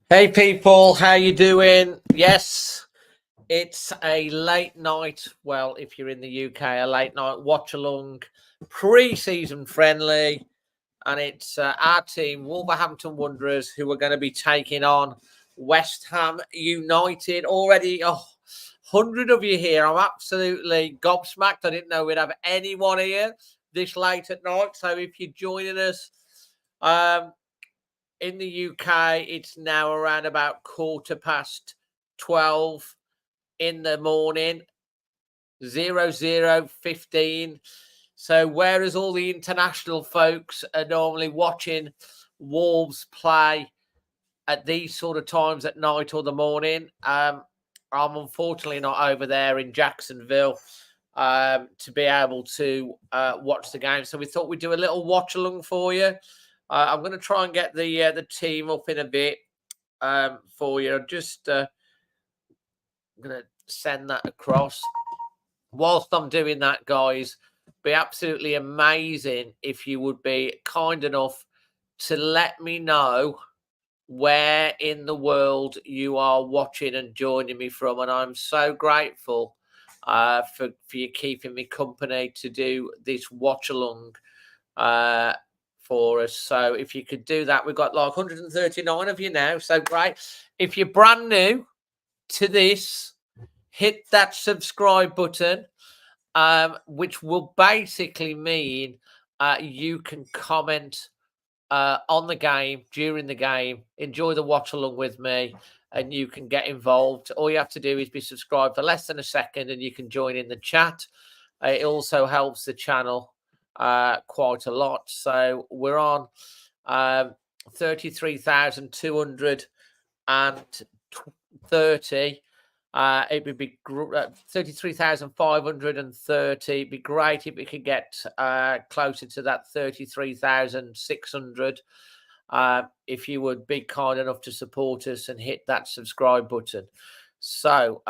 Hey people, how you doing? Yes, it's a late night. Well, if you're in the UK, a late night watch along, pre-season friendly, and it's our team, Wolverhampton Wanderers, who are going to be taking on West Ham United. Already, 100 of you here. I'm absolutely gobsmacked. I didn't know we'd have anyone here this late at night. So if you're joining us, in the UK, it's now around about 12:15 in the morning, 00:15. So whereas all the international folks are normally watching Wolves play at these sort of times at night or the morning, I'm unfortunately not over there in Jacksonville to be able to watch the game. So we thought we'd do a little watch along for you. I'm going to try and get the team up in a bit for you. Just I'm going to send that across. Whilst I'm doing that, guys, be absolutely amazing if you would be kind enough to let me know where in the world you are watching and joining me from. And I'm so grateful for you keeping me company to do this watch along for us. So if you could do that, we've got like 139 of you now. So great. If you're brand new to this, hit that subscribe button, which will basically mean you can comment on the game, during the game, enjoy the watch along with me, and you can get involved. All you have to do is be subscribed for less than a second and you can join in the chat. It also helps the channel quite a lot. So we're on 33,230. It would be 33,530. It'd be great if we could get closer to that 33,600. If you would be kind enough to support us and hit that subscribe button. So,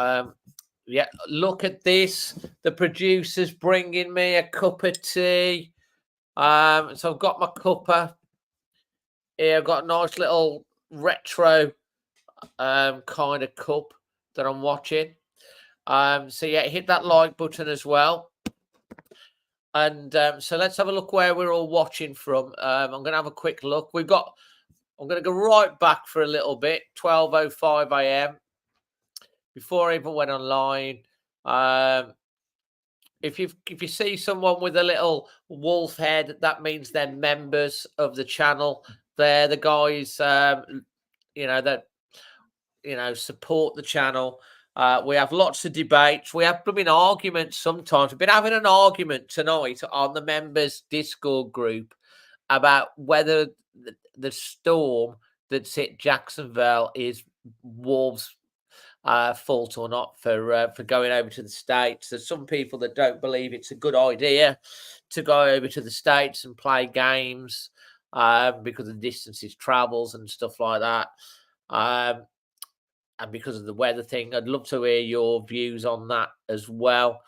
yeah, look at this. The producer's bringing me a cup of tea. So I've got my cuppa here. I've got a nice little retro kind of cup that I'm watching. So yeah, hit that like button as well. And so let's have a look where we're all watching from. I'm going to have a quick look. I'm going to go right back for a little bit. 12:05 a.m. before I even went online. If you see someone with a little wolf head, that means they're members of the channel. They're the guys, that support the channel. We have lots of debates. We have been arguments sometimes. We've been having an argument tonight on the members' Discord group about whether the storm that's hit Jacksonville is Wolves' fault or not for going over to the States. There's some people that don't believe it's a good idea to go over to the States and play games because of the distances travels and stuff like that. And because of the weather thing. I'd love to hear your views on that as well.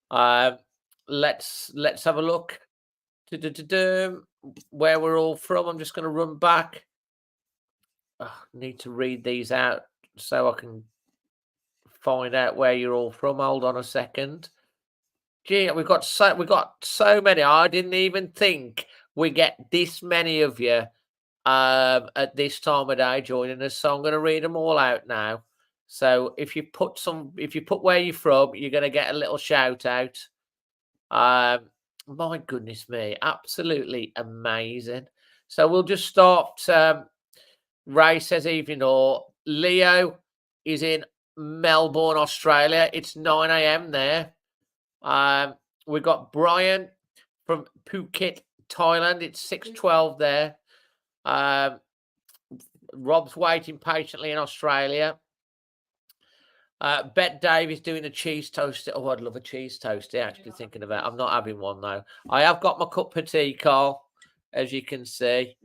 Let's have a look where we're all from. I'm just going to run back. Need to read these out so I can find out where you're all from. Hold on a second. Gee, we got so many. I didn't even think we get this many of you at this time of day joining us. So I'm going to read them all out now. So if you put where you're from, you're going to get a little shout out. My goodness me, absolutely amazing. So we'll just start. Ray says evening all. Leo is in Melbourne, Australia. It's 9 a.m. there. We've got Brian from Phuket, Thailand. It's 6:12 there. Rob's waiting patiently in Australia. Bet Dave is doing a cheese toast. Oh, I'd love a cheese toast. Actually thinking about. I'm not having one though. I have got my cup of tea, Carl, as you can see.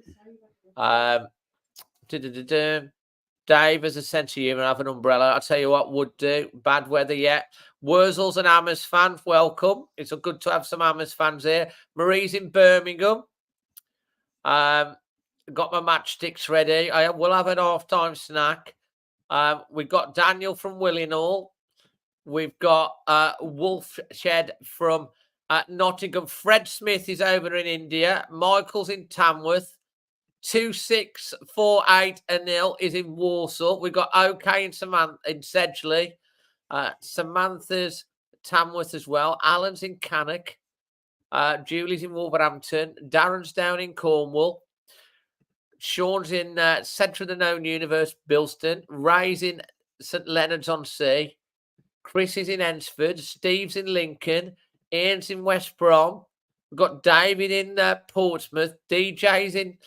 Dave has a sense of humour. Have an umbrella. I'll tell you what would do. Bad weather yet. Wurzels and Hammers fans, welcome. It's good to have some Hammers fans here. Marie's in Birmingham. got my matchsticks ready. I will have an half-time snack. We've got Daniel from Willinghall. We've got Wolf Shed from Nottingham. Fred Smith is over in India. Michael's in Tamworth. 2648 and 0 is in Warsaw. We've got OK in Samantha in Sedgley. Samantha's Tamworth as well. Alan's in Cannock. Julie's in Wolverhampton. Darren's down in Cornwall. Sean's in Centre of the Known Universe, Bilston. Ray's in St Leonard's on Sea. Chris is in Ensford. Steve's in Lincoln. Ian's in West Brom. We've got David in Portsmouth. DJ's in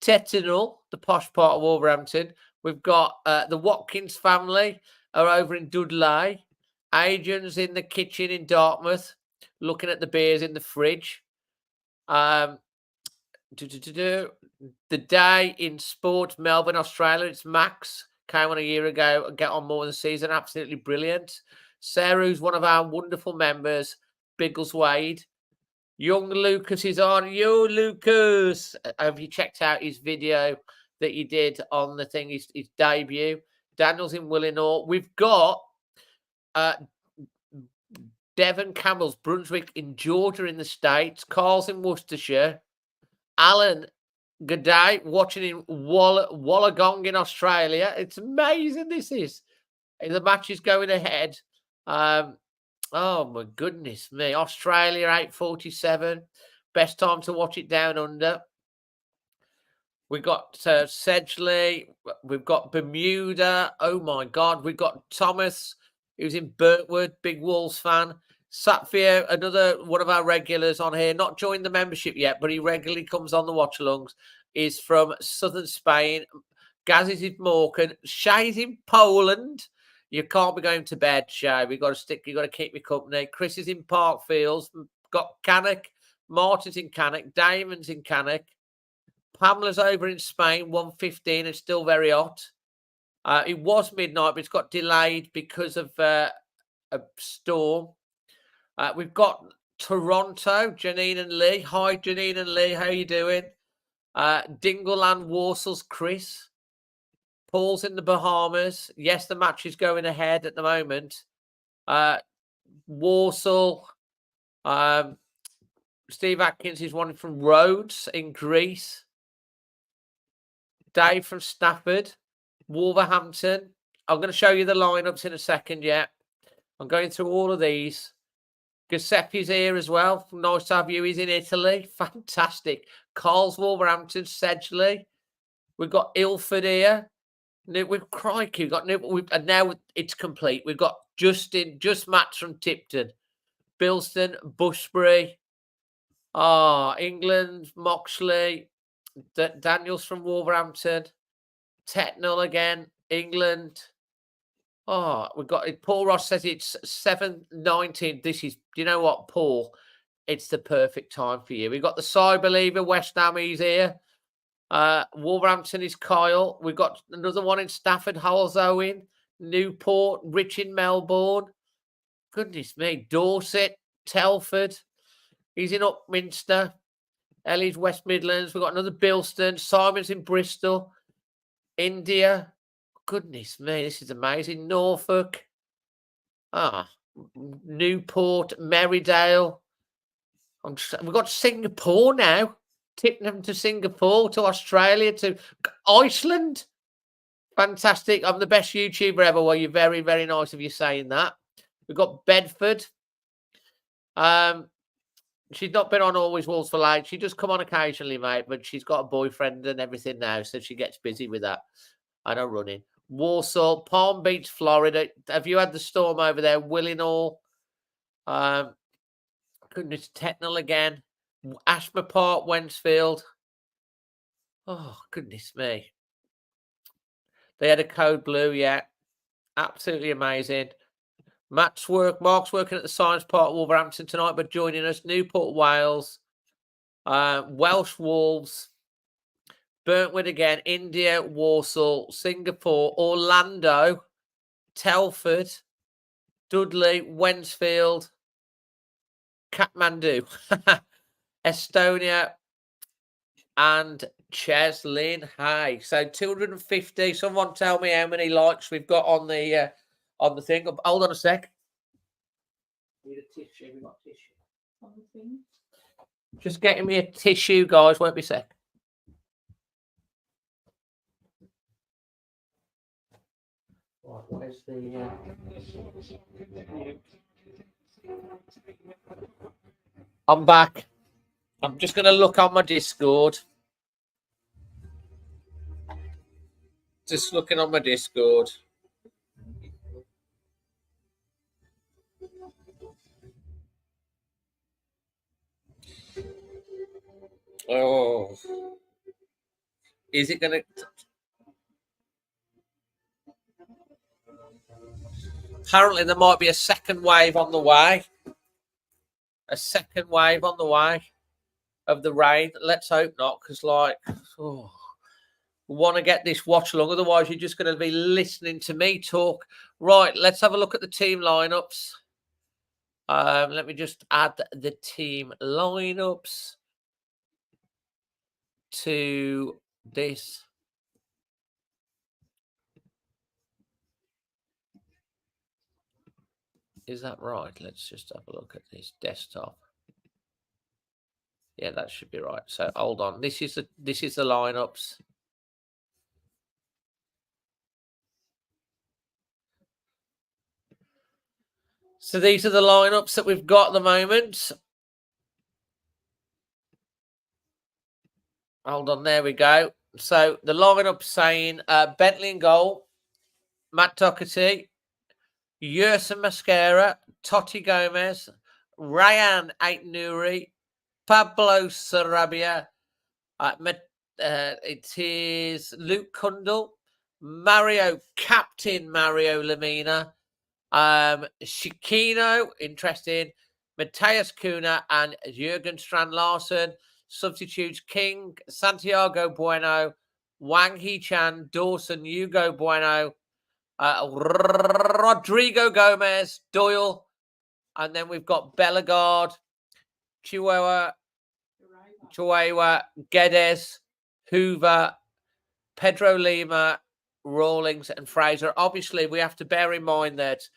Tettenhall, the posh part of Wolverhampton. We've got the Watkins family are over in Dudley. Adrian's in the kitchen in Dartmouth, looking at the beers in the fridge. The day in sports, Melbourne, Australia. It's Max. Came on a year ago and get on more than season. Absolutely brilliant. Sarah, who's one of our wonderful members. Biggleswade. Young Lucas is on. Yo, Lucas. Have you checked out his video that he did on the thing, his debut? Daniel's in Willinghall. We've got Devon Campbell's Brunswick in Georgia in the States. Carl's in Worcestershire. Alan, good day. Watching in Wollongong in Australia. It's amazing, this is. The match is going ahead. Oh, my goodness me. Australia, 8:47. Best time to watch it down under. We've got Sedgley. We've got Bermuda. Oh, my God. We've got Thomas, who's in Burntwood, big Wolves fan. Satvia, another one of our regulars on here. Not joined the membership yet, but he regularly comes on the watch-alongs. Is from southern Spain. Gaz is in Morecambe. Shay's in Poland. You can't be going to bed, Shay. You've got to keep me company. Chris is in Parkfields. Got Cannock. Martin's in Cannock. Damon's in Cannock. Pamela's over in Spain, 1:15. It's still very hot. It was midnight, but it's got delayed because of a storm. We've got Toronto, Janine and Lee. Hi, Janine and Lee. How you doing? Dingleland, Warsaw's Chris. Paul's in the Bahamas. Yes, the match is going ahead at the moment. Warsaw. Steve Atkins is one from Rhodes in Greece. Dave from Stafford. Wolverhampton. I'm going to show you the lineups in a second, yeah. I'm going through all of these. Giuseppe's here as well. Nice to have you. He's in Italy. Fantastic. Carl's Wolverhampton, Sedgley. We've got Ilford here. We've crikey. We've got and now it's complete. We've got just Matt from Tipton, Bilston, Bushbury. England, Moxley, Daniels from Wolverhampton, Tetnall again, England. We've got it. Paul Ross says it's 7:19. This is, you know what, Paul? It's the perfect time for you. We've got the Cyber Lever, West Ham, he's here. Wolverhampton is Kyle. We've got another one in Stafford, Hull's Owen, Newport, Rich in Melbourne. Goodness me, Dorset, Telford. He's in Upminster. Ellie's West Midlands. We've got another Bilston. Simon's in Bristol. India. Goodness me, this is amazing. Norfolk. Newport, Merridale. We've got Singapore now. Tipping them to Singapore, to Australia, to Iceland. Fantastic. I'm the best YouTuber ever. Well, you're very, very nice of you saying that. We've got Bedford. She's not been on Always Wolves for Life. She does come on occasionally, mate, but she's got a boyfriend and everything now, so she gets busy with that. I know running. Warsaw, Palm Beach, Florida. Have you had the storm over there? Willinghall. Goodness, Tetnall again. Ashmer Park, Wensfield. Oh, goodness me. They had a code blue, yeah. Absolutely amazing. Mark's working at the Science Park, Wolverhampton tonight, but joining us, Newport, Wales, Welsh Wolves, Burntwood again, India, Warsaw, Singapore, Orlando, Telford, Dudley, Wensfield, Kathmandu, Estonia, and Cheslin, hi. So 250. Someone tell me how many likes we've got on the thing. Hold on a sec. Need a tissue. We got tissue on the thing. Just getting me a tissue, guys. Won't be a sec. Right, where's the? I'm back. I'm just going to look on my Discord. Just looking on my Discord. Oh. Is it going to... Apparently there might be a second wave on the way. A second wave on the way of the rain. Let's hope not, because we want to get this watch along. Otherwise, you're just going to be listening to me talk. Right, let's have a look at the team lineups. Let me just add the team lineups to this. Is that right? Let's just have a look at this desktop. Yeah, that should be right. So hold on. This is the lineups. So these are the lineups that we've got at the moment. Hold on, there we go. So the lineup saying Bentley in goal, Matt Doherty, Yerson Mascara, Totti Gomez, Ryan Aitnouri, Pablo Sarabia. It is Luke Kundle, Captain Mario Lamina, Shikino, interesting, Matthias Kuna and Jurgen Strand Larsen. Substitutes King, Santiago Bueno, Wang Hee-chan, Dawson, Hugo Bueno, Rodrigo Gomez, Doyle, and then we've got Bellegarde, Chihuahua, Guedes, Hoover, Pedro Lima, Rawlings, and Fraser. Obviously, we have to bear in mind that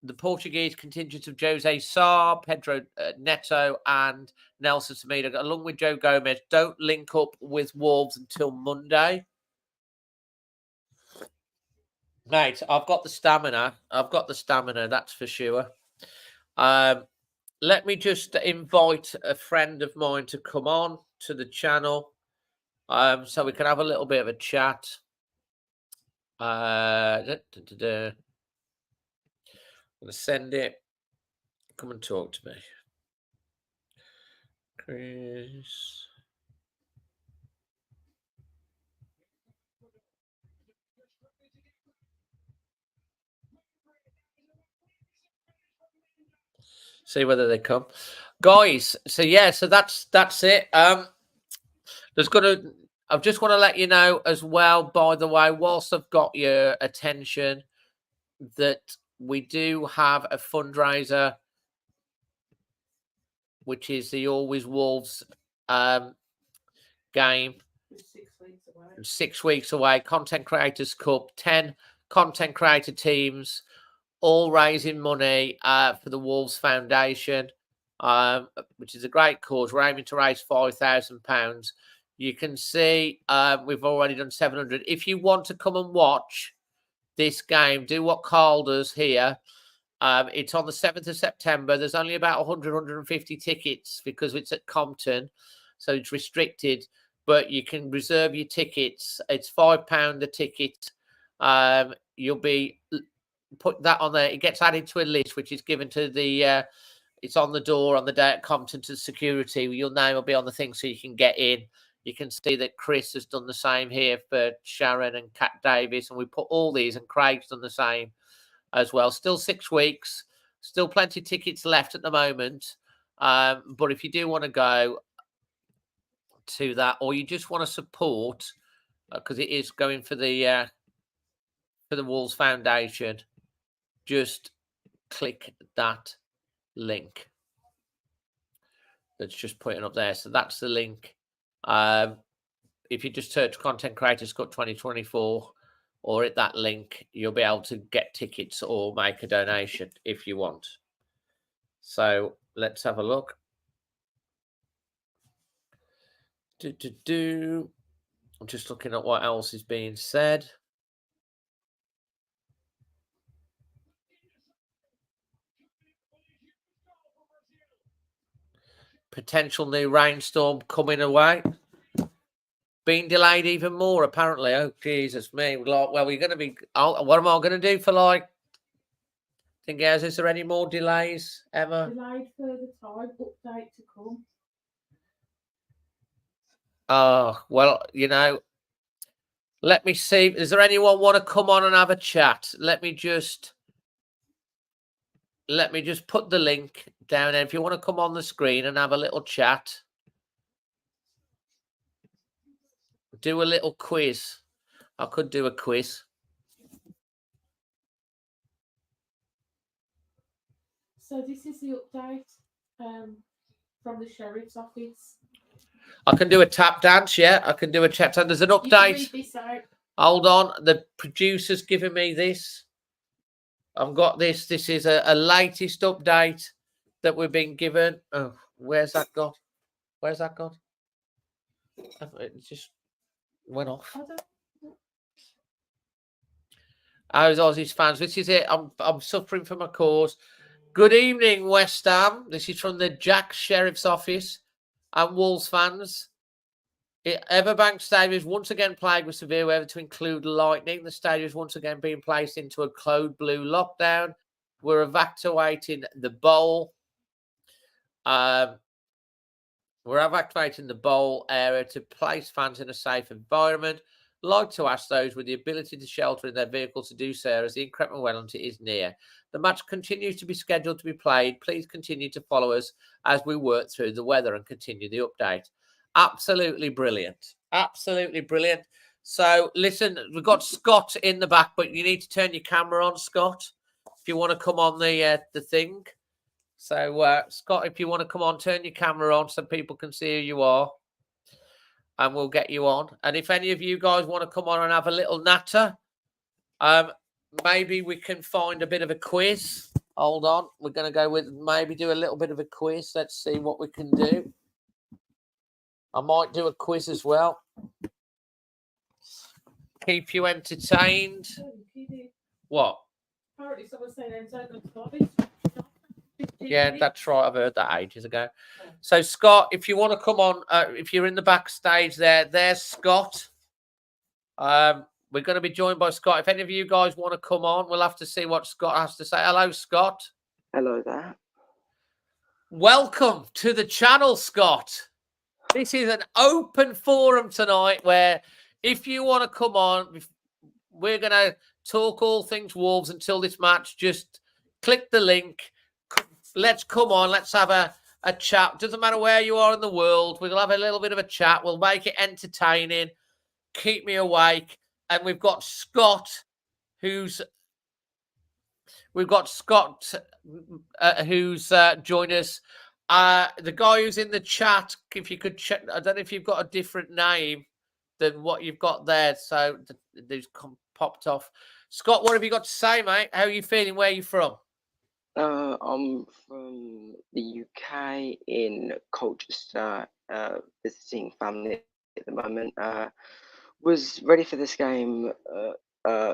the Portuguese contingent of Jose Sarr, Pedro Neto, and Nelson Semedo, along with Joe Gomez, don't link up with Wolves until Monday. Mate, I've got the stamina. That's for sure. Let me just invite a friend of mine to come on to the channel so we can have a little bit of a chat. I'm going to send it. Come and talk to me. Chris. See whether they come. Guys, so that's it. I just want to let you know as well, by the way, whilst I've got your attention, that we do have a fundraiser, which is the Always Wolves game. 6 weeks away. Content Creators Cup, 10 content creator teams, all raising money for the Wolves Foundation, which is a great cause. We're aiming to raise £5,000. You can see we've already done 700. If you want to come and watch this game, do what Carl does here. It's on the 7th of September. There's only about 100, 150 tickets because it's at Compton, so it's restricted. But you can reserve your tickets. It's £5 a ticket. You'll be put that on there. It gets added to a list, which is given to the. It's on the door on the day at Compton to security. Your name will be on the thing, so you can get in. You can see that Chris has done the same here for Sharon and Kat Davis, and we put all these, and Craig's done the same as well. Still 6 weeks, still plenty of tickets left at the moment. But if you do want to go to that, or you just want to support, because it is going for the Wolves Foundation, just click that link that's just putting up there. So that's the link If you just search Content Creators Cup 2024 or hit that link, you'll be able to get tickets or make a donation if you want. So let's have a look. I'm just looking at what else is being said. Potential new rainstorm coming away. Being delayed even more, apparently. Oh, Jesus me. Well, we're going to be... what am I going to do for, like... is there any more delays, Emma? Delayed further time, update to come. Oh, well, let me see. Is there anyone want to come on and have a chat? Let me just put the link down there. If you want to come on the screen and have a little chat, do a little quiz. I could do a quiz. So this is the update from the sheriff's office. I can do a tap dance, yeah. I can do a chat. And there's an update. You can read this out. Hold on. The producer's giving me this. I've got this. This is a latest update that we've been given. Oh, where's that gone? Where's that gone? It just went off. How's Aussies fans? This is it. I'm suffering from a cause. Good evening, West Ham. This is from the Jack Sheriff's Office. And Wolves fans. EverBank Stadium is once again plagued with severe weather, to include lightning. The stadium is once again being placed into a code blue lockdown. We're evacuating the bowl. We're evacuating the bowl area to place fans in a safe environment. I'd like to ask those with the ability to shelter in their vehicles to do so, as the inclement weather is near. The match continues to be scheduled to be played. Please continue to follow us as we work through the weather and continue the update. Absolutely brilliant. Absolutely brilliant. So, listen, we've got Scott in the back, but you need to turn your camera on, Scott, if you want to come on the thing. So, Scott, if you want to come on, turn your camera on so people can see who you are, and we'll get you on. And if any of you guys want to come on and have a little natter, maybe we can find a bit of a quiz. Hold on. We're going to go with maybe do a little bit of a quiz. Let's see what we can do. I might do a quiz as well. Keep you entertained. What? Apparently someone's saying yeah, that's right. I've heard that ages ago. So, Scott, if you want to come on, if you're in the backstage there's Scott. We're going to be joined by Scott. If any of you guys want to come on, we'll have to see what Scott has to say. Hello, Scott. Hello there. Welcome to the channel, Scott. This is an open forum tonight where if you want to come on, we're going to talk all things Wolves until this match. Just click the link. Let's come on. Let's have a chat. Doesn't matter where you are in the world. We'll have a little bit of a chat. We'll make it entertaining. Keep me awake. And we've got Scott, who's joined us. The guy who's in the chat, if you could check, I don't know if you've got a different name than what you've got there. So these popped off. Scott, what have you got to say, mate? How are you feeling? Where are you from? I'm from the UK in Colchester, visiting family at the moment. Was ready for this game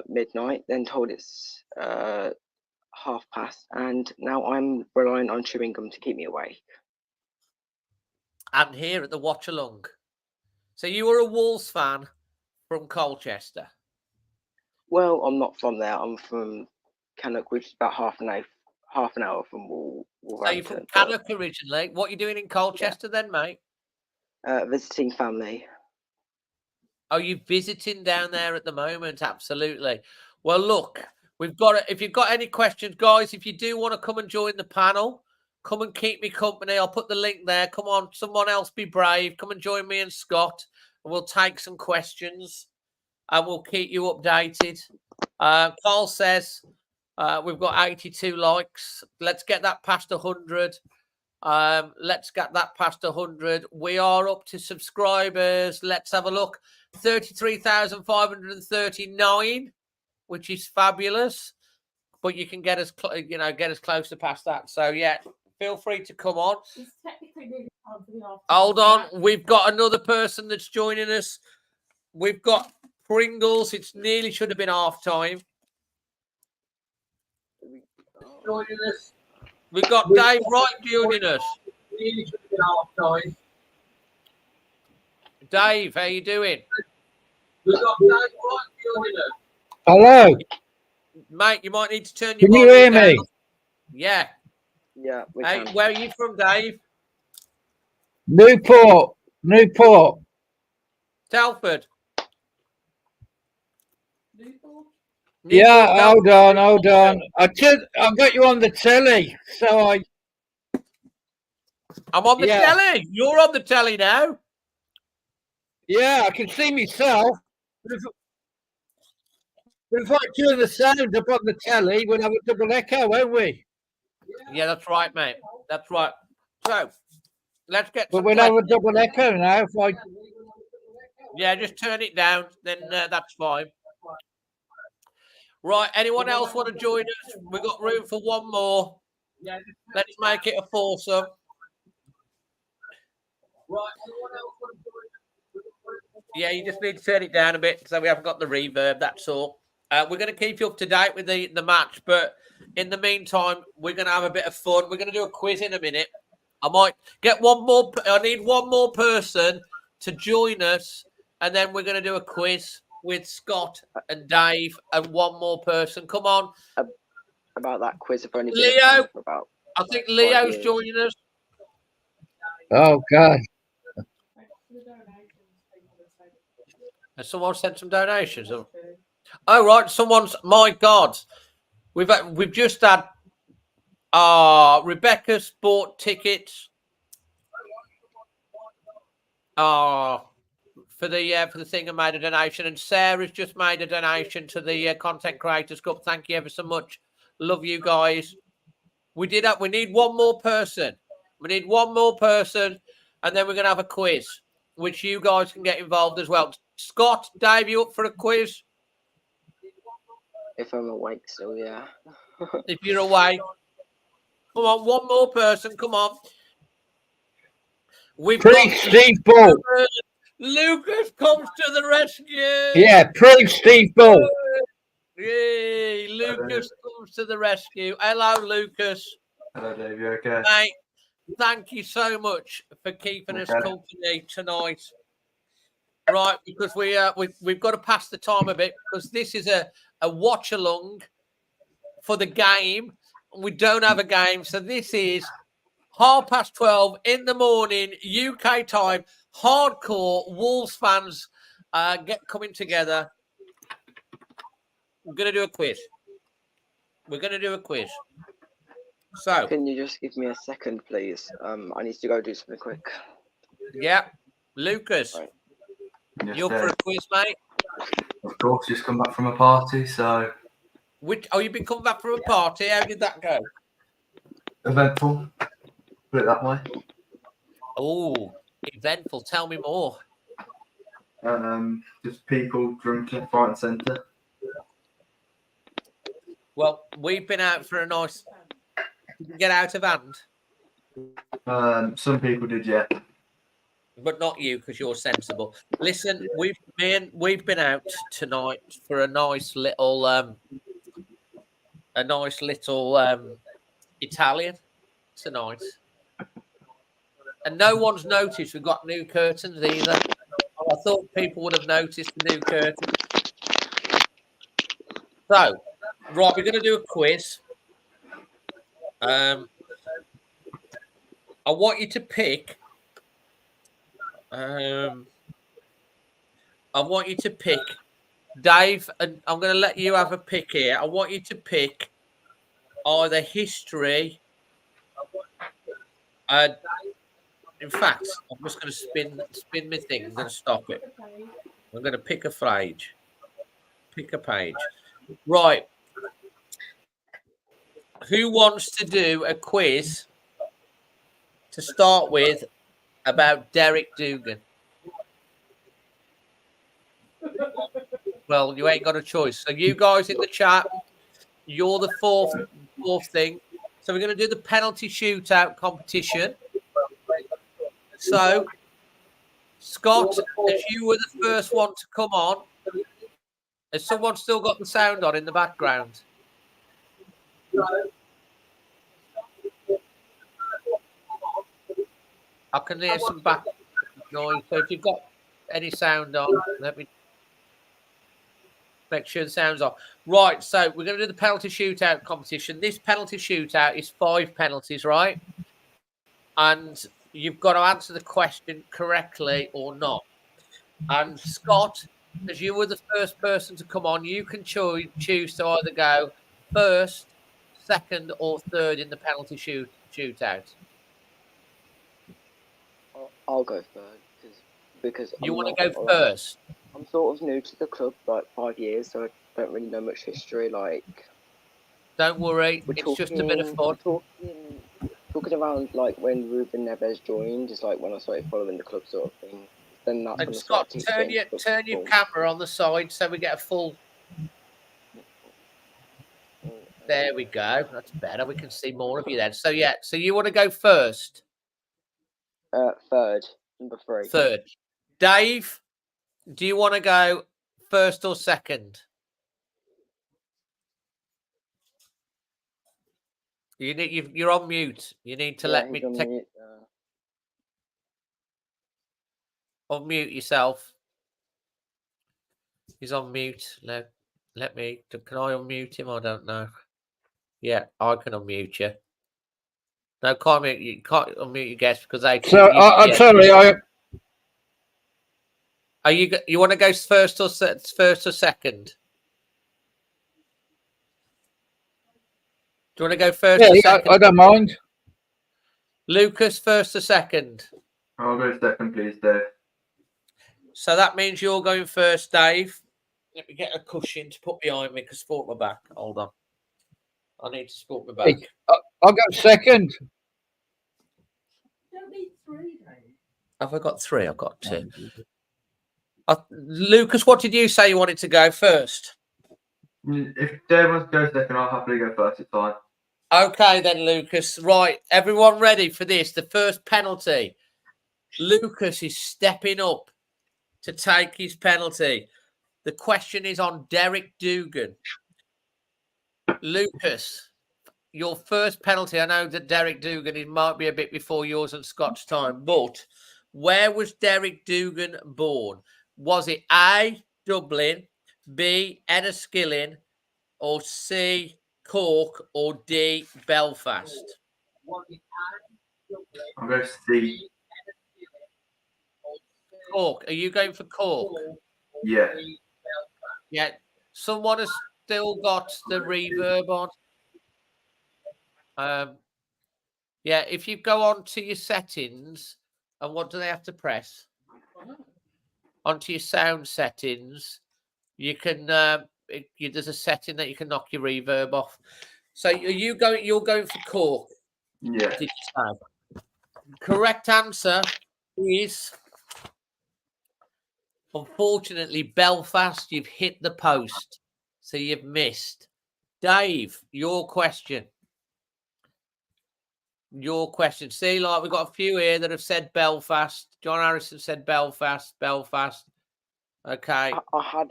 midnight, then told it's past, and now I'm relying on chewing gum to keep me awake. And here at the watch along. So you were a Wolves fan from Colchester? Well, I'm not from there. I'm from Cannock, which is about half an hour from Wolverhampton. So you're from Cannock originally. What are you doing in Colchester then, mate? Visiting family. Oh, you're visiting down there at the moment? Absolutely. Well, look, we've got it. If you've got any questions, guys, if you do want to come and join the panel, come and keep me company. I'll put the link there. Come on, someone else be brave. Come and join me and Scott, and we'll take some questions, and we'll keep you updated. Carl says we've got 82 likes. Let's get that past 100. Let's get that past 100. We are up to subscribers. Let's have a look. 33,539, which is fabulous. But you can get us, get us closer past that. So yeah, feel free to come on. It's technically nearly time for the afternoon. Hold on, we've got another person that's joining us. We've got Pringles. It's nearly should have been half time. Joining us. We've got Dave Wright joining us. Nearly should have been half time. Dave, how you doing? We've got Dave Wright joining us. Hello. Mate, you might need to turn your Can you hear volume me? down. Yeah. Yeah, we Hey, can. where are you from, Dave? Newport. Telford. Newport? Yeah, Telford. hold on. I've got you on the telly, so I'm on the Yeah. telly. You're on the telly now. yeah, I can see myself. But if I turn the sound up on the telly, we'll have a double echo, won't we? Yeah, that's right, mate. That's right. So, let's get But some we'll have a questions. double echo now. If I Yeah, just turn it down, then that's fine. Right, anyone else want to join us? We've got room for one more. Let's make it a foursome. Right, anyone else want to join us? Yeah, you just need to turn it down a bit so we haven't got the reverb, that's all. We're going to keep you up to date with the match, but in the meantime, we're going to have a bit of fun. We're going to do a quiz in a minute. I might get one more. I need one more person to join us, and then we're going to do a quiz with Scott and Dave and one more person. Come on. About that quiz, I've only been Leo. a fan for about I think 5 Leo's years. joining us. oh God, Thanks for the donations, people that say. Has someone sent some donations? Oh, right. Someone's. My God. We've just had. Rebecca's bought tickets. For the thing and made a donation, and Sarah's just made a donation to the Content Creators Cup. Thank you ever so much. Love you guys. We need one more person. We need one more person, and then we're gonna have a quiz, which you guys can get involved as well. Scott, Dave, you up for a quiz? If I'm awake still, yeah. If you're away, come on, one more person. Come on. We've got Steve Bull. Lucas comes to the rescue. Yeah, Steve Bull. Yay, Lucas comes to the rescue. Hello, Lucas. Hello, Dave. You okay? Mate, thank you so much for keeping us company tonight. Right, because we've got to pass the time a bit because this is a watch along for the game. We don't have a game, so this is 12:30 in the morning UK time. Hardcore Wolves fans coming together. We're going to do a quiz. So, Can you just give me a second, please? I need to go do something quick. yeah, Lucas, Right. Yes, you're for Dave. a quiz, mate. Of course, just come back from a party, so You've been coming back from a party. How did that go? eventful. Put it that way. Oh, eventful. Tell me more. Just people drunk left, right, and centre. Well, we've been out for a nice. Did you get out of hand? Some people did, yeah. But not you, because you're sensible. Listen, we've been out tonight for a nice little Italian tonight, and no one's noticed we've got new curtains either. I thought people would have noticed the new curtains. So, right, we're going to do a quiz. I want you to pick. I want you to pick, Dave, and I'm going to let you have a pick here. I want you to pick either history. In fact, I'm just going to spin my thing. I'm going to stop it. I'm going to pick a page. Pick a page. Right. Who wants to do a quiz to start with about Derek Dugan? Well, you ain't got a choice. So you guys in the chat, you're the fourth thing. So we're going to do the penalty shootout competition. So, Scott, as you were the first one to come on, has someone still got the sound on in the background? I can hear some back noise. So if you've got any sound on, let me make sure the sound's off. Right, so we're going to do the penalty shootout competition. This penalty shootout is 5 penalties, right? And you've got to answer the question correctly or not. And Scott, as you were the first person to come on, you can choose to either go first, second, or third in the penalty shootout. I'll go third because You want to go first? I'm sort of new to the club, like 5 years, so I don't really know much history. Like, don't worry, it's just a bit of fun. Talking around like when Ruben Neves joined, is like when I started following the club, sort of thing. Then that's and Scott, turn your camera on the side so we get a full. There we go. That's better. We can see more of you then. So yeah, so you want to go first? Third, number 3. Third. Dave, do you want to go first or second? You're on mute. You need to let me take. Unmute yourself. He's on mute. Let me. Can I unmute him? I don't know. Yeah, I can unmute you. No, can't mute you. Can't unmute your guest because they. So I'm sorry. Are you want to go first or second? Do you want to go first or second? I don't mind. Lucas, first or second? I'll go second, please, Dave. So that means you're going first, Dave. Let me get a cushion to put behind me because support my back. Hold on. I need to support my back. I'll go second. You don't need 3, Dave. Have I got 3? I've got 2. Lucas, what did you say you wanted to go first? If Dave wants to go second, I'll happily go first. It's fine. Okay, then, Lucas. Right, everyone ready for this? The first penalty. Lucas is stepping up to take his penalty. The question is on Derek Dugan. Lucas, your first penalty. I know that Derek Dugan, it might be a bit before yours and Scott's time, but where was Derek Dugan born? Was it A, Dublin, B, Enniskillen, or C, Cork, or D, Belfast? I'll go C. Cork. Are you going for Cork? Yeah. Yeah. Someone has still got the reverb on. Yeah, if you go on to your settings, and what do they have to press? Onto your sound settings, you can there's a setting that you can knock your reverb off. So you're going for Cork. Yeah. Did you say? Correct answer is unfortunately Belfast. You've hit the post, so you've missed. Dave, your question. Your question. See, like we've got a few here that have said Belfast. John Harrison said Belfast. Okay. I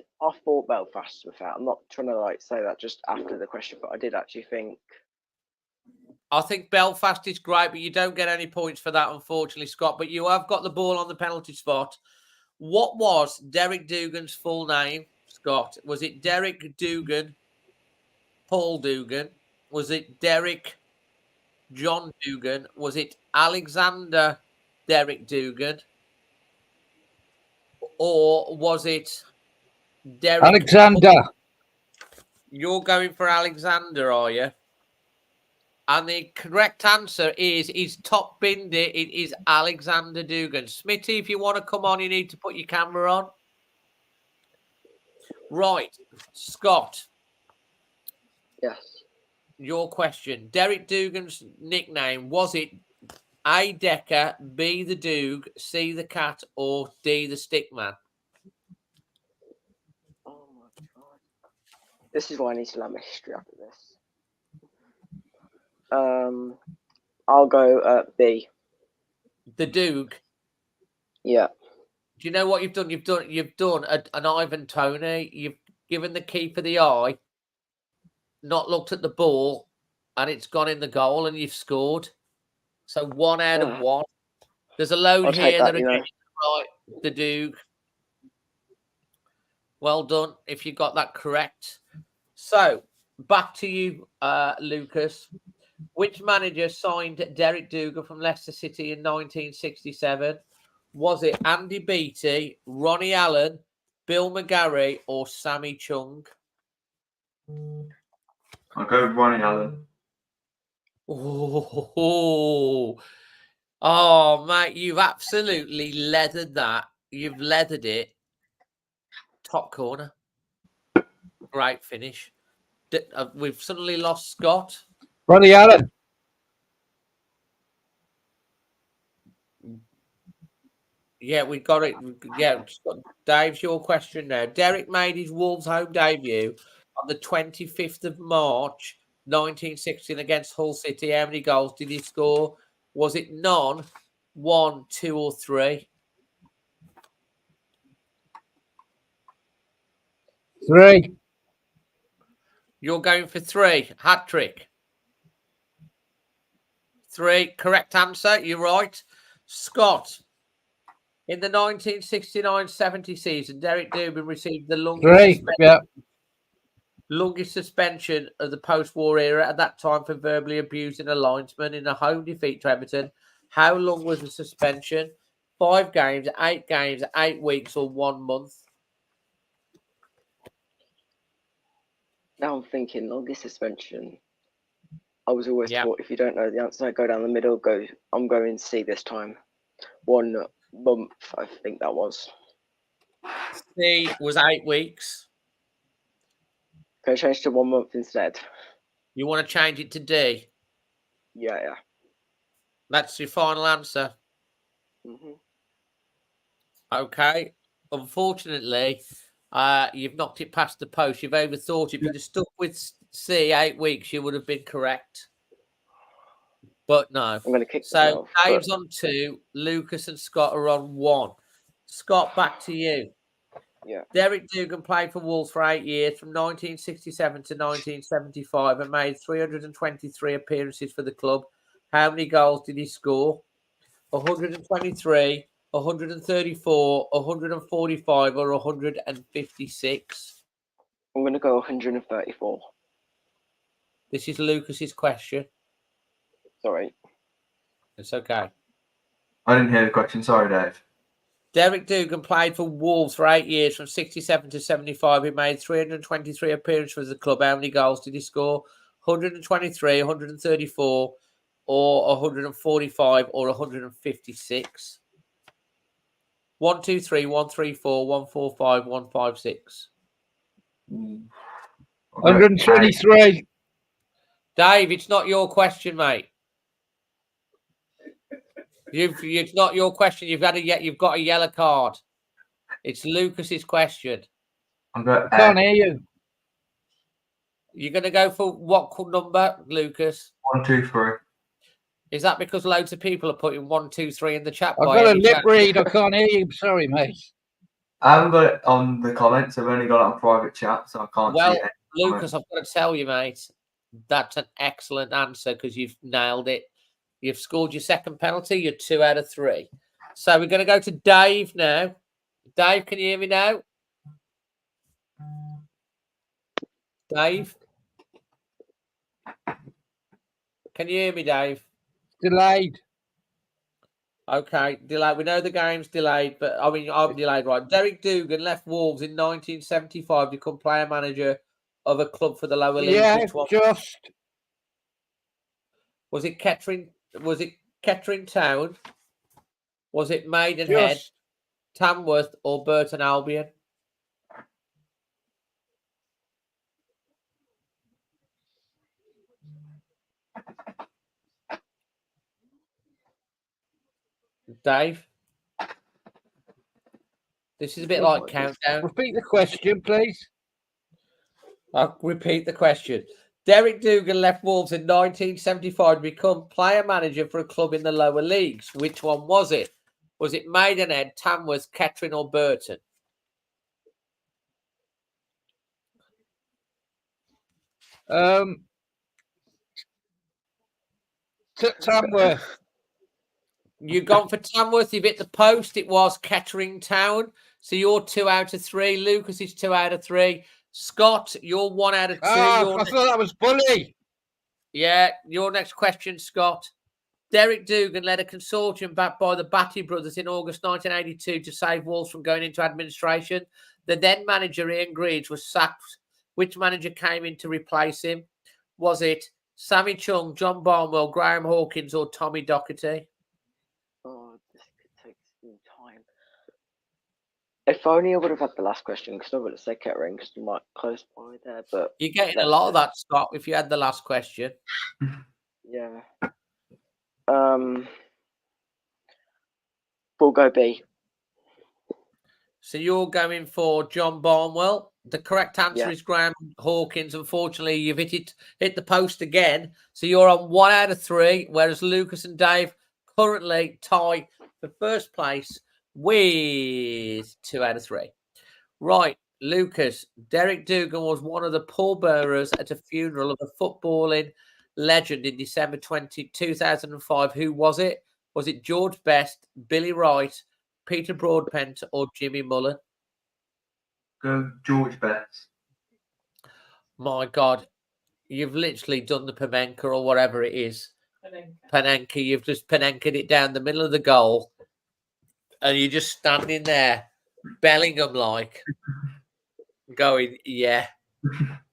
thought Belfast with that. I'm not trying to like say that just after the question, but I did actually think. I think Belfast is great, but you don't get any points for that, unfortunately, Scott. But you have got the ball on the penalty spot. What was Derek Dugan's full name, Scott? Was it Derek Dugan, Paul Dugan? Was it Derek John Dugan? Was it Alexander Derek Dugan? Or was it Derek Alexander? You're going for Alexander, are you? And the correct answer is top binned it. It is Alexander Dugan. Smitty, if you want to come on, you need to put your camera on. Right. Scott. Yes. Your question. Derek Dugan's nickname, was it A. Decker, B. the Doog, C. the Cat, or D. the Stickman? Oh my god. This is why I need to learn my history after this. I'll go B. The Doog. Yeah. Do you know what you've done? You've done an Ivan Toney. You've given the keeper the eye, not looked at the ball, and it's gone in the goal, and you've scored. So 1 out of 1. There's a load I'll take here that, that are getting right. The Doog. Well done if you got that correct. So back to you, Lucas. Which manager signed Derek Dougal from Leicester City in 1967? Was it Andy Beattie, Ronnie Allen, Bill McGarry, or Sammy Chung? I'll go with Ronnie Allen. Oh, mate, you've absolutely leathered that. You've leathered it. Top corner. Great finish. We've suddenly lost Scott. Ronnie Allen. Yeah, we got it. Yeah, Dave's your question now. Derek made his Wolves home debut on the 25th of March, 1916 against Hull City. How many goals did he score? Was it none, 1, 2, or 3? 3. You're going for 3. Hat trick. 3. Correct answer. You're right. Scott. In the 1969-70 season, Derek Dubin received the longest suspension of the post-war era, at that time for verbally abusing a linesman in a home defeat to Everton. How long was the suspension? 5 games, 8 weeks, or 1 month? Now I'm thinking longest suspension. I was always taught if you don't know the answer, go down the middle. I'm going C this time. 1 month, I think that was. C was 8 weeks. Can I change to 1 month instead? You want to change it to D? Yeah. That's your final answer. Mm-hmm. Okay. Unfortunately, you've knocked it past the post. You've overthought it. If you'd have stuck with C, 8 weeks, you would have been correct. But no. I'm going to kick myself. So Dave's but... on 2. Lucas and Scott are on 1. Scott, back to you. Yeah. Derek Dougan played for Wolves for 8 years, from 1967 to 1975, and made 323 appearances for the club. How many goals did he score? 123, 134, 145, or 156? I'm going to go 134. This is Lucas's question. Sorry. It's okay. I didn't hear the question. Sorry, Dave. Derek Dougan played for Wolves for 8 years, from 67 to 75. He made 323 appearances for the club. How many goals did he score? 123, 134, or 145, or 156? 1, 2, 3, 1, 3, 4, 1, 4, 5, 1, 5, 6. 123. Dave, it's not your question, mate. It's not your question. You've got a yellow card. It's Lucas's question. I'm going. I can't hear you. You're going to go for what number, Lucas? 1, 2, 3. Is that because loads of people are putting 1, 2, 3 in the chat? I've got a lip read. I can't hear you. Sorry, mate. I haven't got it on the comments. I've only got it on private chat, so I can't see it. Lucas, I've got to tell you, mate, that's an excellent answer because you've nailed it. You've scored your second penalty. You're 2 out of 3. So we're going to go to Dave now. Dave, can you hear me now? Dave? Can you hear me, Dave? Delayed. Okay, delayed. We know the game's delayed, but I mean, I'm delayed, right? Derek Dougan left Wolves in 1975 to become player manager of a club for the lower league. Yeah, just. Was it Kettering? Was it Kettering Town? Was it Maidenhead, Tamworth, or Burton Albion? Dave. This is a bit like countdown. Repeat the question, please. I'll repeat the question. Derek Dougan left Wolves in 1975 to become player manager for a club in the lower leagues. Which one was it? Was it Maidenhead, Tamworth, Kettering, or Burton? Tamworth. You've gone for Tamworth. You've hit the post. It was Kettering Town. So you're 2 out of 3. Lucas is 2 out of 3. Scott, you're 1 out of 2. I thought that was Bully. Yeah, your next question, Scott. Derek Dougan led a consortium backed by the Batty brothers in August 1982 to save Wolves from going into administration. The then manager, Ian Greaves, was sacked. Which manager came in to replace him? Was it Sammy Chung, John Barnwell, Graham Hawkins, or Tommy Docherty? Oh, this could take some time. If only I would have had the last question, because I would have said Kettering, because you might close by there. But You're getting a lot of that, Scott, if you had the last question. yeah. We'll go B. So you're going for John Barnwell. The correct answer Yeah. is Graham Hawkins. Unfortunately, you've hit the post again. So you're on 1 out of 3, whereas Lucas and Dave currently tie for first place with 2 out of 3. Right, Lucas. Derek Dougan was one of the pallbearers at a funeral of a footballing legend in December 2005. Who was it? Was it George Best, Billy Wright, Peter Broadbent, or Jimmy Mullen? Go George Betts. My God, you've literally done the Panenka or whatever it is. Panenka. You've just Panenka'd it down the middle of the goal, and you're just standing there, Bellingham like, going, yeah,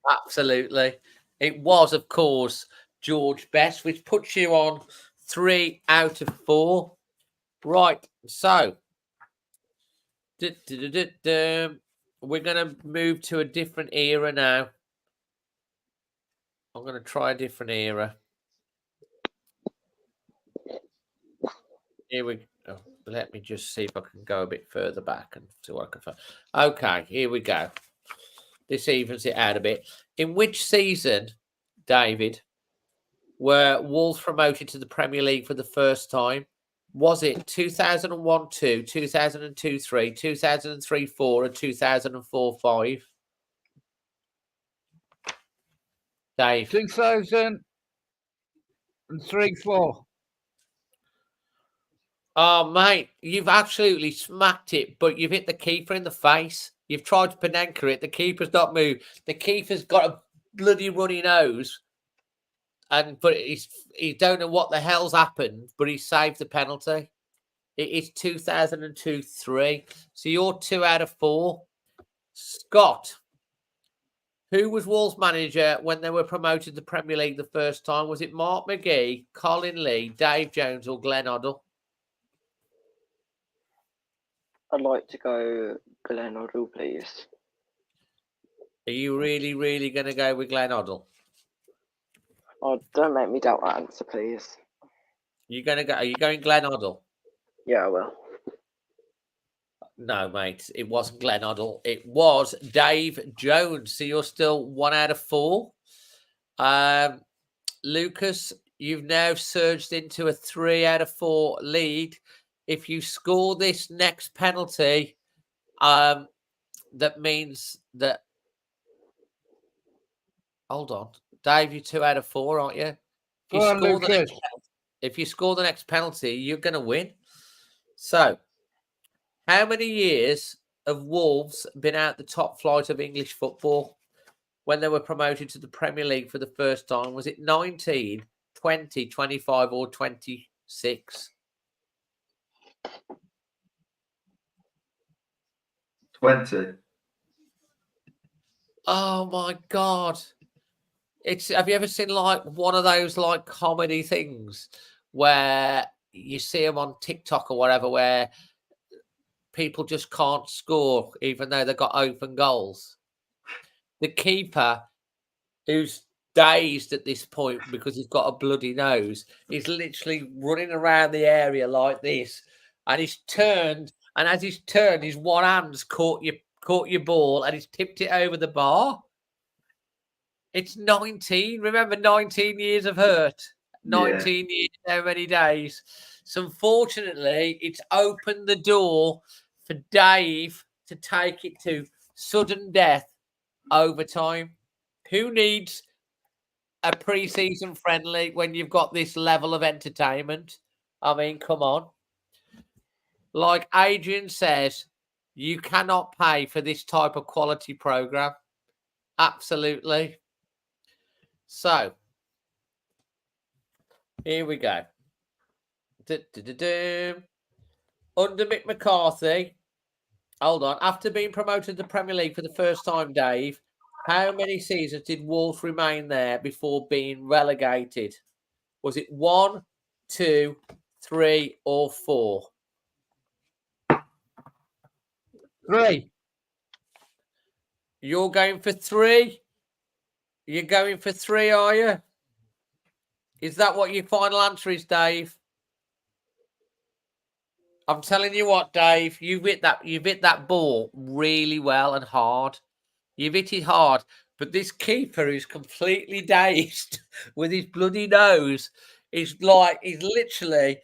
absolutely. It was, of course, George Best, which puts you on 3 out of 4. Right, so we're going to move to a different era now. I'm going to try a different era. Here we go. Let me just see if I can go a bit further back and see what I can find. Okay, here we go. This evens it out a bit. In which season, David, were Wolves promoted to the Premier League for the first time? Was it 2001-2, 2002-3, 2003-4, or 2004-5? Dave. 2003-4. Oh, mate, you've absolutely smacked it, but you've hit the keeper in the face. You've tried to Panenka it. The keeper's not moved. The keeper's got a bloody runny nose. But he don't know what the hell's happened, but he saved the penalty. It is 2002-3. So you're 2 out of 4. Scott, who was Wolves manager when they were promoted to the Premier League the first time? Was it Mark McGee, Colin Lee, Dave Jones, or Glenn Hoddle? I'd like to go Glenn Hoddle, please. Are you really, really going to go with Glenn Hoddle? Oh, don't make me doubt that answer, please. Are you going Glenn Hoddle? Yeah, I will. No, mate, it wasn't Glenn Hoddle. It was Dave Jones. So you're still 1 out of 4. Lucas, you've now surged into a 3 out of 4 lead. If you score this next penalty, that means that. Hold on, Dave, you're 2 out of 4, aren't you? If you score the next penalty, you're going to win. So, how many years have Wolves been out the top flight of English football when they were promoted to the Premier League for the first time? Was it 19, 20, 25, or 26? 20. Oh my God. Have you ever seen like one of those like comedy things where you see them on TikTok or whatever, where people just can't score even though they've got open goals? The keeper, who's dazed at this point because he's got a bloody nose, is literally running around the area like this, and he's turned, and as he's turned, his one hand's caught your ball, and he's tipped it over the bar. It's 19. Remember, 19 years of hurt. 19 years, how many days? So unfortunately, it's opened the door for Dave to take it to sudden death overtime. Who needs a pre-season friendly when you've got this level of entertainment? I mean, come on. Like Adrian says, you cannot pay for this type of quality program. Absolutely. So, here we go. Under Mick McCarthy, hold on. After being promoted to the Premier League for the first time, Dave, how many seasons did Wolves remain there before being relegated? Was it 1, 2, 3, or 4? 3. You're going for 3? You're going for 3, are you? Is that what your final answer is, Dave? I'm telling you what, Dave, you've hit that ball really well and hard. You've hit it hard, but this keeper who's completely dazed with his bloody nose is he's literally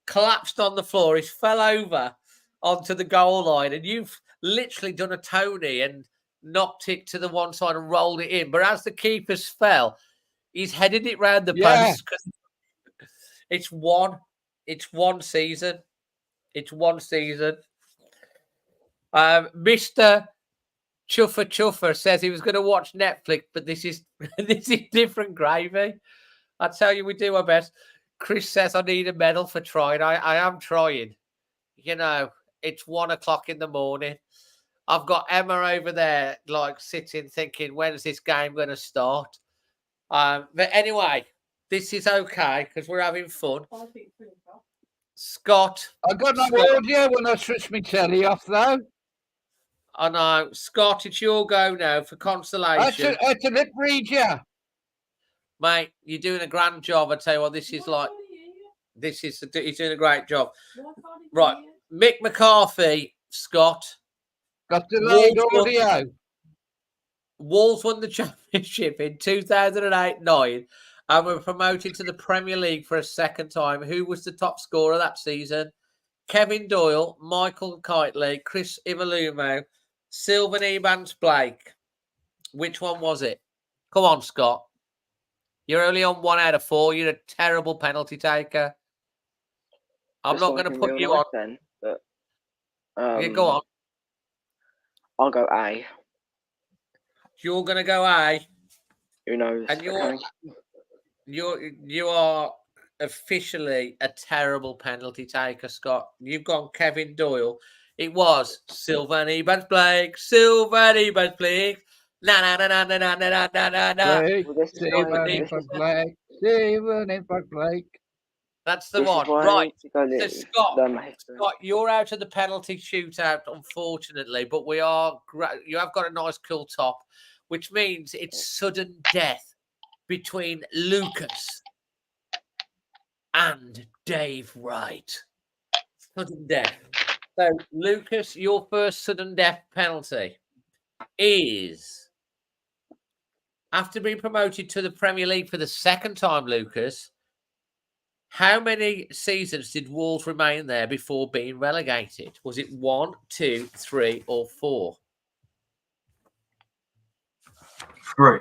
collapsed on the floor. He's fell over onto the goal line, and you've literally done a Tony and knocked it to the one side and rolled it in. But as the keeper's fell, he's headed it round the post. It's one season. It's one season. Mr. Chuffer says he was going to watch Netflix, but this is different gravy. I tell you, we do our best. Chris says I need a medal for trying. I am trying. You know, it's 1 o'clock in the morning. I've got Emma over there, like sitting thinking, when's this game going to start? But anyway, this is okay because we're having fun. Scott. I got no audio when I switched my telly off, though. I know. Scott, it's your go now for consolation. That's a lip read, yeah. Mate, you're doing a grand job. I tell you what, he's doing a great job. Right. Mick McCarthy, Scott. Got delayed audio. Wolves won the championship in 2008-9 and were promoted to the Premier League for a second time. Who was the top scorer that season? Kevin Doyle, Michael Kitely, Chris Ivalumo, Sylvan Evans-Blake. Which one was it? Come on, Scott. You're only on 1 out of 4. You're a terrible penalty taker. I'm not going to put you on. Then, but, yeah, go on. I'll go A. You're going to go A. Who knows? And you are officially a terrible penalty taker, Scott. You've gone Kevin Doyle. It was Sylvan Evans-Blake. Sylvan Evans-Blake. Na. Sylvan Evans-Blake. That's the one. Right. So Scott, you're out of the penalty shootout, unfortunately, but you have got a nice cool top, which means it's sudden death between Lucas and Dave Wright. Sudden death. So, Lucas, your first sudden death penalty is, after being promoted to the Premier League for the second time, Lucas, how many seasons did Wolves remain there before being relegated? Was it 1, 2, 3, or 4? 3.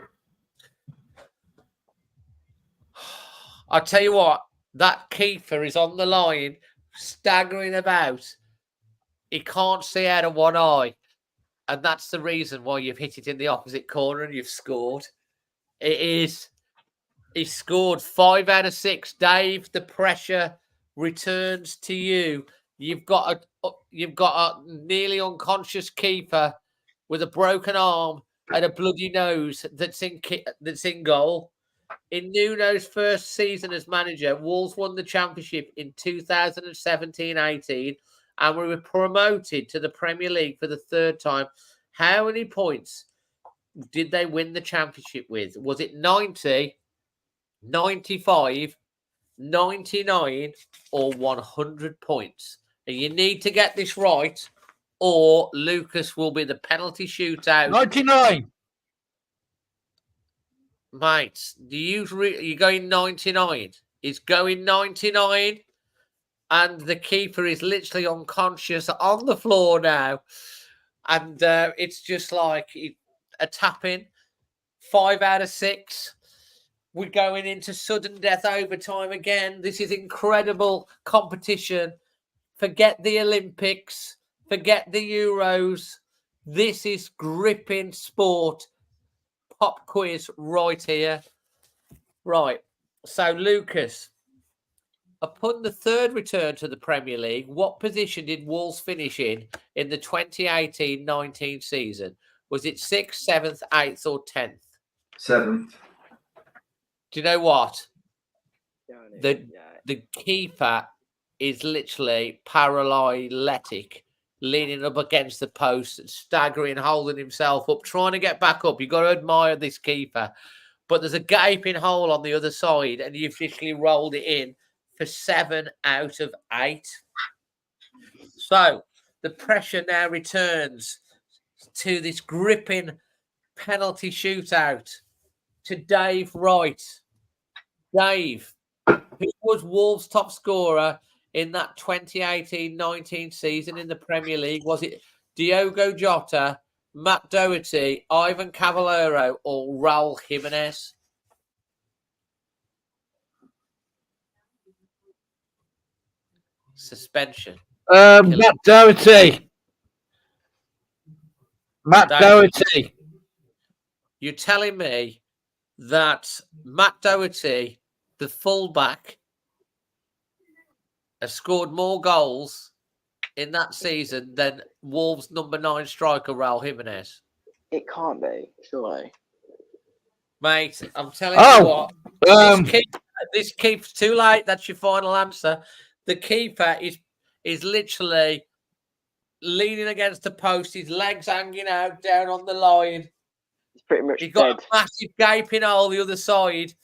I'll tell you what, that keeper is on the line, staggering about. He can't see out of one eye. And that's the reason why you've hit it in the opposite corner and you've scored. It is. He scored 5 out of 6. Dave, the pressure returns to you. You've got a nearly unconscious keeper with a broken arm and a bloody nose that's in goal. In Nuno's first season as manager, Wolves won the championship in 2017-18 and were promoted to the Premier League for the third time. How many points did they win the championship with? Was it 90, 95, 99, or 100 points? And you need to get this right, or Lucas will be the penalty shootout. 99. Mate, you're going 99? He's going 99, and the keeper is literally unconscious on the floor now. And it's just like a tap-in. 5 out of 6. We're going into sudden death overtime again. This is incredible competition. Forget the Olympics. Forget the Euros. This is gripping sport. Pop quiz right here. Right. So, Lucas, upon the third return to the Premier League, what position did Wolves finish in the 2018-19 season? Was it 6th, 7th, 8th, or 10th? 7th. Do you know what? Yeah. The keeper is literally paralytic, leaning up against the post, staggering, holding himself up, trying to get back up. You've got to admire this keeper. But there's a gaping hole on the other side, and you've literally rolled it in for 7 out of 8. So the pressure now returns to this gripping penalty shootout to Dave Wright. Dave, who was Wolves' top scorer in that 2018-19 season in the Premier League? Was it Diogo Jota, Matt Doherty, Ivan Cavallero, or Raul Jimenez? Suspension. Matt Doherty. Matt Doherty. You're telling me that Matt Doherty, the fullback, has scored more goals in that season than Wolves' number 9 striker, Raul Jimenez? It can't be, surely. Mate, I'm telling you what. This keeper's too late. That's your final answer. The keeper is literally leaning against the post, his legs hanging out down on the line. He's pretty much He's got dead. a massive gaping hole the other side,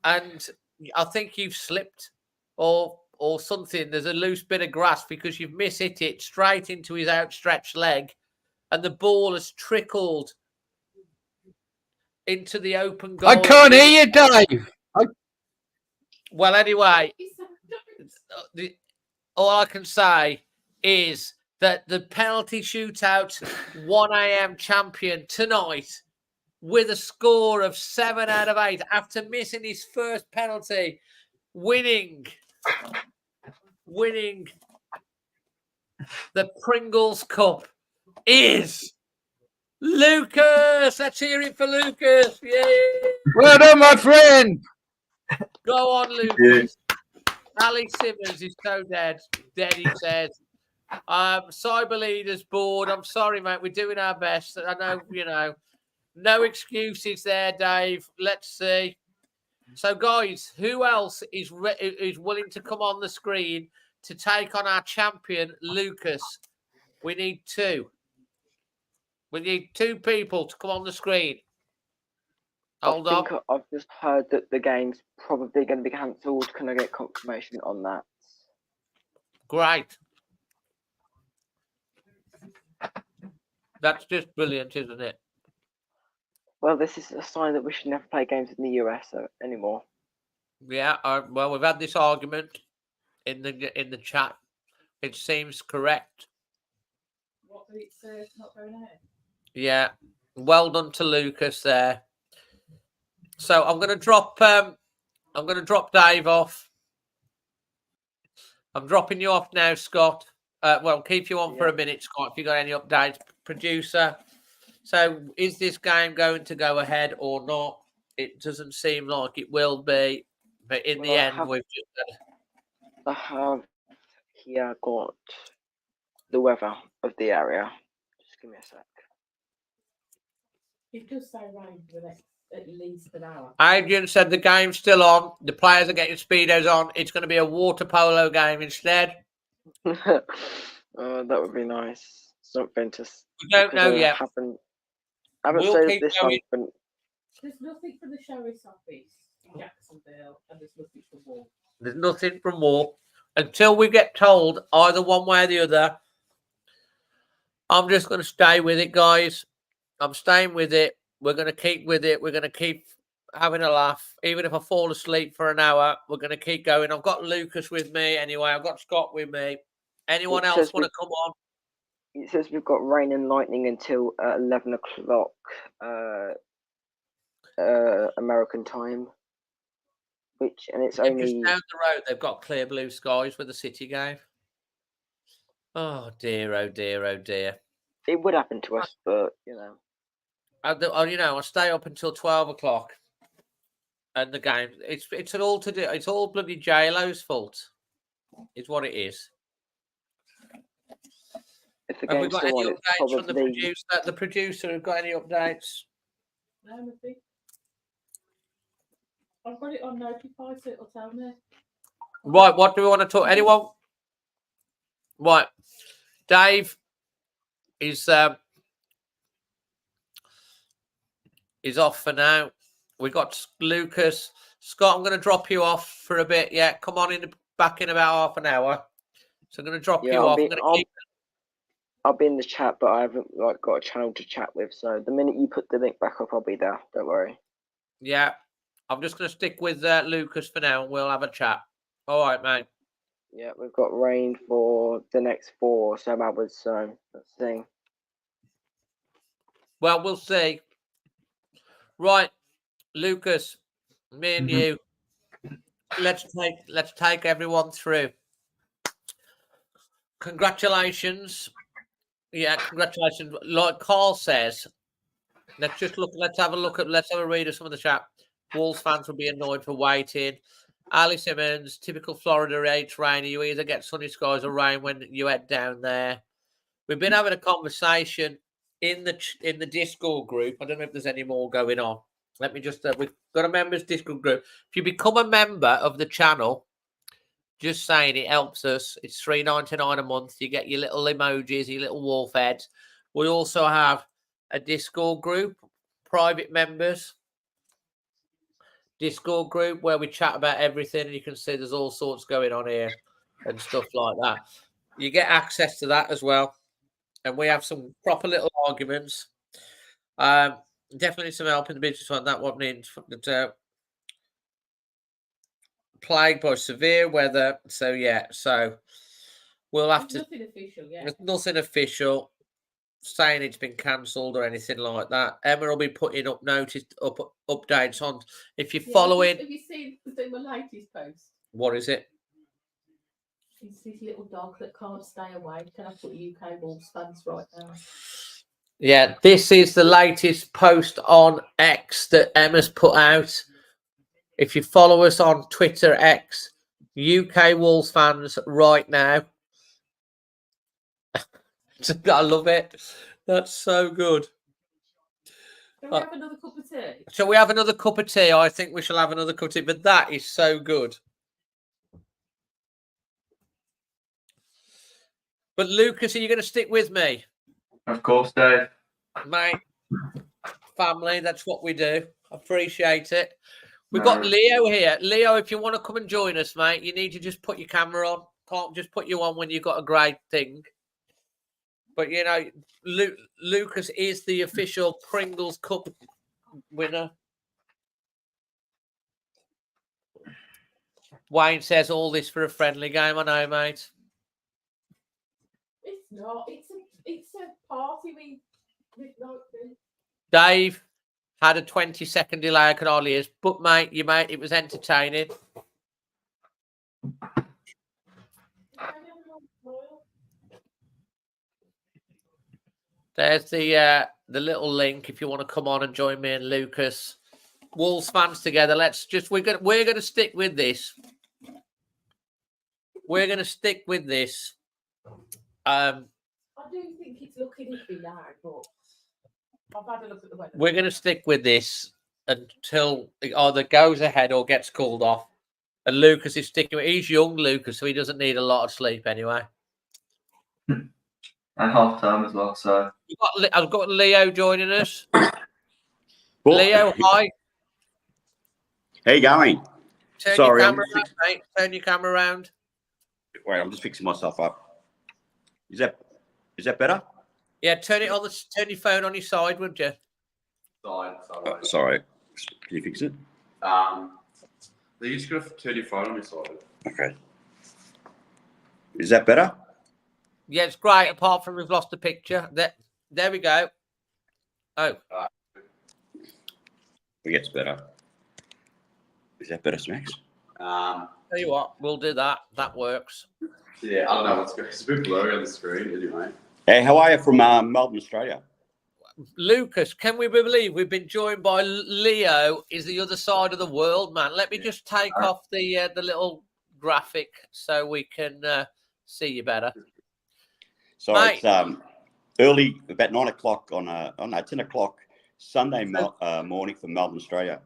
and I think you've slipped or something. There's a loose bit of grass because you've mishit it straight into his outstretched leg, and the ball has trickled into the open goal. I can't hear you, Dave. Well, anyway, all I can say is that the penalty shootout 1 a.m. champion tonight with a score of 7 out of 8 after missing his first penalty, winning the Pringles Cup is Lucas. Let's hear it for Lucas. Yay! Well done, my friend. Go on, Lucas. Ali Simmons is so dead. Dead, he says. Cyber Leader's bored. I'm sorry, mate. We're doing our best. I know, no excuses there, Dave. Let's see. So, guys, who else is willing to come on the screen to take on our champion, Lucas? We need 2. We need 2 people to come on the screen. Hold on. I've just heard that the game's probably going to be cancelled. Can I get confirmation on that? Great. That's just brilliant, isn't it? Well, this is a sign that we should never play games in the US anymore. Yeah. Well, we've had this argument in the chat. It seems correct. What did it say? It's not going ahead. Yeah. Well done to Lucas there. So I'm going to drop Dave off. I'm dropping you off now, Scott. Well, keep you on for a minute, Scott, if you got any updates. Producer. So is this game going to go ahead or not? It doesn't seem like it will be. But in the end, we've just... I have here got the weather of the area. Just give me a sec. It does say rain for the next at least an hour. Adrian said the game's still on. The players are getting speedos on. It's going to be a water polo game instead. That would be nice. Something to... We don't know yet. I haven't said this one. There's nothing from the sheriff's office in Jacksonville, and there's nothing from Wolves. There's nothing from Wolves. until we get told either one way or the other. I'm just going to stay with it, guys. I'm staying with it. We're going to keep with it. We're going to keep having a laugh. Even if I fall asleep for an hour, we're going to keep going. I've got Lucas with me anyway. I've got Scott with me. Anyone else want to come on? It says we've got rain and lightning until 11 o'clock American time. And it's only just down the road. They've got clear blue skies with the City game. Oh dear, oh dear, oh dear. It would happen to us, but I stay up until 12 o'clock, and the game. It's all to do. It's all bloody JLo's fault. Is what it is. If the Have we game's got still any on, it's updates from the probably producer? The producer have got any updates? No, nothing. I've got it on notify, so it'll tell me. Right, what do we want to talk? Anyone? Right, Dave is off for now. We got Lucas. Scott, I'm going to drop you off for a bit. Yeah, come on back in about half an hour. So I'm going to drop you off. I'll be in the chat, but I haven't got a channel to chat with. So the minute you put the link back up, I'll be there. Don't worry. Yeah, I'm just going to stick with Lucas for now, and we'll have a chat. All right, mate. Yeah, we've got rain for the next 4 or so hours. So let's see. Well, we'll see. Right, Lucas, me and you. Let's take everyone through. Congratulations. Yeah, congratulations. Like Carl says, let's have a read of some of the chat. Wolves fans will be annoyed for waiting. Ali Simmons, typical Florida, it's rainy. You either get sunny skies or rain when you head down there. We've been having a conversation in the Discord group. I don't know if there's any more going on. Let me just, we've got a members Discord group. If you become a member of the channel, just saying it helps us. It's $3.99 a month. You get your little emojis, your little wolf heads. We also have a Discord group, private members Discord group where we chat about everything. And you can see there's all sorts going on here and stuff like that. You get access to that as well. And we have some proper little arguments. Definitely some help in the business on that one. Plagued by severe weather. So, yeah. So, we'll have There's nothing official yet. There's nothing official saying it's been cancelled or anything like that. Emma will be putting up updates on. If you're following. Have you seen my latest post? What is it? It's this little dog that can't stay away. Can I put UK Wolves fans right now? Yeah, this is the latest post on X that Emma's put out. If you follow us on Twitter, X, UK Wolves fans right now. I love it. That's so good. Can we have another cup of tea? Shall we have another cup of tea? I think we shall have another cup of tea, but that is so good. But Lucas, are you going to stick with me? Of course, Dave. Mate, family, that's what we do. Appreciate it. We've got Leo here. Leo, if you want to come and join us, mate, you need to just put your camera on. Can't just put you on when you've got a great thing. But, you know, Lucas is the official Pringles Cup winner. Wayne says all this for a friendly game. I know, mate. It's not. It's a party we like this. Dave had a 20-second delay. I could hardly hear. But, mate, it was entertaining. There's the little link if you want to come on and join me and Lucas. Wolves fans together. We're going to stick with this. We're going to stick with this. I do think it's looking iffy now, but I've had a look at the weather. We're going to stick with this until it either goes ahead or gets called off. And Lucas is sticking with. He's young, Lucas, so he doesn't need a lot of sleep anyway. And half time as well, so. I've got Leo joining us. Leo, hi. Hey, going. Turn your camera around, mate. Turn your camera around. Wait, I'm just fixing myself up. Is that better? Yeah, turn your phone on your side, would you? Sorry. Can you fix it? You just got to turn your phone on your side. Okay. Is that better? Yeah, it's great. Apart from we've lost the picture. There we go. Oh, I think it's better. Is that better, Smacks? tell you what, we'll do that. That works. Yeah, I don't know what's going. It's a bit blurry on the screen, anyway. Hey, how are you from Melbourne, Australia? Lucas, can we believe we've been joined by Leo? Is the other side of the world, man? Let me just take off the little graphic so we can see you better. So Mate. it's early, about 9 o'clock on 10 o'clock Sunday morning from Melbourne, Australia.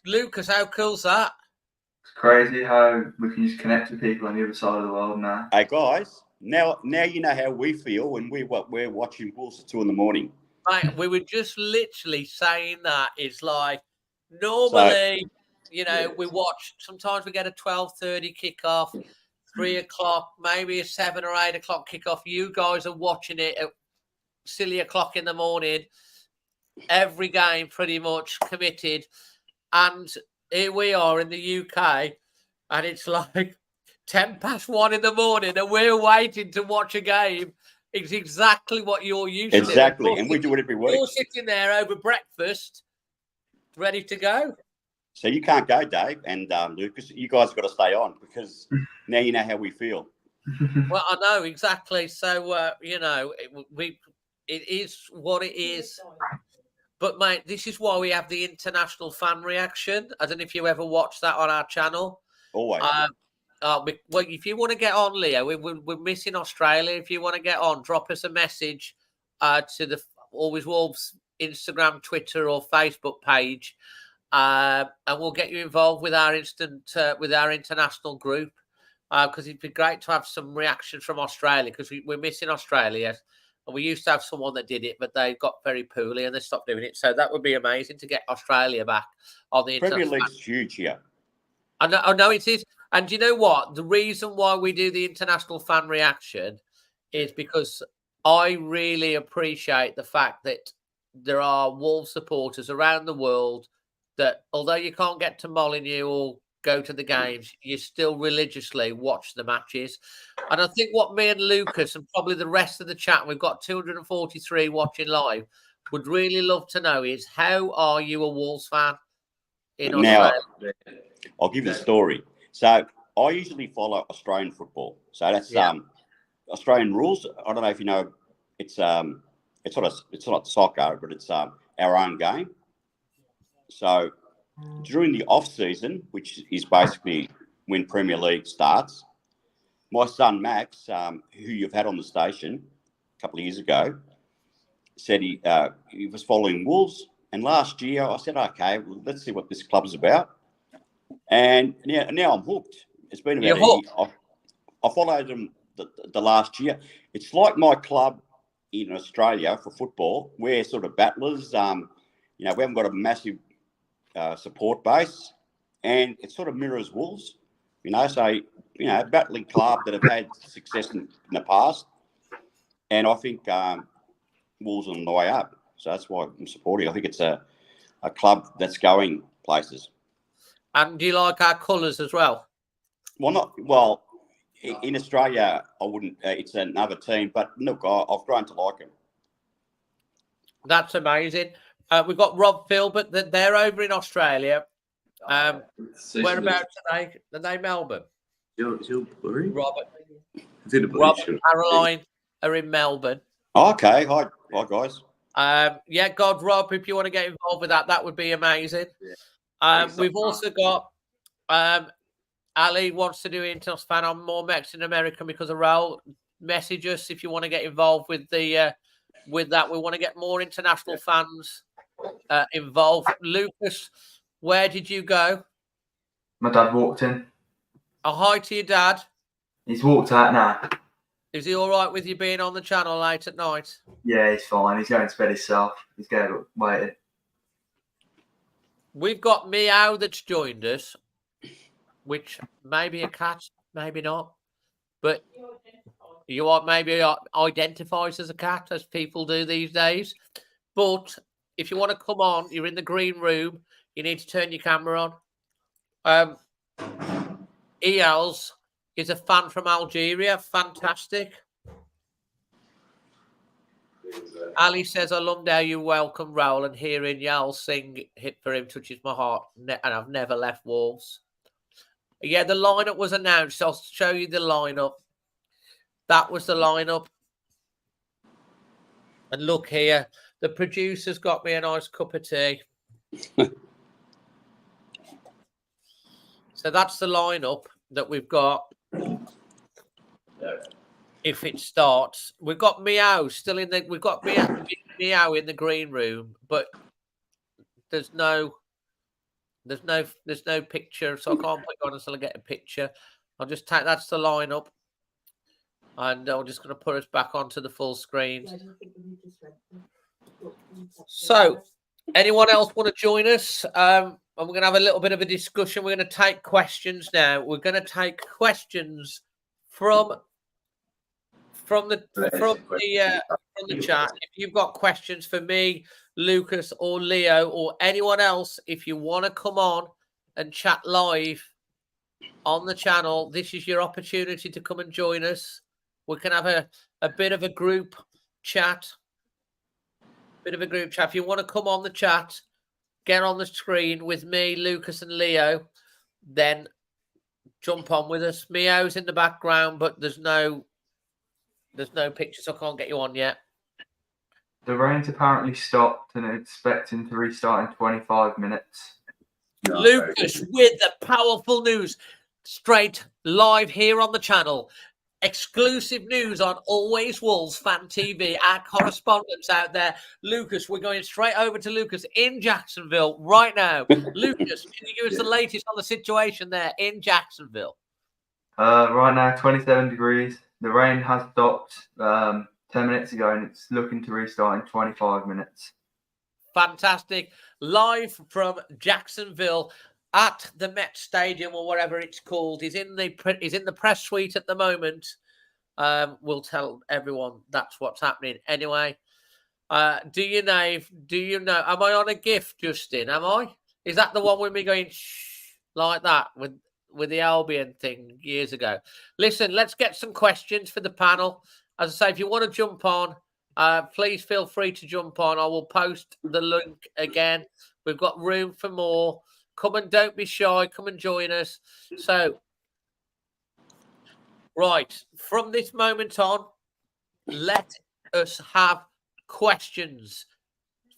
Lucas, how cool's that? It's crazy how we can just connect with people on the other side of the world now. Hey guys, now you know how we feel when we're watching Wolves at 2 in the morning. Mate, we were just literally saying that. It's like normally, we watch. Sometimes we get a 12:30 kickoff, 3 o'clock, maybe a 7 or 8 o'clock kickoff. You guys are watching it at silly o'clock in the morning. Every game pretty much committed, and here we are in the UK, and it's like 1:10 in the morning, and we're waiting to watch a game. It's exactly what you're used to. Exactly, and we do it every week. You're sitting there over breakfast, ready to go. So you can't go, Dave and Lucas. You guys have got to stay on because now you know how we feel. Well, I know exactly. So it is what it is. But mate, this is why we have the international fan reaction. I don't know if you ever watched that on our channel. Always. Well, if you want to get on, Leo, we're missing Australia. If you want to get on, drop us a message to the Always Wolves Instagram, Twitter, or Facebook page, and we'll get you involved with our international group. Because it'd be great to have some reaction from Australia because we're missing Australia. And we used to have someone that did it, but they got very poorly and they stopped doing it. So that would be amazing to get Australia back on the Premier international. League's huge here. I know it is. And you know what? The reason why we do the international fan reaction is because I really appreciate the fact that there are Wolves supporters around the world that, although you can't get to Molineux or go to the games, you still religiously watch the matches. And I think what me and Lucas and probably the rest of the chat, we've got 243 watching live, would really love to know is how are you a Wolves fan in Australia? I'll give you the story. So I usually follow Australian football. So that's Australian rules. I don't know if you know. It's not soccer, but it's our own game. So during the off season, which is basically when Premier League starts, my son Max, who you've had on the station a couple of years ago, said he was following Wolves. And last year I said, okay, well, let's see what this club's about. And now I'm hooked. It's been about a year. I followed them the last year. It's like my club in Australia for football. We're sort of battlers. We haven't got a massive support base, and it sort of mirrors Wolves. A battling club that have had success in the past, and I think Wolves are on the way up. So that's why I'm supporting. I think it's a club that's going places. And do you like our colours as well? Well, in Australia, I wouldn't. It's another team, but look, I've grown to like them. That's amazing. We've got Rob Philbert. They're over in Australia. Whereabouts are they? Are they Melbourne? Robert and Caroline are in Melbourne. Okay. Hi guys. God, Rob, if you want to get involved with that, that would be amazing. We've also got Ali wants to do international fan. I'm more Mexican American because of Raul. Message us if you want to get involved with the with that. We want to get more international fans involved. Lucas, where did you go? My dad walked in. A hi to your dad. He's walked out now. Is he all right with you being on the channel late at night? Yeah, he's fine. He's going to bed himself. He's going up waiting. We've got Meow that's joined us, which may be a cat. maybe not. But you are maybe identifies as a cat, as people do these days. But if you want to come on, you're in the green room. You need to turn your camera on. Eals is a fan from Algeria. Fantastic. Ali says, I loved how you welcome Raoul, and hearing Yal sing Hit for Him touches my heart, and I've never left Wolves. Yeah, the lineup was announced. I'll show you the lineup. That was the lineup. And look here, the producer's got me a nice cup of tea. So that's the lineup that we've got. If it starts, we've got Meow still in the. We've got Meow in the green room, but there's no picture, so I can't put you on until I get a picture. I'll just take that's the lineup, and I'm just going to put us back onto the full screen. So, anyone else want to join us? And we're going to have a little bit of a discussion. We're going to take questions now. We're going to take questions from the chat. If you've got questions for me, Lucas, or Leo, or anyone else, if you want to come on and chat live on the channel, this is your opportunity to come and join us. We can have a bit of a group chat. If you want to come on the chat, get on the screen with me, Lucas, and Leo, then jump on with us. Meow's in the background, but there's no picture, so I can't get you on yet. The rain's apparently stopped and expecting to restart in 25 minutes. Lucas with the powerful news, straight live here on the channel. Exclusive news on Always Wolves Fan TV. Our correspondents out there. Lucas, we're going straight over to Lucas in Jacksonville right now. Lucas, can you give us the latest on the situation there in Jacksonville? Right now, 27 degrees. The rain has stopped 10 minutes ago, and it's looking to restart in 25 minutes. Fantastic. Live from Jacksonville at the Met Stadium, or whatever it's called. He's in the press suite at the moment. We'll tell everyone that's what's happening. Anyway, do you know? Am I on a GIF, Justin? Am I? Is that the one with me going shh like that with the Albion thing years ago? Listen, let's get some questions for the panel. As I say, if you want to jump on, please feel free to jump on. I will post the link again. We've got room for more. Come and don't be shy. Come and join us. So, right, from this moment on, let us have questions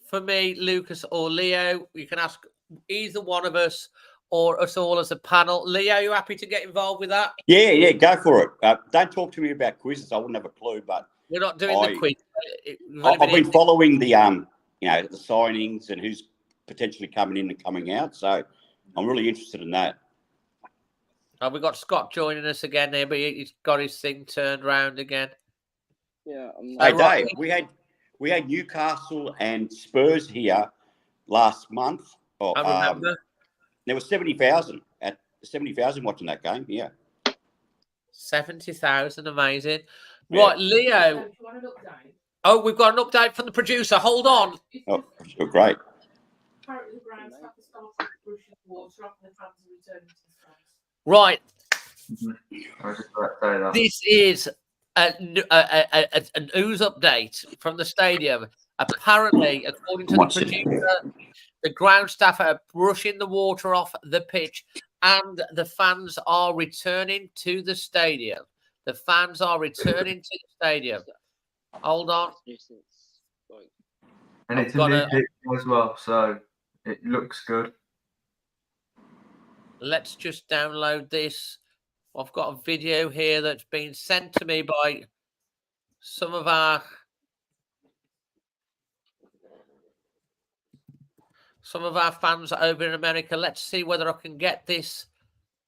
for me, Lucas, or Leo. You can ask either one of us or us all as a panel. Leo, you happy to get involved with that? Yeah, go for it. Don't talk to me about quizzes. I wouldn't have a clue, but we're not doing the quiz. I've been following the the signings and who's potentially coming in and coming out. So I'm really interested in that. We've got Scott joining us again there, but he's got his thing turned round again. Yeah. Hey, Dave, we had Newcastle and Spurs here last month. I remember. There was 70,000 watching that game. Yeah. 70,000, amazing. Yeah. Right, Leo. Oh, we've got an update from the producer. Hold on. Oh, great. Apparently, the ground staff has started brushing water off the fans and returning to the stands. Right. I was just about to say that. This is an news update from the stadium. Apparently, according to the producer, the ground staff are brushing the water off the pitch, and the fans are returning to the stadium. The fans are returning to the stadium. Hold on. And it's a new pitch as well, so it looks good. Let's just download this. I've got a video here that's been sent to me by some of our fans over in America. Let's see whether I can get this.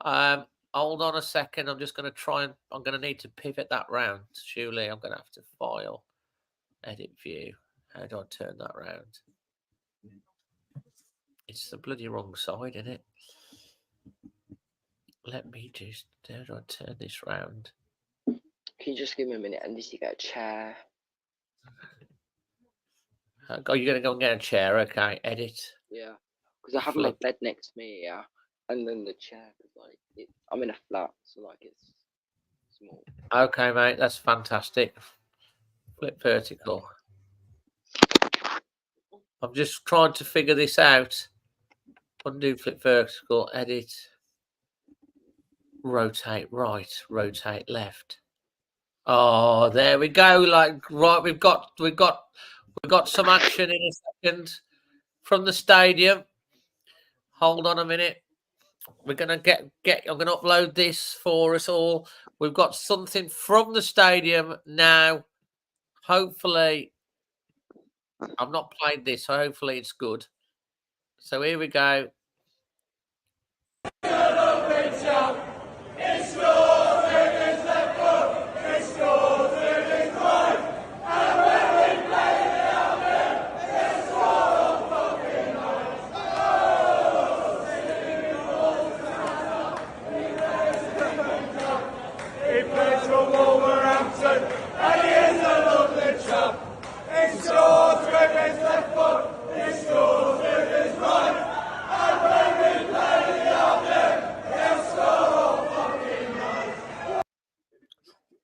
Hold on a second. I'm just going to try and I'm going to need to pivot that round. Surely I'm going to have to file, edit view. How do I turn that round? It's the bloody wrong side, isn't it? Let me just turn this round. Can you just give me a minute and just get a chair? Oh, you're gonna go and get a chair, okay? Edit. Yeah, because I have my bed next to me, yeah, and then the chair, cause like I'm in a flat, so like it's small. Okay, mate, that's fantastic. Flip vertical. I'm just trying to figure this out. Undo, flip vertical, edit. Rotate right, rotate left. Oh, there we go. Like, right, we've got some action in a second from the stadium. Hold on a minute. We're gonna get. I'm gonna upload this for us all. We've got something from the stadium now. Hopefully, I've not played this, so hopefully it's good. So here we go.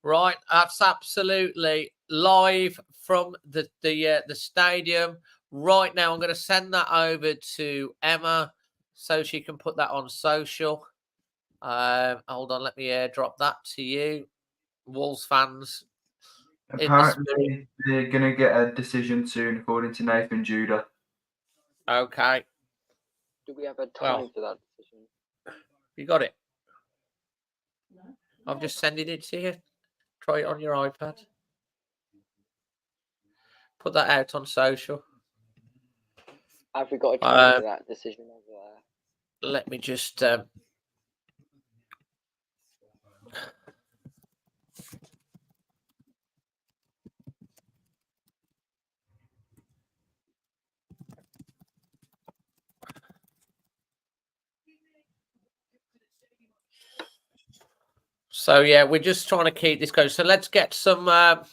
Right, that's absolutely live from the stadium right now. I'm going to send that over to Emma so she can put that on social. Hold on, let me airdrop that to you, Wolves fans. Apparently, they're going to get a decision soon, according to Nathan Judah. Okay. Do we have a time for that decision? You got it? No. I'm just sending it to you. Try it on your iPad. Put that out on social. Have we got a time for that decision over there? Let me just... So, yeah, we're just trying to keep this going. So let's get some... have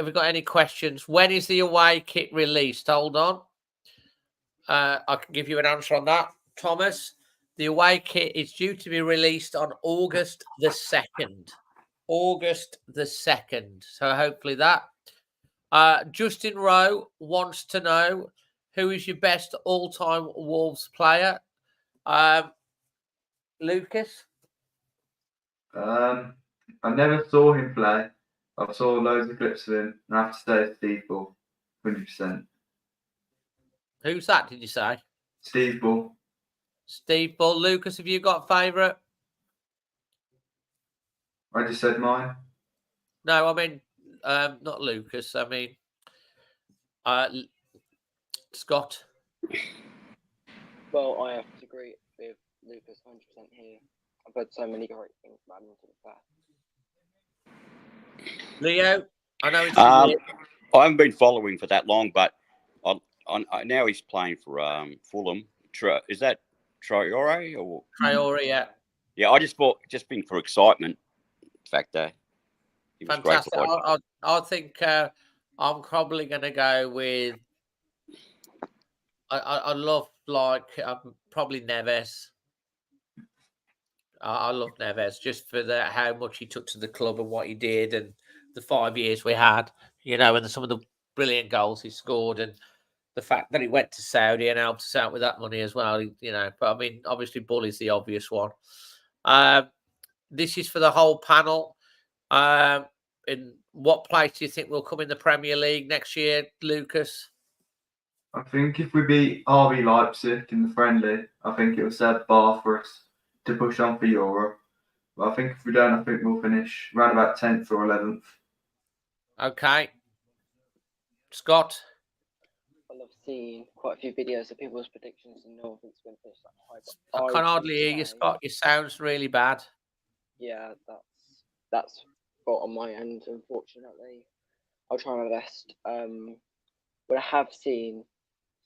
we got any questions? When is the away kit released? Hold on. I can give you an answer on that, Thomas. The away kit is due to be released on August the 2nd. August the 2nd. So hopefully that. Justin Rowe wants to know, who is your best all-time Wolves player? Lucas? I never saw him play. I saw loads of clips of him, and I have to say it's Steve Bull, 100%. Who's that, did you say? Steve Bull. Steve Bull. Lucas, have you got a favourite? I just said mine. No, I mean, not Lucas. I mean, Scott. Well, I have to agree with Lucas 100% here. I've heard so many great things about him to the past. Leo, I know it's I haven't been following for that long, but I now he's playing for Fulham. Is that Traore or Traore? Yeah. Yeah, I just thought, just been for excitement factor. He was fantastic. great. I think I'm probably going to go with. I love probably Neves. I love Neves just for how much he took to the club and what he did, and the 5 years we had, and some of the brilliant goals he scored, and the fact that he went to Saudi and helped us out with that money as well. But I mean, obviously, Bull is the obvious one. This is for the whole panel. In what place do you think will come in the Premier League next year, Lucas? I think if we beat RB Leipzig in the friendly, I think it will set a bar for us to push on for Europe. But I think if we don't, I think we'll finish around about 10th or 11th. Okay. Scott? Well, I've seen quite a few videos of people's predictions and no one thinks we're going to finish that high. I can hardly hear you, Scott. Your sound's really bad. Yeah, that's fault on my end, unfortunately. I'll try my best. But I have seen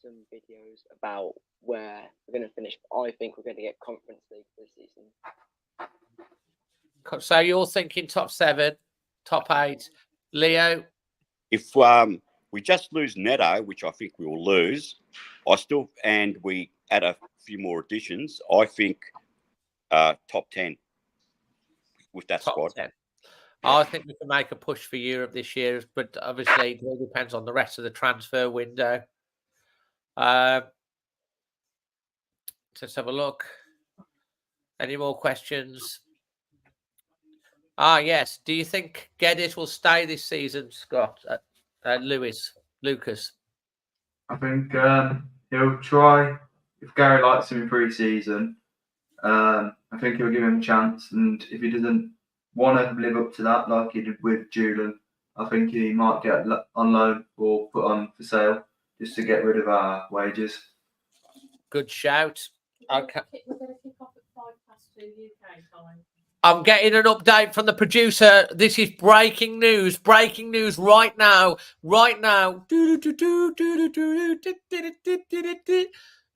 some videos about where we're going to finish. But I think we're going to get Conference League this season. So you're thinking top 7, top 8. Leo? If we just lose Neto, which I think we will lose, and we add a few more additions, I think top 10 with that Top squad. 10. I think we can make a push for Europe this year, but obviously it all depends on the rest of the transfer window. Let's have a look. Any more questions? Yes. Do you think Geddes will stay this season, Scott? Lucas? I think he'll try. If Gary likes him in pre-season, I think he'll give him a chance. And if he doesn't want to live up to that, like he did with Julian, I think he might get on loan or put on for sale just to get rid of our wages. Good shout. Okay. We're going to kick off at 2:05 UK time. I'm getting an update from the producer. This is breaking news. Breaking news right now. Right now.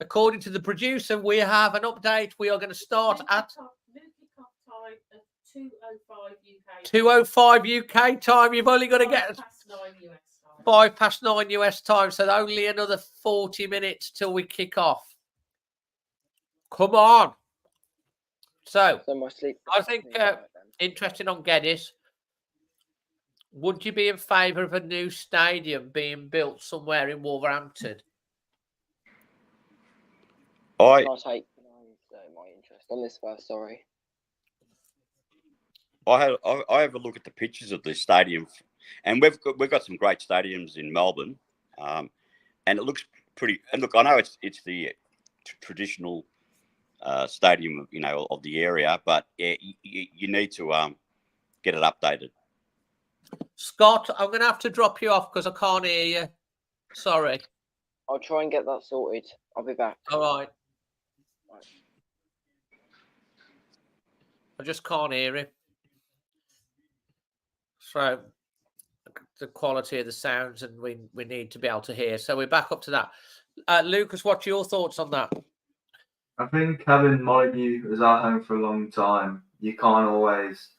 According to the producer, we have an update. We are going to start at New kick-off time at 2:05 UK. 2:05 UK time. You've only got to get 5 past 9 US time. 9 US time. So only another 40 minutes till we kick off. Come on. So my sleep. I think interesting on Geddes. Would you be in favour of a new stadium being built somewhere in Wolverhampton? I I'll take my interest on this first. Sorry. I have a look at the pictures of the stadium, and we've got some great stadiums in Melbourne, and it looks pretty. And look, I know it's the traditional stadium, of the area, but yeah, you need to get it updated. Scott, I'm going to have to drop you off because I can't hear you. Sorry. I'll try and get that sorted. I'll be back. All right. I just can't hear him. So the quality of the sounds, and we need to be able to hear. So we're back up to that. Lucas, what's your thoughts on that? I think having Molyneux as our home for a long time, you can't always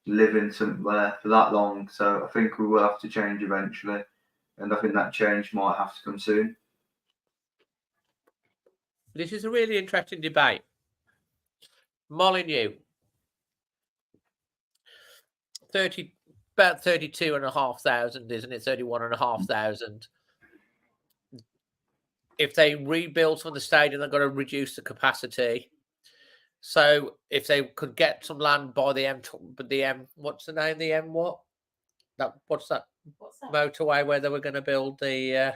live in somewhere for that long. So I think we will have to change eventually. And I think that change might have to come soon. This is a really interesting debate. Molyneux, about 32,500, isn't it? 31,500. If they rebuild from the stadium, they've got to reduce the capacity. So if they could get some land by the M, what's the name? The M what? What's that motorway where they were going to build the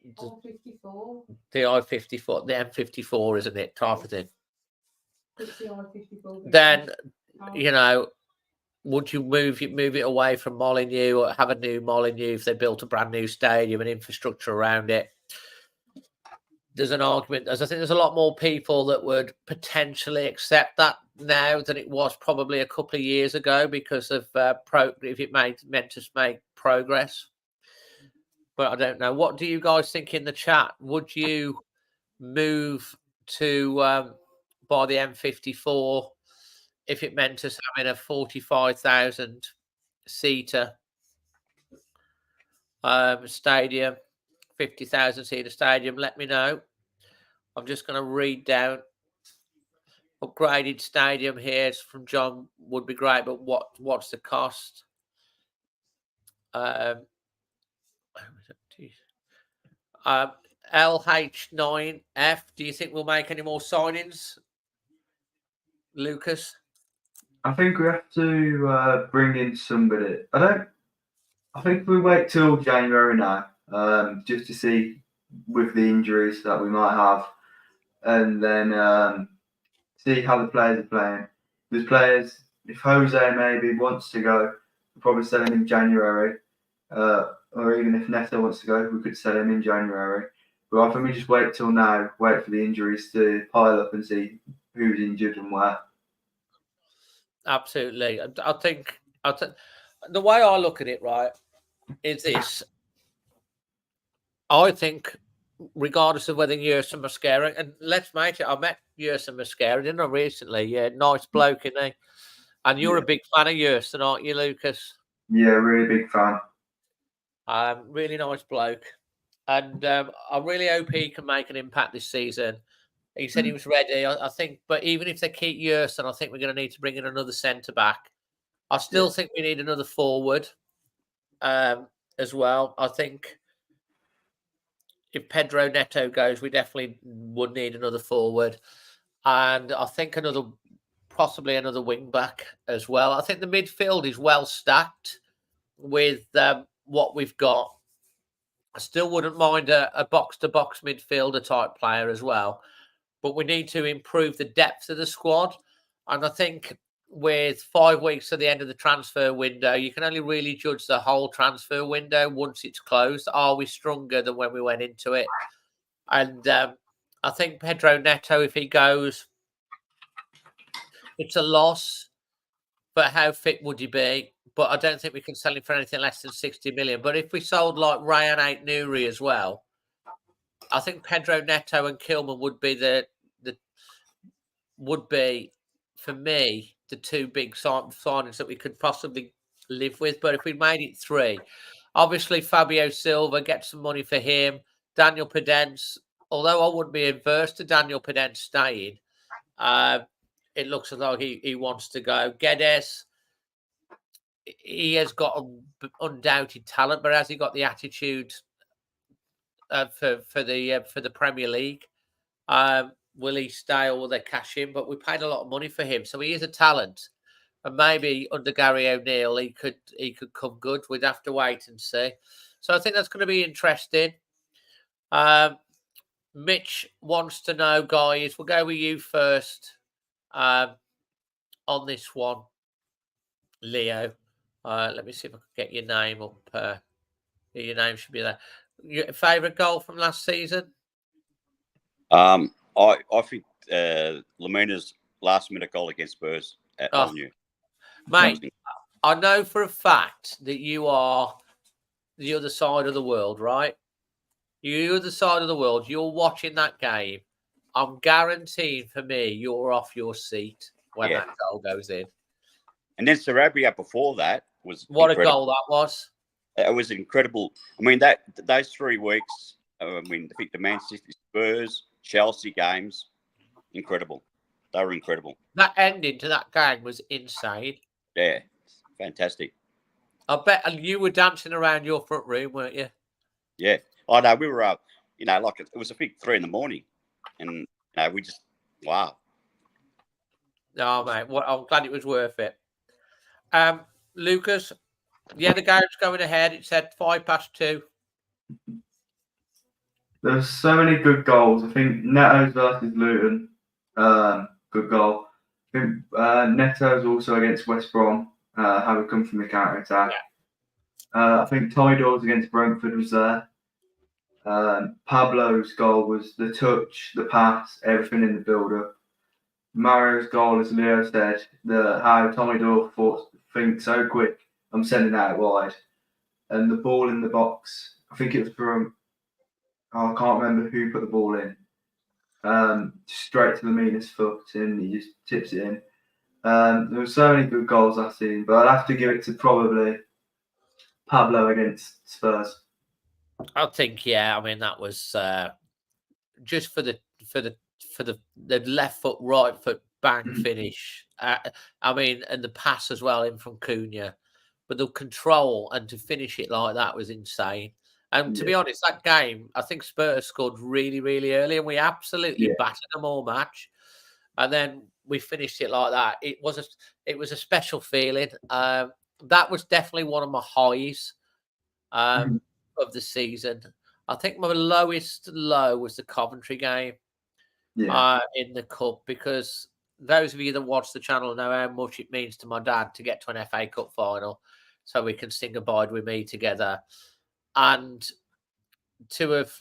I-54. the I-54, the M54, isn't it? Type of thing. It's the I-54. Then, would you move it away from Molyneux or have a new Molyneux if they built a brand new stadium and infrastructure around it? There's an argument. As I think there's a lot more people that would potentially accept that now than it was probably a couple of years ago because of if it meant to make progress. But I don't know. What do you guys think in the chat? Would you move to by the M54 if it meant us having a 45,000 seater stadium, 50,000 seater stadium? Let me know. I'm just going to read down. Upgraded stadium here. It's from John. Would be great, but what's the cost? LH9F. Do you think we'll make any more signings, Lucas? I think we have to bring in somebody. I think we wait till January now, just to see with the injuries that we might have, and then see how the players are playing. There's players. If Jose maybe wants to go, we'll probably sell him in January. Or even if Neto wants to go, we could sell him in January. But I think we just wait till now, wait for the injuries to pile up and see who's injured and where. Absolutely. I think the way I look at it, right, is this. I think regardless of whether Yerson Mosquera, and let's make it, I met Yerson Mosquera, didn't I, recently? Yeah, nice bloke, isn't he? And you're a big fan of Yerson, aren't you, Lucas? Yeah, really big fan. Really nice bloke. And I really hope he can make an impact this season. He said he was ready, I think, but even if they keep Yerson, I think we're going to need to bring in another centre-back. I still think we need another forward as well. I think if Pedro Neto goes, we definitely would need another forward. And I think possibly another wing-back as well. I think the midfield is well stacked with what we've got. I still wouldn't mind a box-to-box midfielder type player as well. But we need to improve the depth of the squad. And I think with 5 weeks to the end of the transfer window, you can only really judge the whole transfer window once it's closed. Are we stronger than when we went into it? And I think Pedro Neto, if he goes, it's a loss. But how fit would he be? But I don't think we can sell him for anything less than 60 million. But if we sold like Ryan Ait-Nouri as well, I think Pedro Neto and Kilman would be for me the two big signings that we could possibly live with. But if we made it 3, obviously Fabio Silva, get some money for him. Daniel Pedence, although I wouldn't be adverse to Daniel Pedence staying, it looks as though he wants to go. Guedes, he has got undoubted talent, but has he got the attitude for the Premier League? Will he stay or will they cash him? But we paid a lot of money for him, so he is a talent. And maybe under Gary O'Neill, he could come good. We'd have to wait and see. So I think that's going to be interesting. Mitch wants to know, guys. We'll go with you first on this one, Leo. Let me see if I can get your name up. Your name should be there. Your favourite goal from last season? I think Lamina's last minute goal against Spurs at Avenue. Mate, I know for a fact that you are the other side of the world, right? You're the side of the world. You're watching that game. I'm guaranteeing for me, you're off your seat when that goal goes in. And then Sarabia before that was incredible. A goal that was. It was incredible. I mean, those 3 weeks. I think the Manchester Spurs, Chelsea games, incredible. They were incredible. That ending to that game was insane. Yeah, fantastic. I bet you were dancing around your front room, weren't you? Yeah. Oh, no, we were, like it was a big 3 a.m. And we just, wow. Oh, mate, I'm glad it was worth it. Lucas, the game's going ahead. It said 2:05. There's so many good goals. I think Neto's versus Luton, good goal. I think Neto's also against West Brom, how we come from the counter attack. Yeah. I think Tydor's against Brentford was there. Pablo's goal was the touch, the pass, everything in the build-up. Mario's goal, as Leo said, how Tydor thought, think so quick, I'm sending out wide. And the ball in the box, I think it was from, I can't remember who put the ball in. Straight to Lamina's foot, and he just tips it in. There were so many good goals I've seen, but I'd have to give it to probably Pablo against Spurs. I think, that was just for the left foot, right foot bang finish. And the pass as well in from Cunha, but the control and to finish it like that was insane. And to be honest, that game, I think Spurs scored really, really early, and we absolutely battered them all match. And then we finished it like that. It was a special feeling. That was definitely one of my highs of the season. I think my lowest low was the Coventry game in the Cup, because those of you that watch the channel know how much it means to my dad to get to an FA Cup final so we can sing Abide With Me together. And to have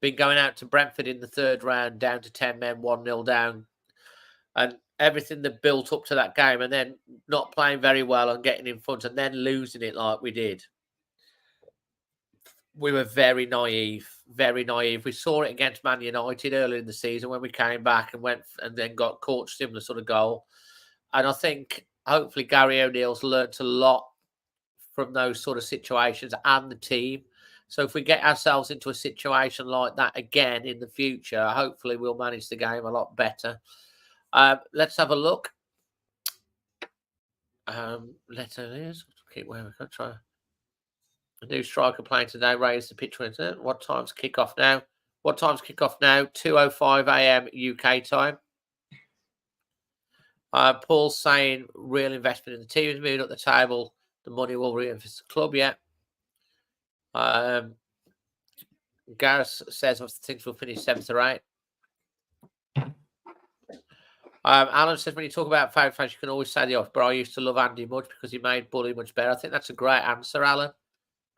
been going out to Brentford in the 3rd round, down to 10 men, 1-0 down, and everything that built up to that game, and then not playing very well and getting in front and then losing it like we did. We were very naive very naive. We saw it against Man United earlier in the season when we came back and went and then got caught similar sort of goal. And I think hopefully Gary O'Neill's learnt a lot from those sort of situations and the team. So if we get ourselves into a situation like that again in the future, hopefully we'll manage the game a lot better. Let's have a look. Let's keep where we can try. A new striker playing today raised the pitch winner. What time's kick-off now? 2:05 a.m. UK time. Paul's saying real investment in the team is moving up the table. The money will reinvest the club, yeah. Gareth says things will finish 7th or 8th. Alan says when you talk about favourite fans, you can always say the off, but I used to love Andy Mudge because he made Bully much better. I think that's a great answer, Alan.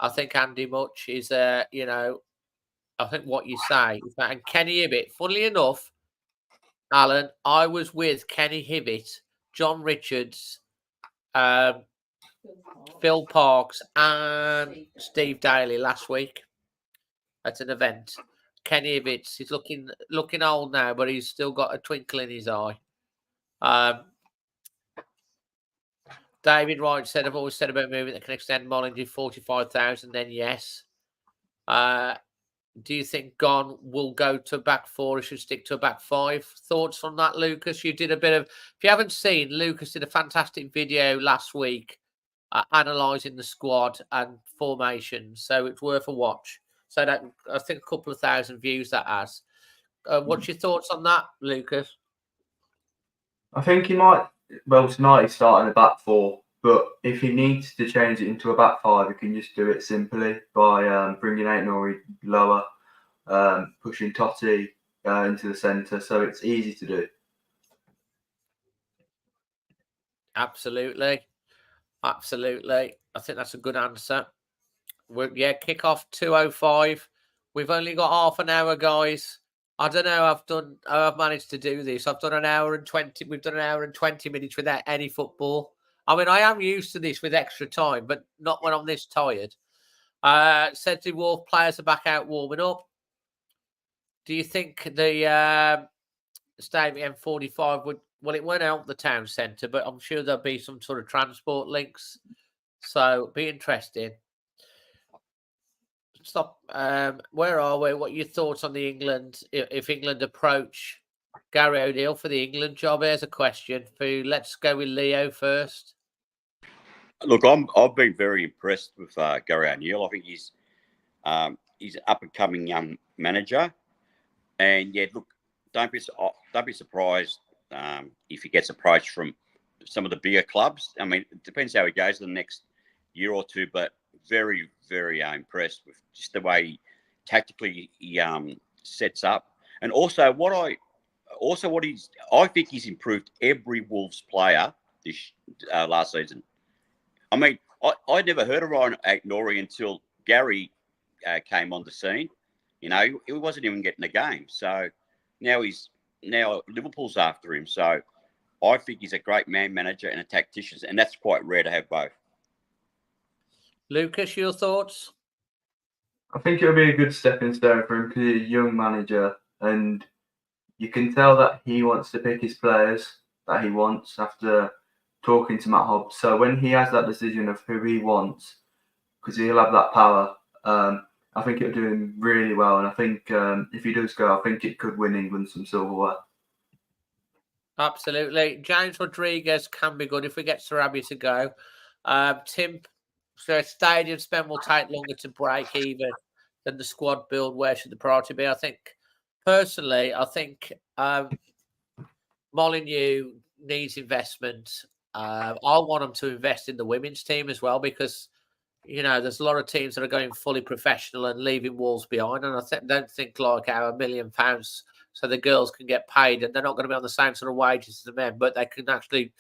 I think Andy Mudge is, I think what you say is that, and Kenny Hibbett, funnily enough, Alan, I was with Kenny Hibbett, John Richards, Phil Parks, and Steve Daly last week at an event. Kenny Hibbett, he's looking old now, but he's still got a twinkle in his eye. David Wright said, I've always said about moving that can extend Molyneux to 45,000, then yes. Do you think Gon will go to a back four or should stick to a back five? Thoughts on that, Lucas? You did a bit of, if you haven't seen, Lucas did a fantastic video last week analysing the squad and formation. So it's worth a watch. So that, I think a couple of thousand views that has. What's your thoughts on that, Lucas? I think he might, well, tonight he's starting a back four, but if he needs to change it into a back five, he can just do it simply by bringing Aït-Nouri lower, pushing Totti into the centre, so it's easy to do. Absolutely. I think that's a good answer. Kick off 2:05. We've only got half an hour, guys. I don't know. I've managed to do this. I've done an hour and 20. We've done an hour and 20 minutes without any football. I mean, I am used to this with extra time, but not when I'm this tired. Said the Wolf players are back out warming up. Do you think the Stadium M45 would? Well, it won't help the town centre, but I'm sure there'll be some sort of transport links. So it'll be interesting. Stop. Where are we? What are your thoughts on the England? If England approach Gary O'Neill for the England job? Here's a question for you. Let's go with Leo first. Look, I've been very impressed with Gary O'Neill. I think he's an up and coming young manager, and yeah, look, don't be surprised if he gets approached from some of the bigger clubs. I mean, it depends how he goes in the next year or two, but very, very impressed with just the way tactically he sets up, and also I think he's improved every Wolves player this last season. I mean, I never heard of Ryan Aït-Nouri until Gary came on the scene. You know, he wasn't even getting a game, so now Liverpool's after him. So I think he's a great man manager and a tactician, and that's quite rare to have both. Lucas, your thoughts? I think it'll be a good stepping stone for him because he's a young manager, and you can tell that he wants to pick his players that he wants after talking to Matt Hobbs. So when he has that decision of who he wants, because he'll have that power, I think it'll do him really well. And I think if he does go, I think it could win England some silverware. Absolutely. James Rodriguez can be good if we get Sarabi to go. Tim, so stadium spend will take longer to break even than the squad build. Where should the priority be? I think, personally, Molyneux needs investment. I want them to invest in the women's team as well because, you know, there's a lot of teams that are going fully professional and leaving Wolves behind. And I don't think like our £1 million so the girls can get paid and they're not going to be on the same sort of wages as the men, but they can actually,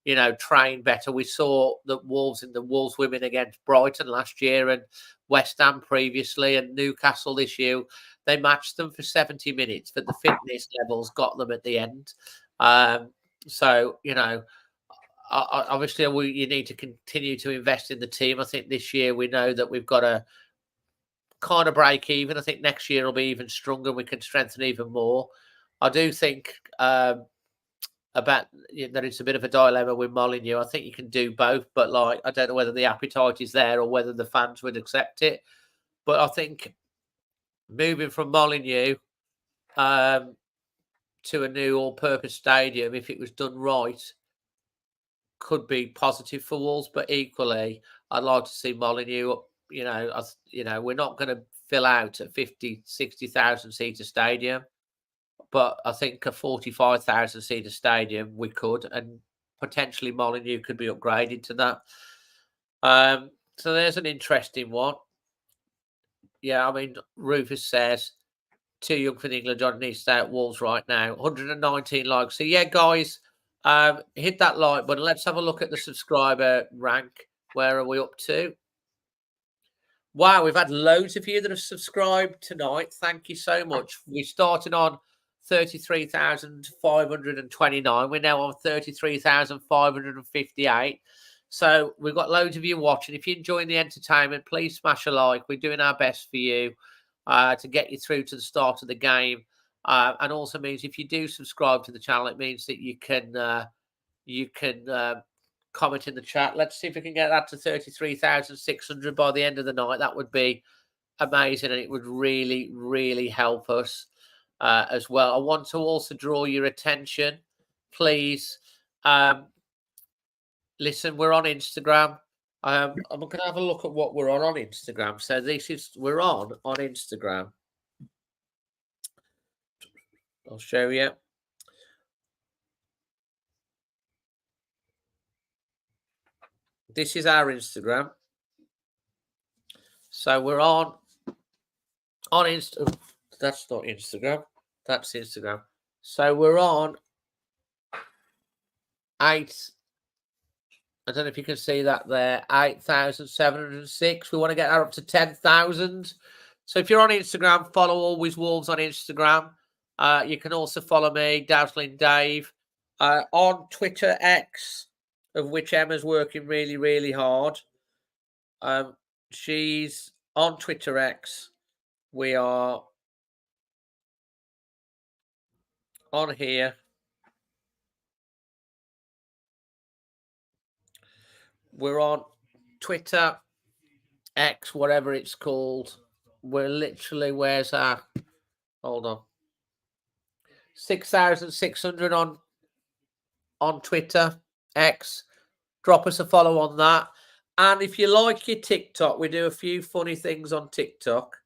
you know, train better. We saw the Wolves in the Wolves women against Brighton last year and West Ham previously and Newcastle this year. They matched them for 70 minutes, but the fitness levels got them at the end. So, you know, obviously you need to continue to invest in the team. I think this year we know that we've got kind of break even. I think next year will be even stronger. We can strengthen even more. I do think about that it's a bit of a dilemma with Molineux. I think you can do both, but like I don't know whether the appetite is there or whether the fans would accept it. But I think moving from Molineux to a new all-purpose stadium, if it was done right, could be positive for Wolves. But equally, I'd like to see Molineux. We're not going to fill out a 50, 60,000 seater stadium, but I think a 45,000 seater stadium we could, and potentially Molineux could be upgraded to that. So there's an interesting one. Yeah, I mean, Rufus says, too young for England. John needs to stay at Wolves right now. 119 likes. So yeah, guys, hit that like button. Let's have a look at the subscriber rank. Where are we up to? Wow, we've had loads of you that have subscribed tonight. Thank you so much. We started on 33,529. We're now on 33,558. So we've got loads of you watching. If you're enjoying the entertainment, please smash a like. We're doing our best for you to get you through to the start of the game. And also means if you do subscribe to the channel, it means that you can comment in the chat. Let's see if we can get that to 33,600 by the end of the night. That would be amazing, and it would really, really help us as well. I want to also draw your attention, please. Listen, we're on Instagram. I'm going to have a look at what we're on Instagram. So we're on Instagram. I'll show you. This is our Instagram. So we're on Insta. That's not Instagram. That's Instagram. So we're on 8. I don't know if you can see that there. 8,706. We want to get that up to 10,000. So if you're on Instagram, follow Always Wolves on Instagram. You can also follow me, Dazzling Dave, on Twitter X, of which Emma's working really, really hard. She's on Twitter X. We are on here. We're on Twitter X, whatever it's called. We're literally, where's our, hold on, 6,600 on Twitter X. Drop us a follow on that. And if you like your TikTok, we do a few funny things on TikTok.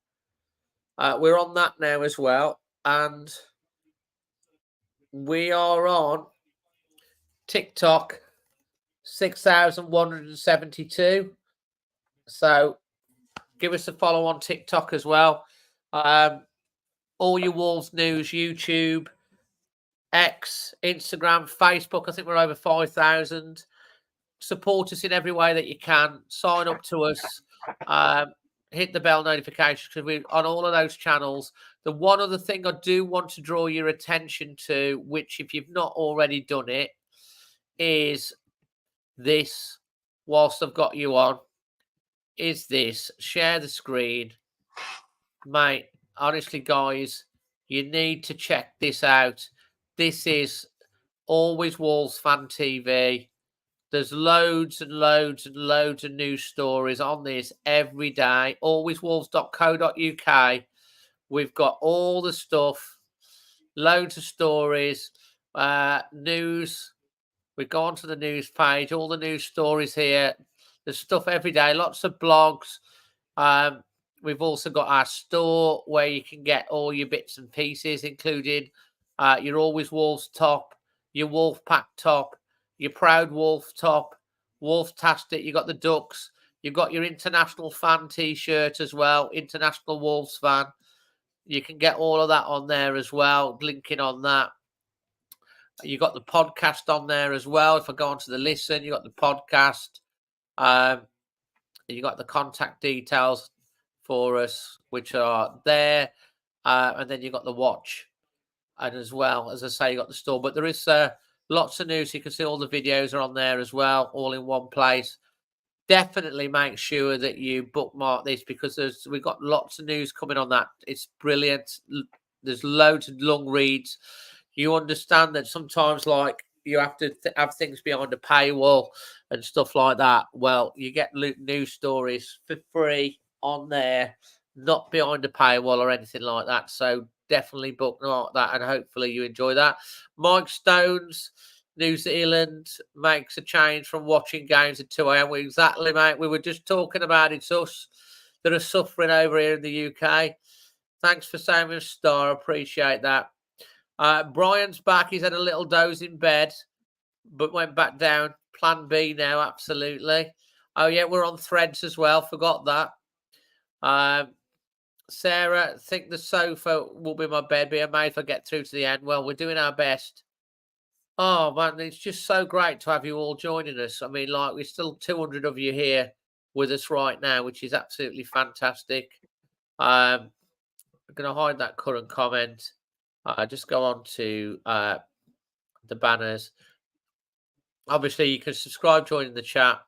We're on that now as well. And we are on TikTok 6,172. So give us a follow on TikTok as well. All your Wolves news, YouTube, X, Instagram, Facebook. I think we're over 5,000. Support us in every way that you can. Sign up to us. Hit the bell notifications because we're on all of those channels. The one other thing I do want to draw your attention to, which if you've not already done it, is this, whilst I've got you on, is this. Share the screen. Mate, honestly, guys, you need to check this out. This is Always Wolves Fan TV. There's loads and loads and loads of news stories on this every day. alwayswolves.co.uk. We've got all the stuff, loads of stories, news. We go onto the news page, all the news stories here. There's stuff every day, lots of blogs. We've also got our store where you can get all your bits and pieces, including your Always Wolves top, your Wolf Pack top, your Proud Wolf top, Wolf-tastic. You got the Ducks. You've got your International Fan T-shirt as well, International Wolves Fan. You can get all of that on there as well, linking on that. You got the podcast on there as well. If I go onto the listen, you got the podcast. You got the contact details for us, which are there. And then you got the watch. And as well, as I say, you got the store. But there is lots of news. You can see all the videos are on there as well, all in one place. definitely make sure that you bookmark this because we've got lots of news coming on that. It's brilliant. There's loads of long reads. You understand that sometimes, like, you have to have things behind a paywall and stuff like that. Well, you get news stories for free on there, not behind a paywall or anything like that. So definitely bookmark that, and hopefully you enjoy that. Mike Stones, New Zealand makes a change from watching games at 2 a.m. Exactly, mate. We were just talking about it's us that are suffering over here in the UK. Thanks for saying a star. Appreciate that. Brian's back. He's had a little doze in bed, but went back down. Plan B now, absolutely. Oh, yeah, we're on Threads as well. Forgot that. Sarah, think the sofa will be my bed. Be amazed if I get through to the end. Well, we're doing our best. Oh, man, it's just so great to have you all joining us. I mean, like, we're still 200 of you here with us right now, which is absolutely fantastic. I'm going to hide that current comment. Just go on to the banners. Obviously, you can subscribe, join in the chat,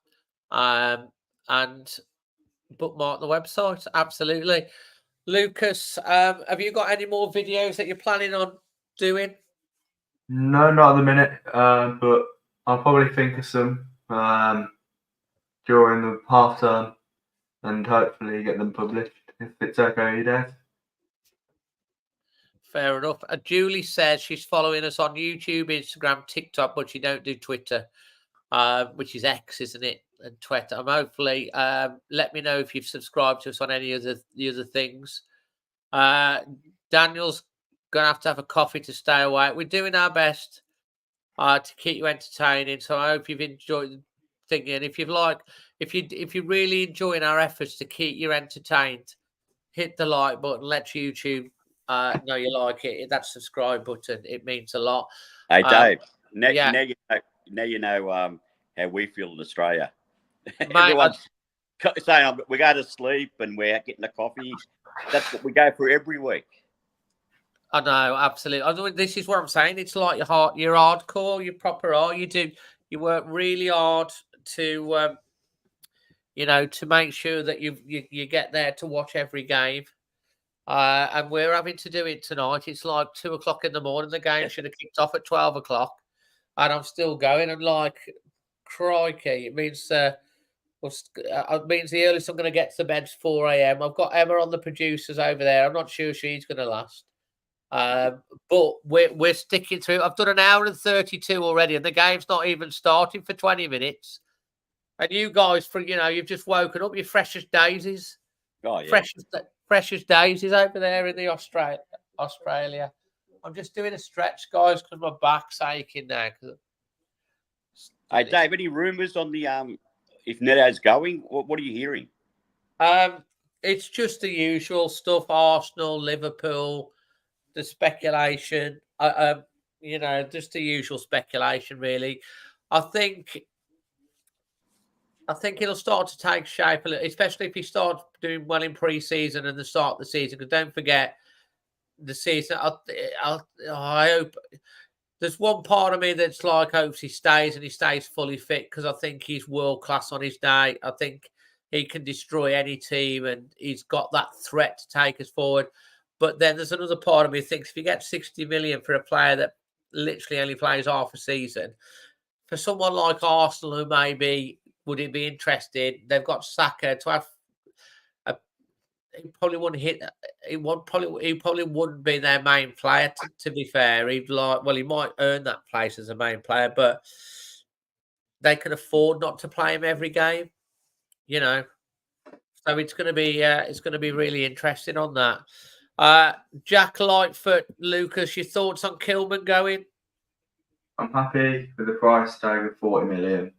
and bookmark the website. Absolutely. Lucas, have you got any more videos that you're planning on doing? No, not at the minute, but I'll probably think of some during the half term and hopefully get them published if it's okay, Dave. Fair enough. Julie says she's following us on YouTube, Instagram, TikTok, but she don't do Twitter, which is X, isn't it? And Twitter. Hopefully, let me know if you've subscribed to us on any of the other things. Daniel's gonna have to have a coffee to stay awake. We're doing our best to keep you entertaining. So I hope you've enjoyed the thing. And if you're really enjoying our efforts to keep you entertained, hit the like button. Let YouTube know you like it. That subscribe button, it means a lot. Hey, Dave. Now yeah. you know how we feel in Australia. Mate, Everyone's saying we go to sleep and we're getting a coffee. That's what we go through every week. I know, absolutely. This is what I'm saying. It's like you're hardcore, you proper are. You work really hard to to make sure that you get there to watch every game. And we're having to do it tonight. It's like 2 o'clock in the morning. The game should have kicked off at 12 o'clock. And I'm still going. And like, crikey, it means the earliest I'm going to get to bed is 4 a.m. I've got Emma on the producers over there. I'm not sure she's going to last. But we're sticking through. I've done an hour and 32 already, and the game's not even starting for 20 minutes. And you guys, you've just woken up. You're fresh as daisies. Oh, yeah. Fresh as daisies over there in the Australia. I'm just doing a stretch, guys, because my back's aching now. Hey, Dave, any rumours on the if Neto's going? What are you hearing? It's just the usual stuff: Arsenal, Liverpool, the speculation. Just the usual speculation, really. I think it'll start to take shape a little, especially if you start doing well in pre-season and the start of the season. Because don't forget, the season. I hope there's one part of me that's like hopes he stays and he stays fully fit because I think he's world class on his day. I think he can destroy any team and he's got that threat to take us forward. But then there's another part of me that thinks if you get 60 million for a player that literally only plays half a season, for someone like Arsenal who maybe would it be interested? They've got Saka to have. He probably wouldn't hit. He probably wouldn't be their main player. To be fair, he might earn that place as a main player, but they can afford not to play him every game. So it's going to be really interesting on that. Jack Lightfoot, Lucas, your thoughts on Kilman going? I'm happy with the price tag of 40 million.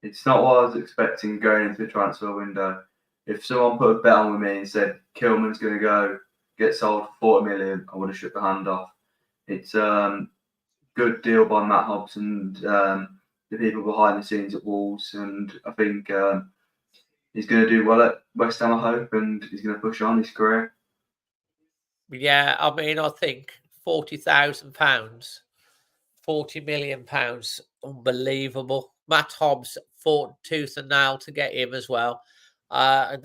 It's not what I was expecting going into the transfer window. If someone put a bet on with me and said Kilman's going to go get sold for 40 million, I would have shook the hand off. It's a good deal by Matt Hobbs and the people behind the scenes at Wolves, and I think he's going to do well at West Ham, I hope, and he's going to push on his career. Yeah, I mean, I think £40,000, £40 million, unbelievable. Matt Hobbs, fought tooth and nail to get him as well. And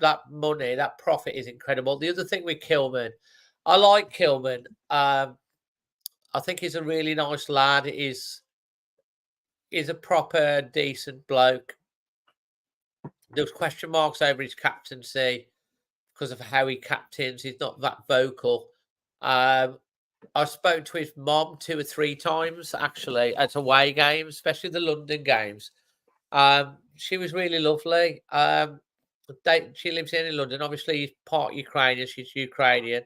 that money, that profit is incredible. The other thing with Kilman, I like Kilman. I think he's a really nice lad. He's a proper decent bloke. There was question marks over his captaincy because of how he captains. He's not that vocal. I spoke to his mom 2 or 3 times actually at away games, especially the London games. She was really lovely. She lives in London. Obviously, he's part Ukrainian. She's Ukrainian.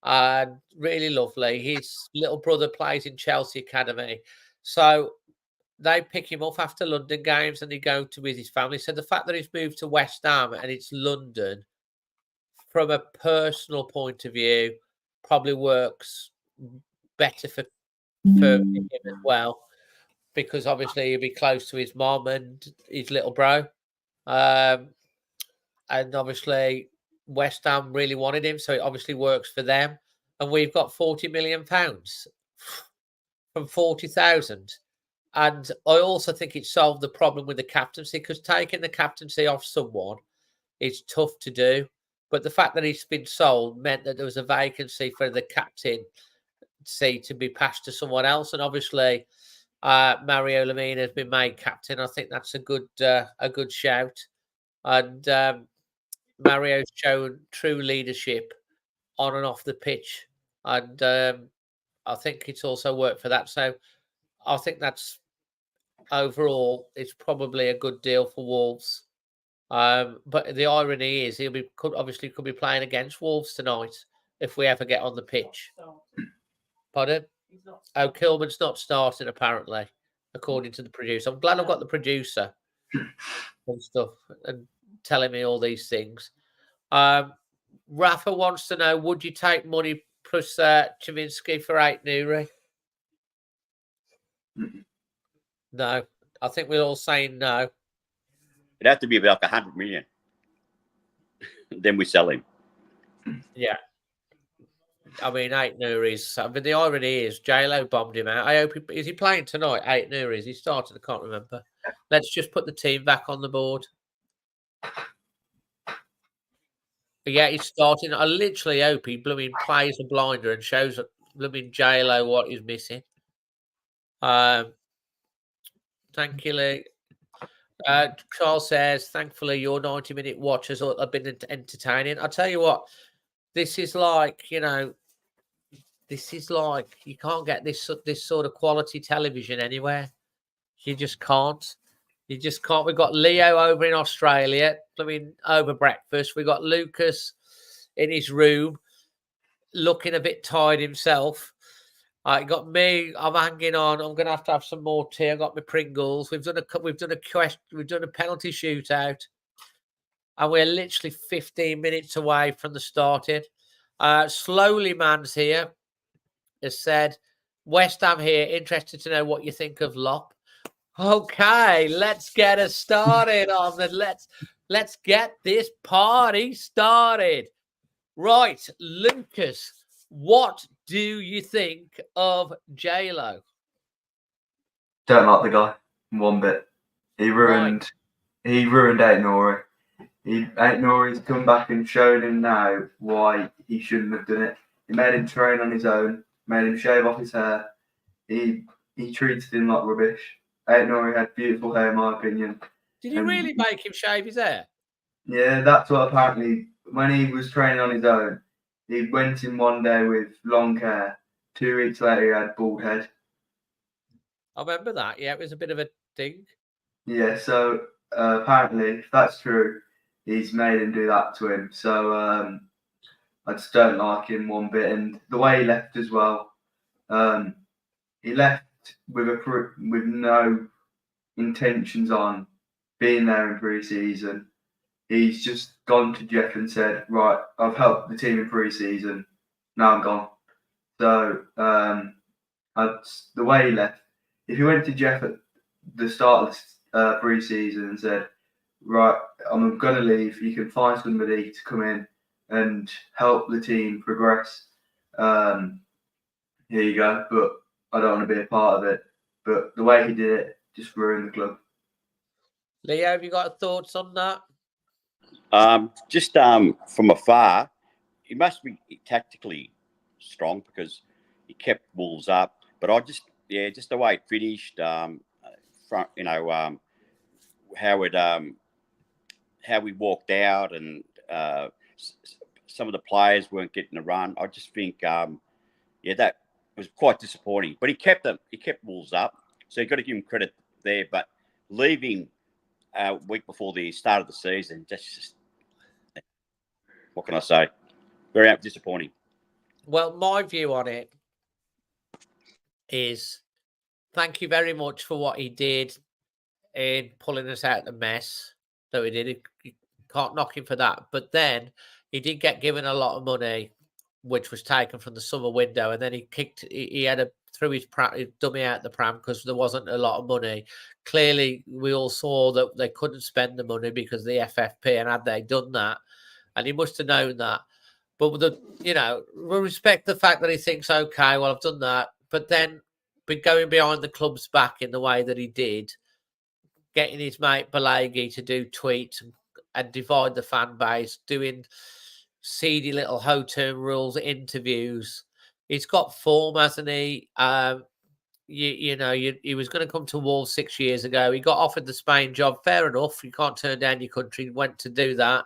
Really lovely. His little brother plays in Chelsea Academy. So they pick him up after London games and they go to with his family. So the fact that he's moved to West Ham and it's London, from a personal point of view, probably works better for him as well, because obviously he'll be close to his mom and his little bro. And obviously West Ham really wanted him, so it obviously works for them. And we've got £40 million from 40,000. And I also think it solved the problem with the captaincy, because taking the captaincy off someone is tough to do. But the fact that he's been sold meant that there was a vacancy for the captaincy to be passed to someone else. And obviously, Mario Lemina has been made captain. I think that's a good shout. And Mario's shown true leadership on and off the pitch. And I think it's also worked for that. So I think that's overall, it's probably a good deal for Wolves. But the irony is could be playing against Wolves tonight if we ever get on the pitch. Pardon? Oh, Kilman's not starting apparently, according to the producer. I'm glad I've got the producer and stuff and telling me all these things. Rafa wants to know: would you take money plus Chavinsky for Ait-Nouri? No, I think we're all saying no. It'd have to be about 100 million. Then we sell him. Yeah. I mean, Ait-Nouri's. I mean, the irony is J-Lo bombed him out. I hope is he playing tonight? Ait-Nouri, is he started? I can't remember. Let's just put the team back on the board. Yeah, he's starting. I literally hope he blooming plays a blinder and shows blooming J-Lo what he's missing. Thank you, Lee. Charles says, thankfully, your 90-minute watch has been entertaining. I'll tell you what, this is like, you can't get this sort of quality television anywhere. You just can't. We've got Leo over in Australia, over breakfast. We've got Lucas in his room, looking a bit tired himself. I got me. I'm hanging on. I'm going to have some more tea. I got my Pringles. We've done a penalty shootout, and we're literally 15 minutes away from the starting. Slowly Man's here has said, West Ham here. Interested to know what you think of Lop. Okay, let's get us started on the let's get this party started. Right, Lucas, what do you think of J-Lo? Don't like the guy one bit. He ruined Ait-Nouri. Ait-Nouri's come back and shown him now why he shouldn't have done it. He made him train on his own, made him shave off his hair. He treated him like rubbish. Ait-Nouri had beautiful hair, in my opinion. Did he really make him shave his hair? Yeah, that's what apparently, when he was training on his own, he went in one day with long hair. 2 weeks later, he had bald head. I remember that. Yeah, it was a bit of a thing. Yeah, so apparently, if that's true, he's made him do that to him. So I just don't like him one bit. And the way he left as well, he left with no intentions on being there in pre-season. He's just gone to Jeff and said, right, I've helped the team in pre-season. Now I'm gone. So the way he left, if he went to Jeff at the start of pre-season and said, right, I'm going to leave, you can find somebody to come in and help the team progress. Here you go. But I don't want to be a part of it. But the way he did it just ruined the club. Leo, have you got thoughts on that? Just from afar, he must be tactically strong because he kept Wolves up. But I just the way it finished, front, how we walked out, and some of the players weren't getting the run. I just think, that was quite disappointing. But he kept Wolves up, so you've got to give him credit there. But leaving a week before the start of the season, just what can I say? Very disappointing. Well, my view on it is thank you very much for what he did in pulling us out of the mess that we did. You can't knock him for that. But then he did get given a lot of money, which was taken from the summer window, and then he had threw his dummy out the pram because there wasn't a lot of money. Clearly, we all saw that they couldn't spend the money because of the FFP, and had they done that, and he must have known that. But we respect the fact that he thinks, okay, well, I've done that, but then going behind the club's back in the way that he did, getting his mate Balagi to do tweets and divide the fan base, doing seedy little hotel rules interviews. He's got form, hasn't he? He was going to come to Wolves 6 years ago. He got offered the Spain job. Fair enough. You can't turn down your country. Went to do that.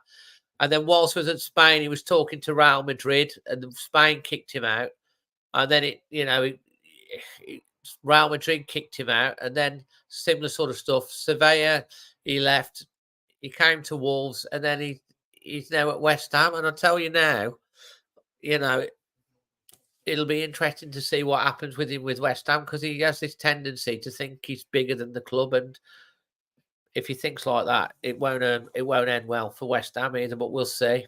And then whilst he was at Spain, he was talking to Real Madrid, and Spain kicked him out. And then Real Madrid kicked him out, and then similar sort of stuff. Sevilla, he left. He came to Wolves, and then he's now at West Ham. And I tell you now, it'll be interesting to see what happens with him with West Ham, because he has this tendency to think he's bigger than the club, and if he thinks like that, it won't end well for West Ham either. But we'll see.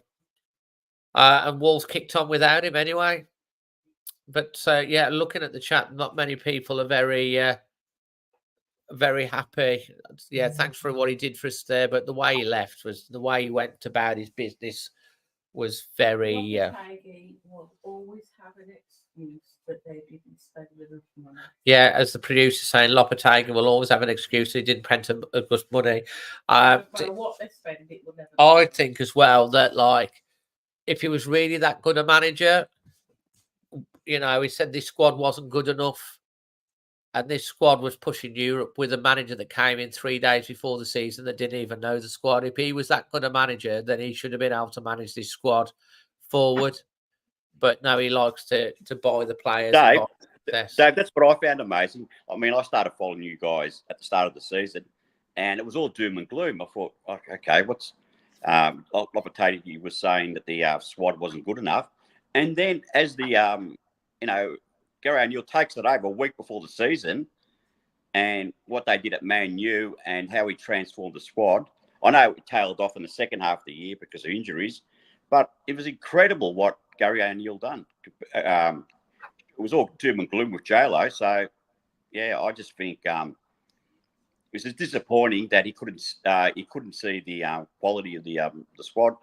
And Wolves kicked on without him anyway. But looking at the chat, not many people are very happy. Yeah, thanks for what he did for us there. But the way he left the way he went about his business was very. Lopetegui will always have an excuse that they didn't spend enough money. Yeah, as the producer saying, Lopetegui will always have an excuse. He didn't spend enough money. No matter what they spend, it will never. I think as well that if he was really that good a manager, he said this squad wasn't good enough, and this squad was pushing Europe with a manager that came in 3 days before the season that didn't even know the squad. If he was that good a manager, then he should have been able to manage this squad forward. But no, he likes to buy the players. Dave, that's what I found amazing. I mean, I started following you guys at the start of the season, and it was all doom and gloom. I thought, okay, what's Lopetegui was saying that the squad wasn't good enough, and then as the Gary O'Neill takes it over a week before the season, and what they did at Man U and how he transformed the squad. I know it tailed off in the second half of the year because of injuries, but it was incredible what Gary O'Neill done. It was all doom and gloom with J-Lo. So, I just think it was just disappointing that he couldn't see the quality of the squad.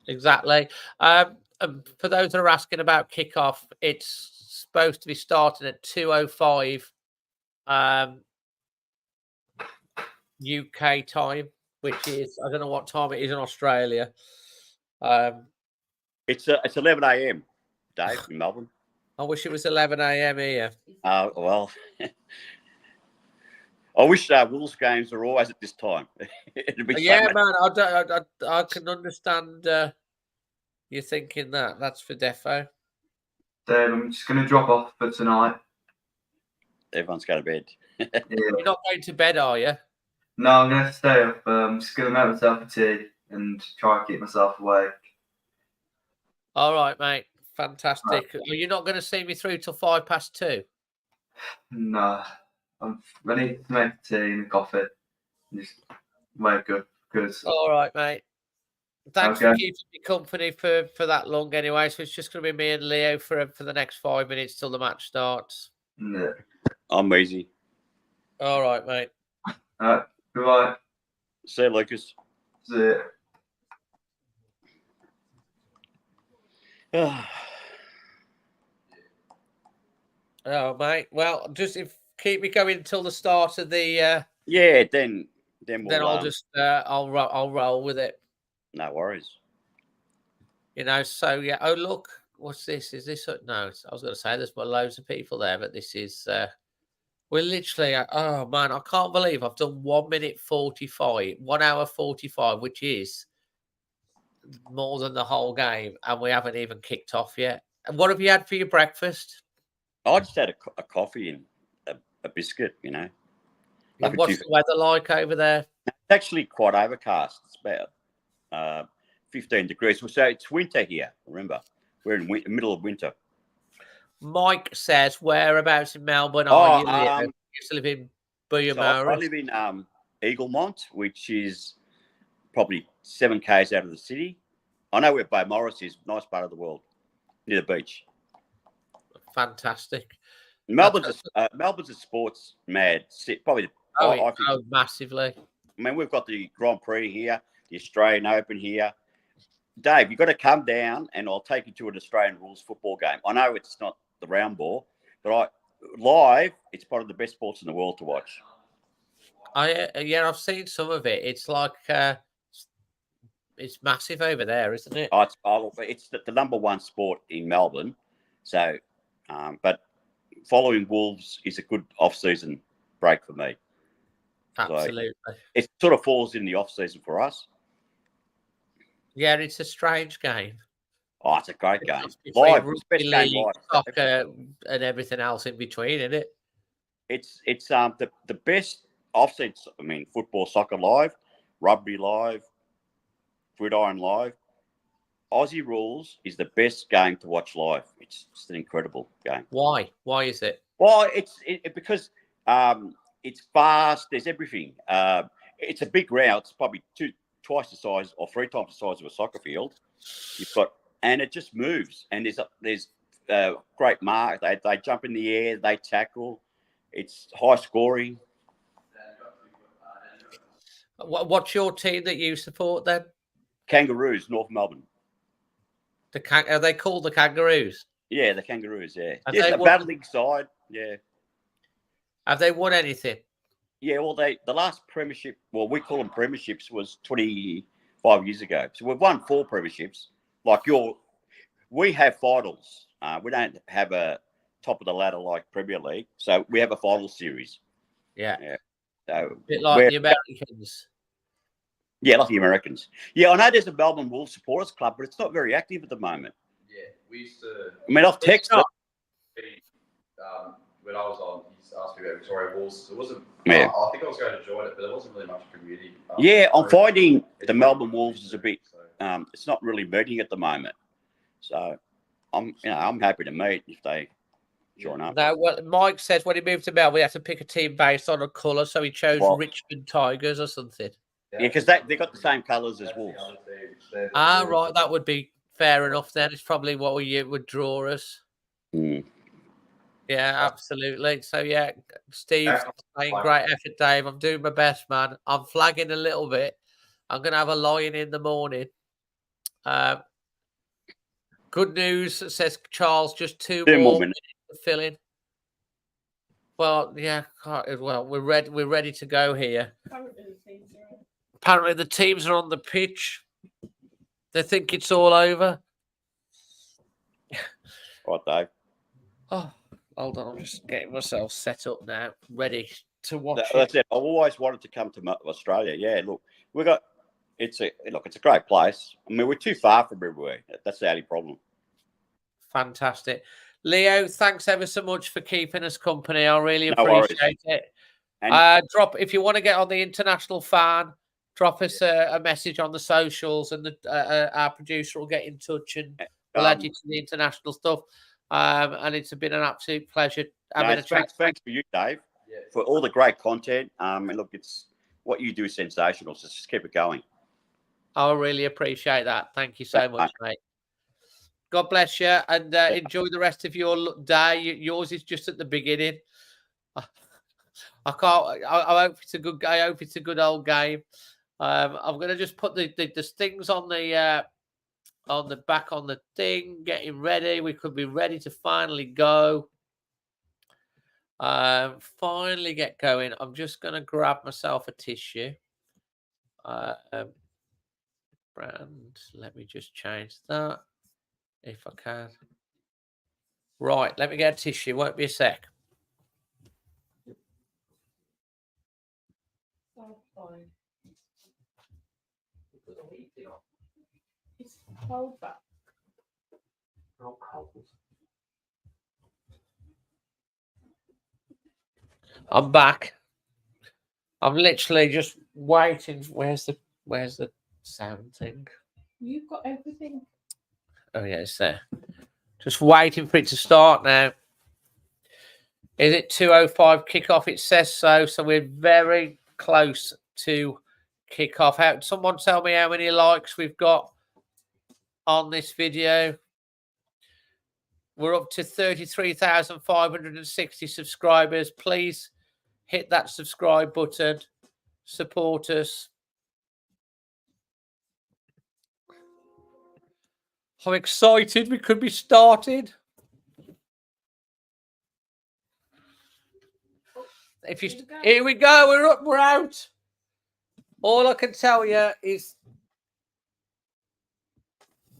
Exactly. For those that are asking about kickoff, it's supposed to be starting at 2:05 UK time, which is, I don't know what time it is in Australia. It's 11 a.m. Dave in Melbourne. I wish it was 11 a.m. here. Well, I wish Wolves games are always at this time. It'd be man. I can understand you thinking that. That's for defo. Dave, I'm just going to drop off for tonight. Everyone's going to bed. You're not going to bed, are you? No, I'm going to stay up. I'm just going to make myself a tea and try and keep myself awake. All right, mate. Fantastic. Right. Are you not going to see me through till 2:05? No. I need to make a tea and a coffee and just wake up. All right, mate. Thanks for keeping me company for that long anyway. So it's just going to be me and Leo for the next 5 minutes till the match starts. Yeah. I'm easy. All right, mate. All right. Goodbye. See you, Lucas. See you. Oh, mate. Well, just keep me going until the start of the. Yeah, then Then then we'll, I'll just I'll roll with it. no worries. You know, so yeah. Oh, look, what's this? Is this? No, I was going to say there's loads of people there, but this is. We're literally. Oh man, I can't believe I've done 1 minute 45, 1 hour 45, which is more than the whole game, and we haven't even kicked off yet. And what have you had for your breakfast? I just had a coffee and a biscuit. You know, And what's the weather like over there? It's actually quite overcast. It's about 15 degrees. So it's winter here. Remember, we're in middle of winter. Mike says, whereabouts in Melbourne are you? You used to live in Booyamara. I live in Eaglemont, which is probably 7 k's out of the city. I know where Bay Morris is. Nice part of the world, near the beach. Fantastic. Melbourne's a sports mad city. Probably. Massively. I mean, we've got the Grand Prix here, the Australian Open here. Dave, you've got to come down and I'll take you to an Australian rules football game. I know it's not the round ball, but live, it's one of the best sports in the world to watch. I've seen some of it. It's like it's massive over there, isn't it? It's the number one sport in Melbourne. So, but following Wolves is a good off-season break for me. Absolutely. So it sort of falls in the off-season for us. Yeah, it's a strange game. Oh, it's a great game. Live, best game live. Soccer and everything else in between, isn't it? It's the best offset. I mean, football, soccer live, rugby live, gridiron live. Aussie rules is the best game to watch live. It's just an incredible game. Why? Why is it? Well, because it's fast. There's everything. It's a big ground. It's probably twice the size or 3 times the size of a soccer field. And it just moves. And there's great mark. They jump in the air. They tackle. It's high scoring. What's your team that you support then? Kangaroos, North Melbourne. Are they called the Kangaroos? Yeah, the Kangaroos. Yeah, a battling side. Yeah. Have they won anything? Yeah, well, the last premiership, well, we call them premierships, was 25 years ago. So we've won 4 premierships. We have finals. We don't have a top of the ladder like Premier League. So we have a final series. Yeah. So a bit like the Americans. Yeah, like the Americans. Yeah, I know there's a Melbourne Wolves supporters club, but it's not very active at the moment. Yeah, we used to. I mean, I've texted. When I was on, he asked me about Victoria Wolves. It wasn't. Yeah. I think I was going to join it, but there wasn't really much community. Yeah, I'm finding the Melbourne Wolves is a bit. It's not really meeting at the moment. So, I'm happy to meet if they join up. Now, Mike says when he moved to Melbourne, he had to pick a team based on a colour, so he chose Richmond Tigers or something. Yeah, because they got the same colours as Wolves. Right, that would be fair enough then. It's probably what we would draw us. Mm. Yeah, absolutely. So, yeah, Steve, saying great effort, Dave. I'm doing my best, man. I'm flagging a little bit. I'm going to have a lie-in in the morning. Good news, says Charles, just 2 more minutes to fill in. Well, yeah, we're ready to go here. Apparently, the teams are on the pitch. They think it's all over. Right, Dave. Oh, hold on. I'm just getting myself set up now, ready to watch That's it. I've always wanted to come to Australia. Yeah, look, it's a great place. I mean, we're too far from everywhere. That's the only problem. Fantastic. Leo, thanks ever so much for keeping us company. I really appreciate it. Drop if you want to get on the International Fan. Drop us a message on the socials, and our producer will get in touch and we'll add you to the international stuff. And it's been an absolute pleasure having a chat. Thanks for you, Dave, for all the great content. And look, it's what you do is sensational. So just keep it going. I really appreciate that. Thank you so much, mate. God bless you, and enjoy the rest of your day. Yours is just at the beginning. I hope it's a good. I hope it's a good old game. I'm going to just put the things on the back on the thing, getting ready. We could be ready to finally go. Finally get going. I'm just going to grab myself a tissue. Brand. Let me just change that if I can. Right, let me get a tissue. Won't be a sec. It's cold back. I'm back. I'm literally just waiting. Where's the sound thing? You've got everything. Oh yeah, it's there. Just waiting for it to start now. Is it 2:05 kickoff? It says so. So we're very close to kickoff. Someone tell me how many likes we've got on this video. We're up to 33,560 subscribers. Please hit that subscribe button. Support us. I'm excited. We could be started. Here we go. We're up. We're out. All I can tell you is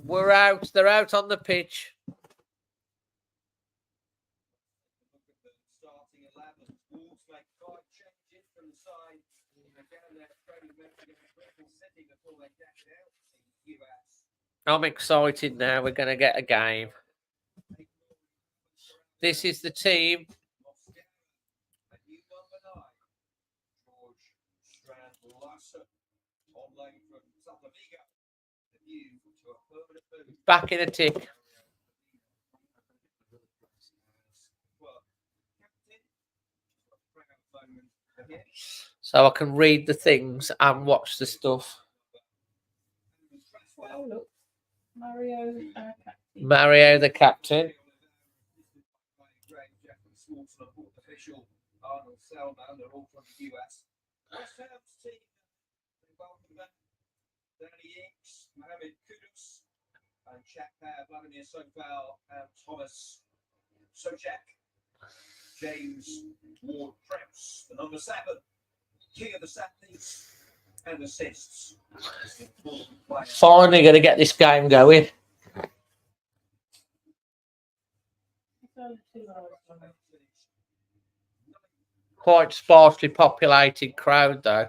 we're out. They're out on the pitch. I'm excited now. We're going to get a game. This is the team. Back in a tick. So I can read the things and watch the stuff. Oh, look. Mario, Mario, the captain. And Czech pair, Vladimir Sofal and Thomas Socek. James Ward-Prowse, the number 7, king of the Saturdays and assists. Finally going to get this game going. Quite sparsely populated crowd though.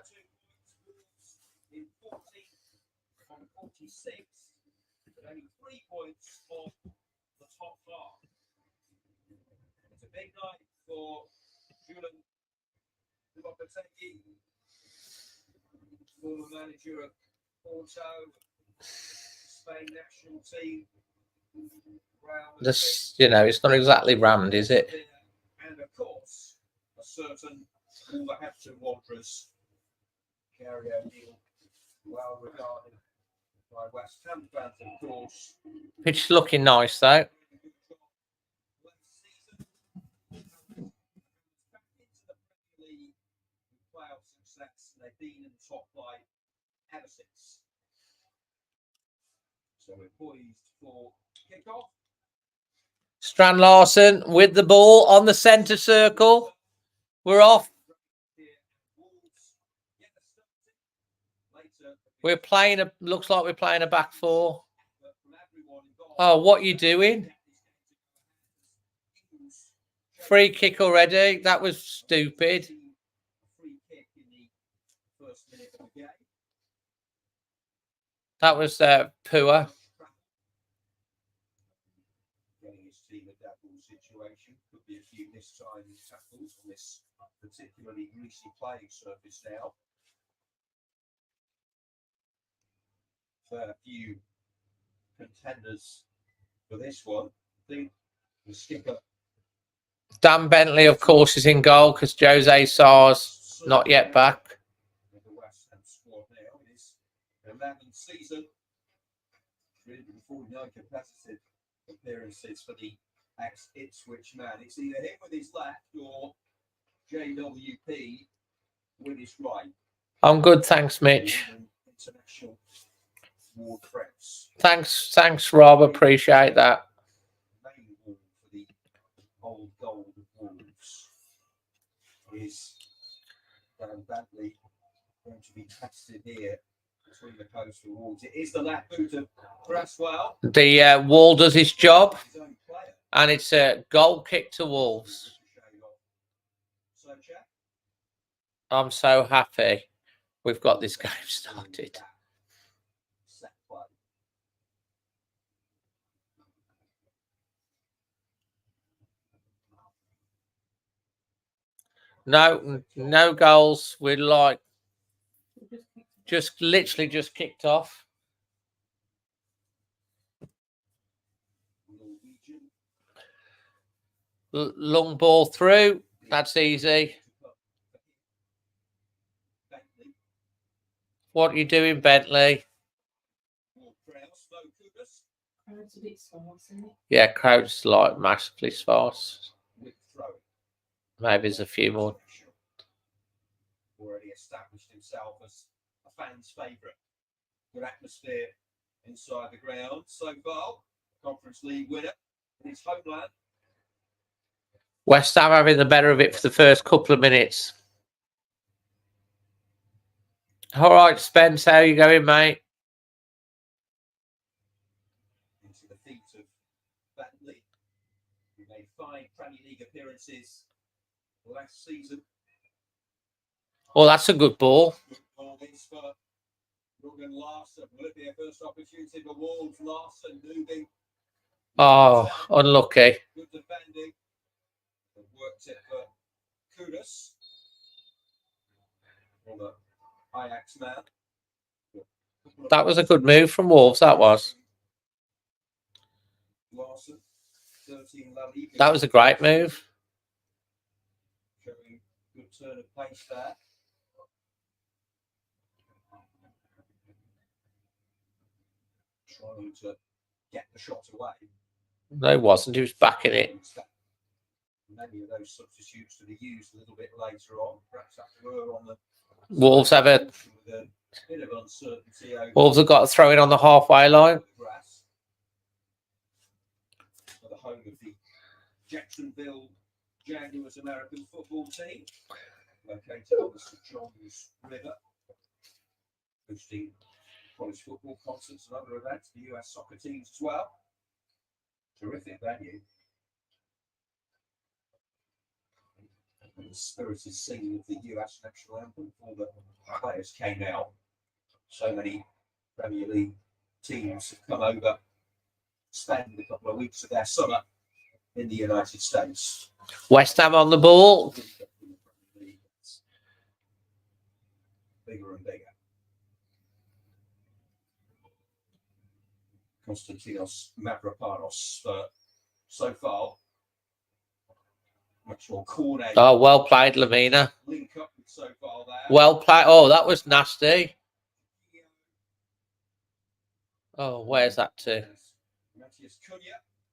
Only 3 points off the top half. It's a big night for Julian Lopetegui, former manager of Porto, Spain national team. This, it's not exactly rammed, is it? And of course, a certain Wolverhampton Wanderers, Gary O'Neill, well regarded by West Ham fans, of course. Pitch looking nice though. They've been in the top 5 ever since. So we're poised for kickoff. Strand Larson with the ball on the centre circle. We're off. We're playing looks like we're playing a back 4. Oh, what are you doing? Free kick already. That was stupid. That was poor. Getting his team a double situation. Could be a few mistimed tackles on this particularly greasy playing surface now. A few contenders for this one. I think the skipper Dan Bentley, of course, is in goal because Jose Sarr's not yet back. with the West Ham squad now. It is 11th season. 349 competitive appearances for the ex-Ipswich man. It's either him with his left or JWP with his right. I'm good, thanks, Mitch. International Ward-Prowse. Thanks, Rob. Appreciate that. Main wall for the old gold of Wolves is Dan Bentley going to to be tested here between the post and Wolves. It is the left boot of Cresswell. The wall does its job, His own player. and it's a goal kick to Wolves. Socek. I'm so happy we've got this game started. Set play. No goals. We're like literally just kicked off. Norwegian. Long ball through. That's easy. Bentley. What are you doing, Bentley? More Prowse. Slow Kudas. Crowd's a bit sparse, isn't it? Yeah, crowd's like massively sparse. With throwing. Maybe there's a few more. Already established himself as a fan's favourite. Good atmosphere inside the ground so far. Conference League winner in his homeland. West Ham having the better of it for the first couple of minutes. All right, Spence, how you going, mate? Into the feet of Bentley, who made 5 Premier League appearances last season. Oh, that's a good ball. Good ball this for Rugen Larson. Will it be a first opportunity for Wolves? Larson moving. Oh, unlucky. Good defending. And worked it for Kudas. On the Ajax man. That was a good move from Wolves, that was. Larson, 13 La Liga. That was a great move. Showing good turn of pace there. Trying to get the shot away. No, he wasn't. He was backing it. Many of those substitutes to be used a little bit later on. Perhaps after we're on the Wolves have a with a bit of uncertainty over Wolves have got to throw it on the halfway line. the grass. For the home of the Jacksonville Jaguars American football team, located on the St. John's River, hosting college football concerts and other events, the US soccer teams as well. Terrific venue. And the spirited singing of the US national anthem before the players came out. So many Premier League teams have come over, spend a couple of weeks of their summer in the United States. West Ham on the ball. Bigger and bigger. Konstantinos Mavropanos so far. Much more corner. Oh, well played, Lamina. Link up so far there. Well played. Oh, that was nasty. Oh, where's that to? Matthias Cunha.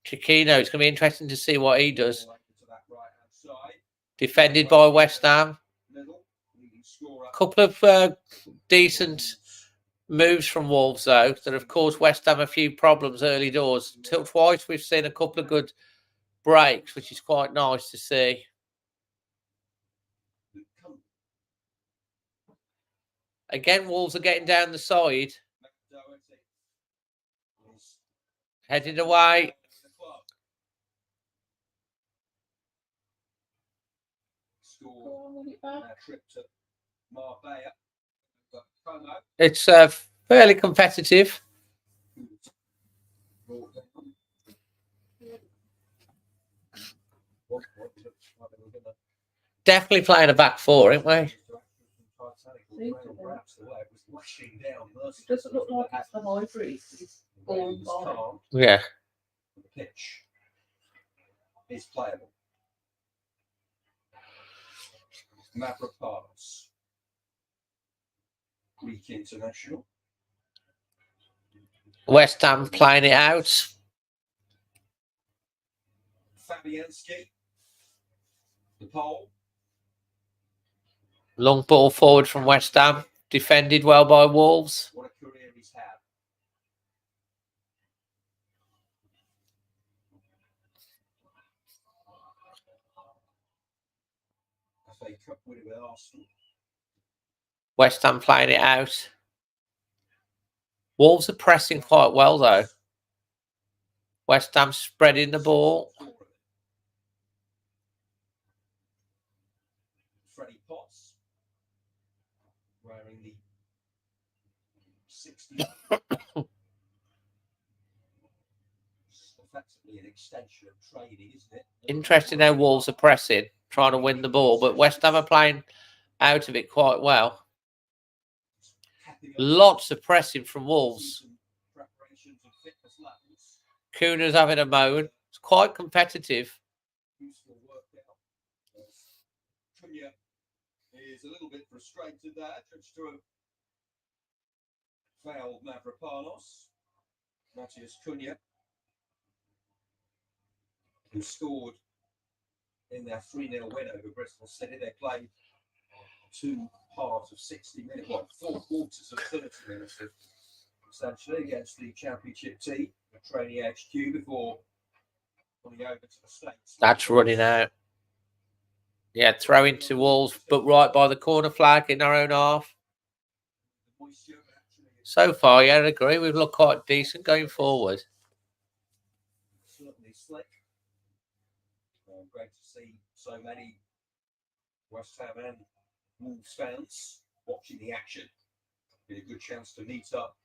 Chiquino. It's going to be interesting to see what he does. To that right-hand side. Defended by West Ham. Middle. Leading scorer. Couple of decent moves from Wolves, though, that have caused West Ham a few problems early doors. Twice we've seen a couple of good breaks, which is quite nice to see. Again, Wolves are getting down the side. Headed away. It's fairly competitive. Definitely playing a back four, aren't we? Doesn't look like it's the high breeze. It's gone by. Yeah. The pitch is playable. Mavropanos, Greek international. West Ham playing it out. Fabianski, the pole. Long ball forward from West Ham. Defended well by Wolves. What a career he's had. FA Cup winner with Arsenal. West Ham playing it out. Wolves are pressing quite well, though. West Ham spreading the ball. Freddie Potts wearing the 60. Effectively an extension of training, isn't it? Interesting how Wolves are pressing, trying to win the ball, but West Ham are playing out of it quite well. Lots of pressing from Wolves. Kuna's having a moan. It's quite competitive. Cunha is a little bit frustrated there. Just to have fouled Mavropanos. Matthias Cunha, who scored in their 3-0 win over Bristol City. They played 2 halves of 60 minutes, well, 4 quarters of 30 minutes, essentially, against the Championship team, the Training HQ, before coming over to the States. That's running out. Yeah, throw into Wolves, but right by the corner flag in our own half. So far, yeah, I agree. We've looked quite decent going forward. Certainly slick. Great to see so many West Ham and Wolves fans watching the action. Be a good chance to meet up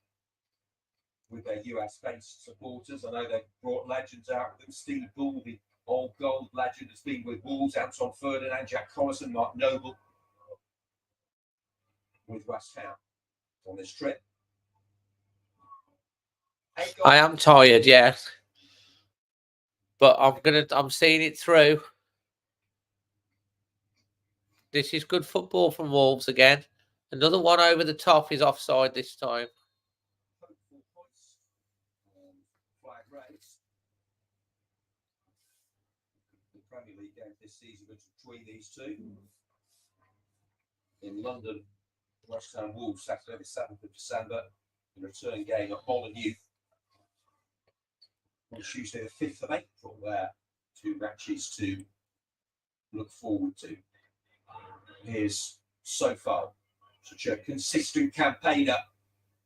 with their US-based supporters. I know they've brought legends out with them. Steve Bull, the old gold legend, has been with Wolves. Anton Ferdinand, Jack Collison, Mark Noble with West Ham on this trip. I am tired, yeah, but I'm seeing it through. This is good football from Wolves again. Another one over the top is offside this time. Flag raised. The Premier League game this season between these two. In London, West Ham Wolves, Saturday the 7th of December. The return game at Molineux on Tuesday the 5th of April. There, 2 matches to look forward to. Here's so far such a consistent campaigner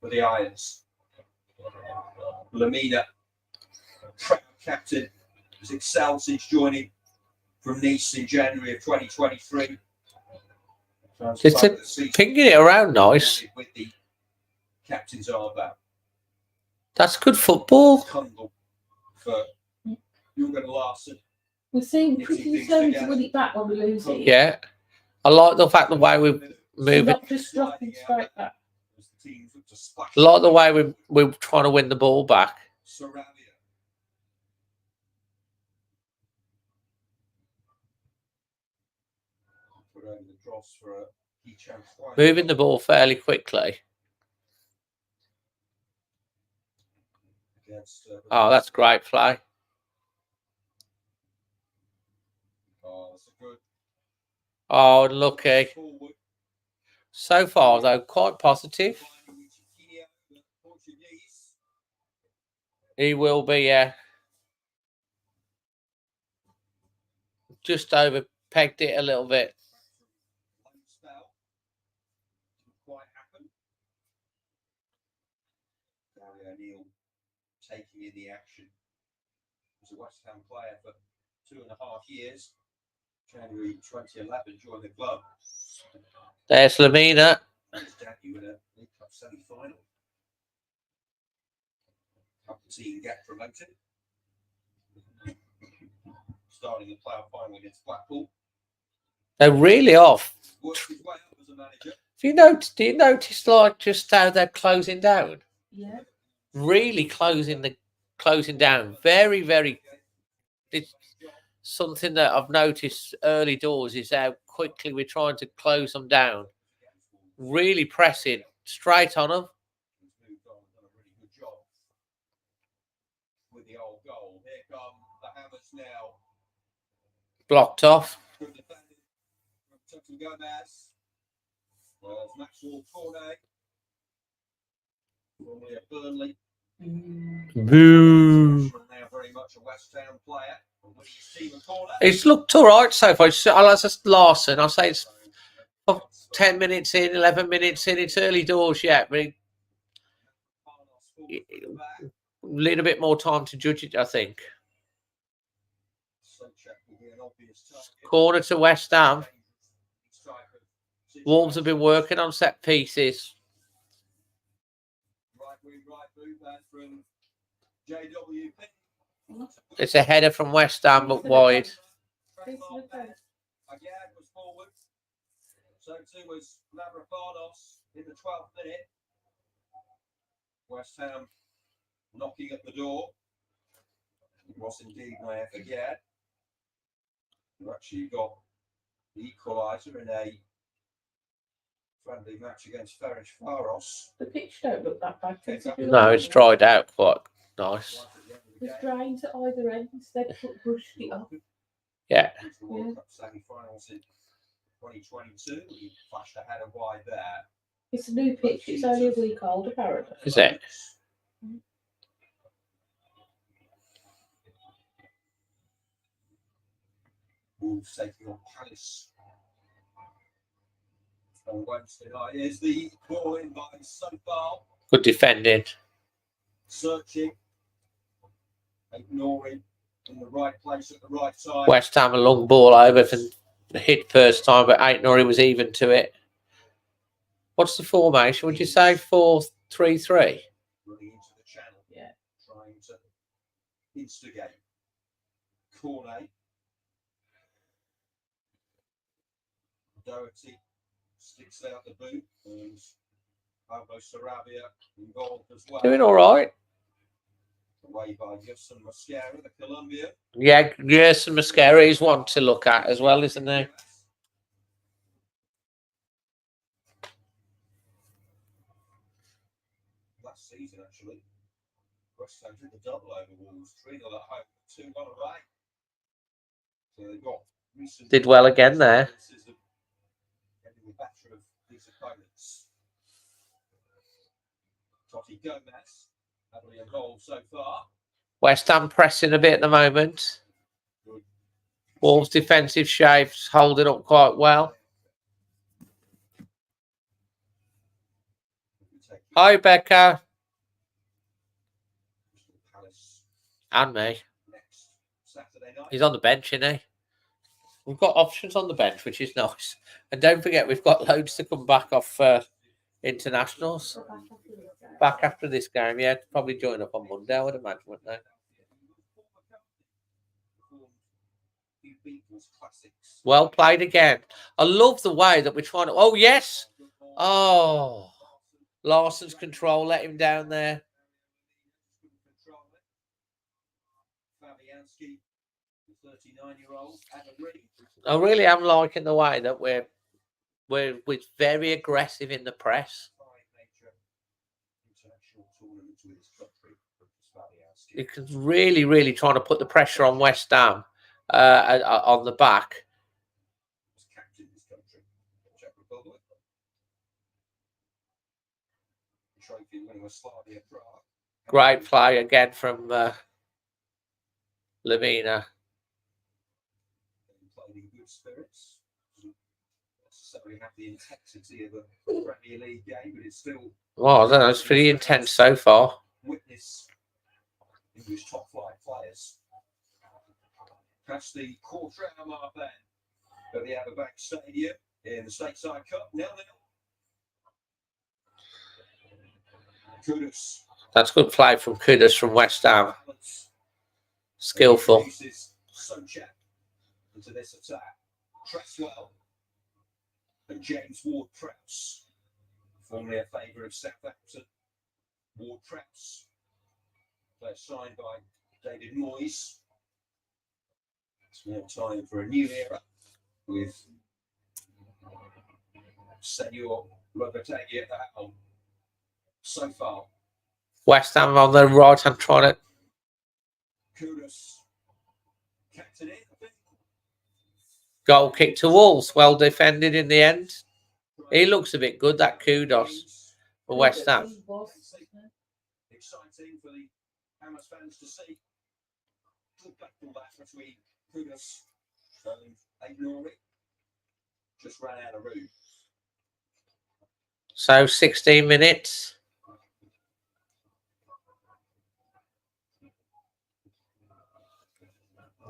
for the Irons. Lamina, proud captain, has excelled since joining from Nice in January of 2023. It's pinging it around nice. With the captain's armband. That's good football. Kundal for Jürgen Larsson. We seem pretty determined to win it back when we lose it. Yeah. I like the fact the way we move Not just dropping straight back. A lot of the way we're trying to win the ball back. Moving the ball fairly quickly. Oh, that's great play. Oh, unlucky. So far, though, quite positive. He will be, just over pegged it a little bit. Taking in the action. He was a West Ham player for 2.5 years. January 2011, joined the club. There's Lamina. His debut in a League Cup semi-final. Helped the team get promoted. Starting the playoff final against Blackpool. They're really off. Worked his way up as a manager. Do you notice like just how they're closing down? Yeah. Really closing down. Very, very. It's something that I've noticed early doors is how quickly we're trying to close them down. Really pressing straight on them. Moved on and done a really good job with the old goal. Here come the Hammers now. Blocked off. Good defending from Tutu Gomez. There's Maxwell Cornet. Formerly at Burnley. Boo. Now very much a West Ham player. It's looked all right so far. I'll say Larson. I'll say it's 10 minutes in, 11 minutes in. It's early doors yet, but a little bit more time to judge it, I think. Corner to West Ham. Wolves have been working on set pieces. It's a header from West Ham, but wide. Again was forward. So too was Mavropanos in the 12th minute. West Ham knocking at the door. It was indeed Maya Forget, who actually got the equaliser in a friendly match against Ferencváros. The pitch don't look that bad. No, it's dried out quite nice. It's drained to either end instead of brushed it off. Yeah. World Cup semi-finals in 2022. We flashed ahead of wide there. It's a new pitch. It's only a week old, apparently. Is it? Wolves taking on Palace on Wednesday night. Here's the ball in by Sofal. Good defending. Searching. Ignoring in the right place at the right time. West Ham a long ball over for the hit first time, but Aitnori was even to it. What's the formation? Would you say 4-3-3? Running into the channel. Yeah. Trying to instigate. Cornet. Doherty sticks out the boot. And Pablo Sarabia involved as well. Doing all right. Away by Gerson Mosquera, the Colombian. Yeah, Gerson Mosquera is one to look at as well, isn't he? Last season, actually, West Ham did the double over Wolves, 3-0 at home, 2-1 away. So they got recent. Did well again there. Getting the better of these opponents. Totti Gomez. Heavily involved so far. West Ham pressing a bit at the moment. Wolves' defensive shapes holding up quite well. Hi, Becca. And me. He's on the bench, isn't he? We've got options on the bench, which is nice. And don't forget, we've got loads to come back off internationals. Back after this game, yeah, probably join up on Monday, I would imagine, wouldn't they? Well played again. I love the way that we're trying to. Oh, yes. Oh, Larson's control let him down there. I really am liking the way that we're very aggressive in the press. It's really, really trying to put the pressure on West Ham on the back. Great play again from Lamina. Have the intensity of a Premier League game, but it's still. Well, I don't know. It's pretty intense so far. Witness English top flight players. Past the quarter hour mark then at the EverBank Stadium in the Stateside Cup, 0-0. Kudus. That's good play from Kudus from West Ham. Skillful. Socek into this attack. Cresswell. And James Ward-Prowse, formerly a favourite of Southampton. Ward-Prowse, player signed by David Moyes. It's now time for a new era with Senor Lopetegui at the helm. So far, West Ham on the right hand trying to. Kudus kept it in, I think. Goal kick to Wolves. Well defended in the end. He looks a bit good, that Kudos for West Ham. Exciting for the Hammers fans to see. Good battle that between Kudus and Aït-Nouri. Just ran out of room. So 16 minutes.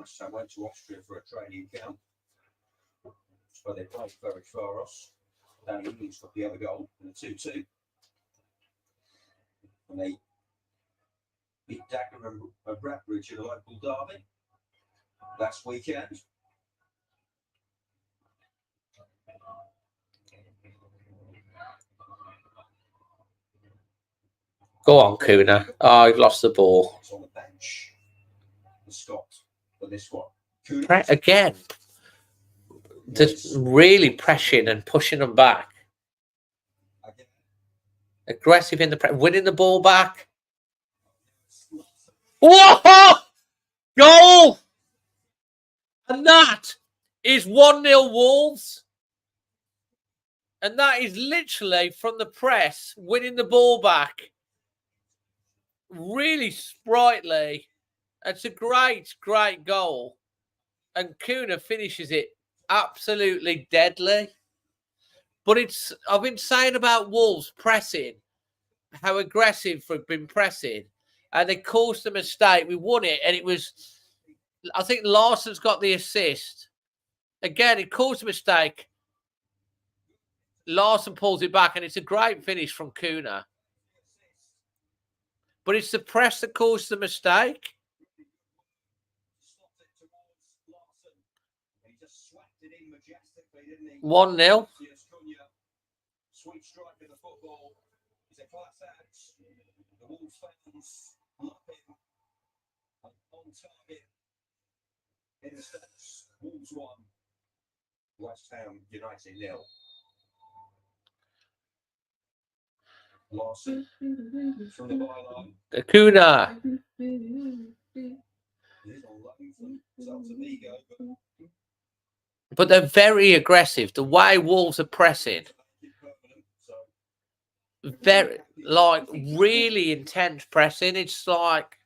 So I went to Austria for a training camp. Where they played very far off. Danny Ings got the other goal in a 2-2. And they beat Dagenham and Bradbridge in a local derby last weekend. Go on, Kuna. Oh, you've lost the ball. It's on the bench. The Scott for this one. Again, just really pressing and pushing them back. Aggressive in the press, winning the ball back. Whoa! Goal! And that is 1-0 Wolves. And that is literally from the press, winning the ball back. Really sprightly. It's a great, great goal. And Kuna finishes it absolutely deadly. But it's, I've been saying about Wolves pressing, how aggressive we've been pressing. And they caused a mistake. We won it. And it was, I think Larson's got the assist. Again, it caused a mistake. Larson pulls it back. And it's a great finish from Kuna. But it's the press that caused the mistake. 1-0. Sweet strike in the football. He's a class act. The Wolves fans love him. On target in the steps. Wolves 1. West Ham United 0. Larson from the byline. Kuna. He's on loan from Celta Vigo, But they're very aggressive. The way Wolves are pressing. Very, like, really intense pressing. It's like...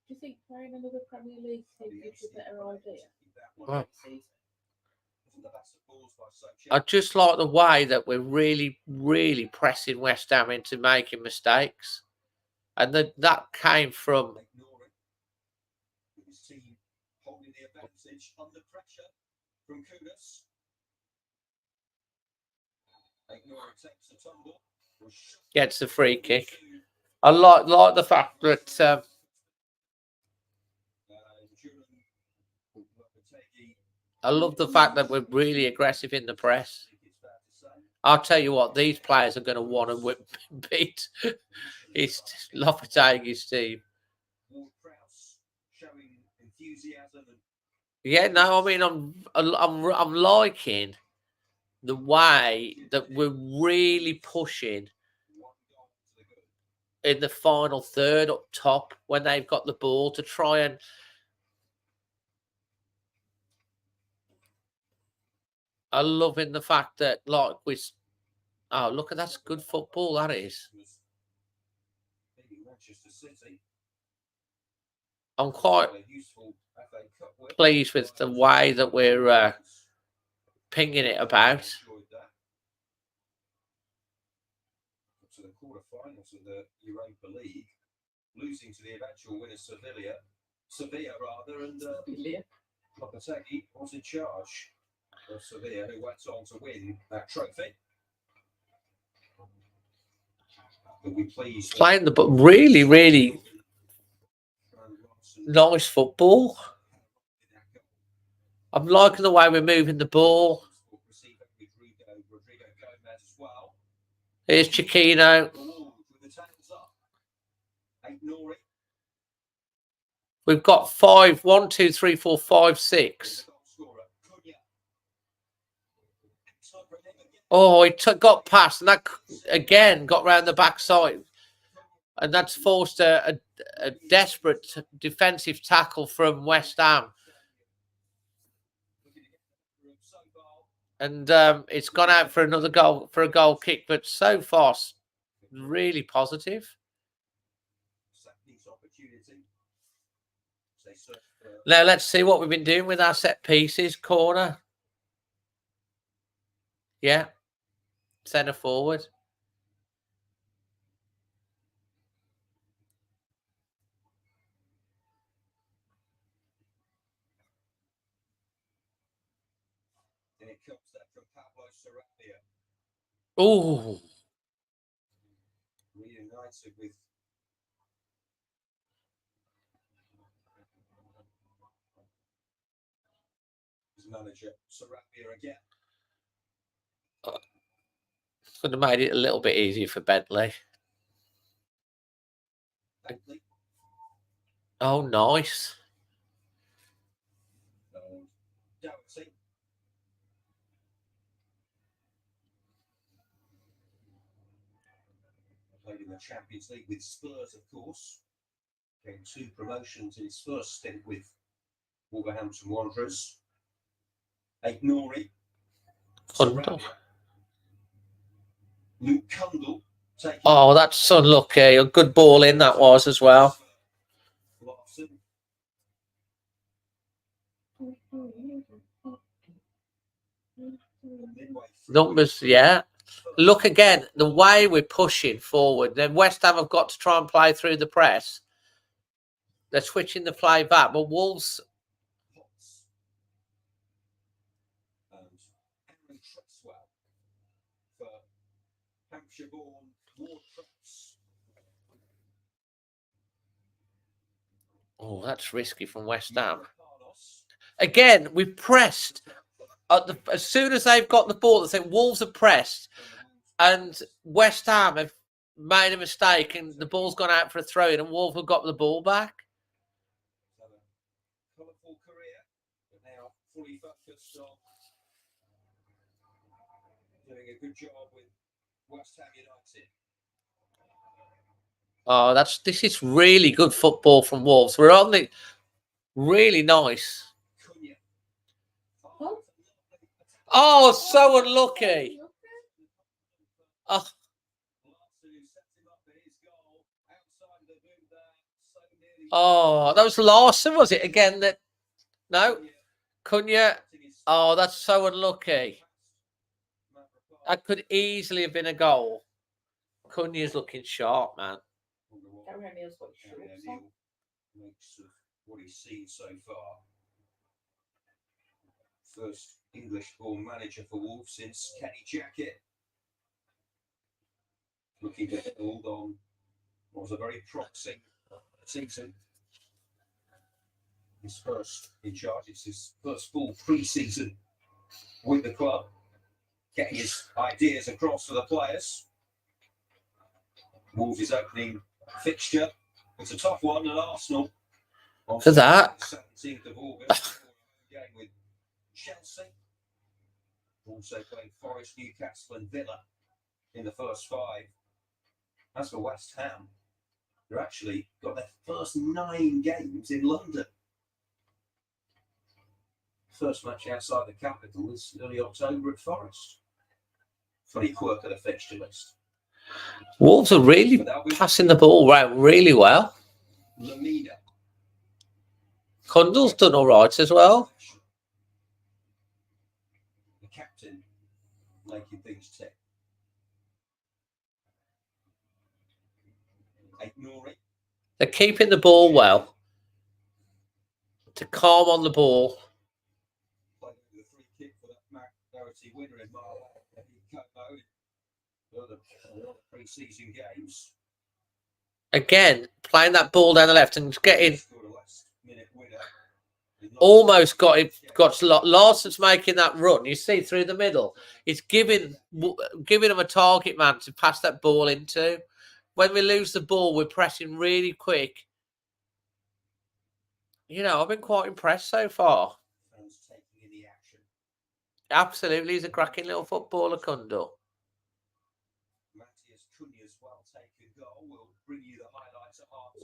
Do you think playing another Premier League team gives a better idea? Well, I just like the way that we're really, really pressing West Ham into making mistakes. And that came from... his team holding the advantage under pressure from Kudas. Takes a tumble. Gets the free kick. I like the fact that I love the fact that we're really aggressive in the press. I'll tell you what, these players are going to want to beat Lopetegui's team. Yeah, no, I mean, I'm liking the way that we're really pushing in the final third up top when they've got the ball to try and I'm loving the fact that, like, oh, look at that's good football, that is. I'm quite pleased with the way that we're pinging it about. To the quarterfinals of the Europa League, losing to the eventual winner Sevilla rather, and Lopetegui was in charge of Sevilla, who went on to win that trophy. But we pleased playing the really, really nice football. I'm liking the way we're moving the ball. Here's Chiquino. We've got 5, 1, 2, 3, 4, 5, 6. Oh, it got past, and that again got round the backside, and that's forced a desperate defensive tackle from West Ham, and it's gone out for another goal, for a goal kick. But so far, really positive. Now let's see what we've been doing with our set pieces. Corner, yeah. Centre forward. And it comes there from Pablo Sarabia, Oh, reunited with his manager, Sarabia again. could have made it a little bit easier for Bentley. Bentley Oh, nice. and Doherty. Played in the Champions League with Spurs, of course. Gained 2 promotions in his first stint with Wolverhampton Wanderers. Nori, Cundle. Luke Cundle. Oh, that's unlucky. A good ball in that was as well. Numbers, yeah. Look again, the way we're pushing forward. Then West Ham have got to try and play through the press. They're switching the play back, but Wolves. And Aaron Tresswell for Hampshire-born Ward Press. Oh, that's risky from West Ham. Again, we pressed. As soon as they've got the ball, they say Wolves have pressed, and West Ham have made a mistake, and the ball's gone out for a throw-in, and Wolves have got the ball back. Colourful career, but now fully focused on doing a good job with West Ham United. Oh, this is really good football from Wolves. We're on the really nice. Oh, so unlucky. Oh. Oh, that was Larson, was it? Again, that no? Cunha. Oh, that's so unlucky. That could easily have been a goal. Cunha's looking sharp, man. Makes of what he's seen so far. First English-born manager for Wolves since Kenny Jackett. Looking to build on what was a very promising season. His first in charge, it's his first full pre-season with the club. Getting his ideas across to the players. Wolves' opening fixture. It's a tough one at Arsenal. For that. 17th of August. Game with Chelsea. Also playing Forest, Newcastle and Villa in the first 5. As for West Ham, they've actually got their first 9 games in London. First match outside the capital is early October at Forest. Funny quirk of the fixture list. Wolves are really passing the ball around really well. Lamina. Cundle's done all right as well. The captain making things tick. Nori. They're keeping the ball well. To calm on the ball. Playing the free kick for that Doherty winner in pre-season games. Again, playing that ball down the left and getting almost got it. Larson's making that run. You see through the middle. It's giving them a target man to pass that ball into. When we lose the ball, we're pressing really quick. You know, I've been quite impressed so far. Absolutely, he's a cracking little footballer, Cundle.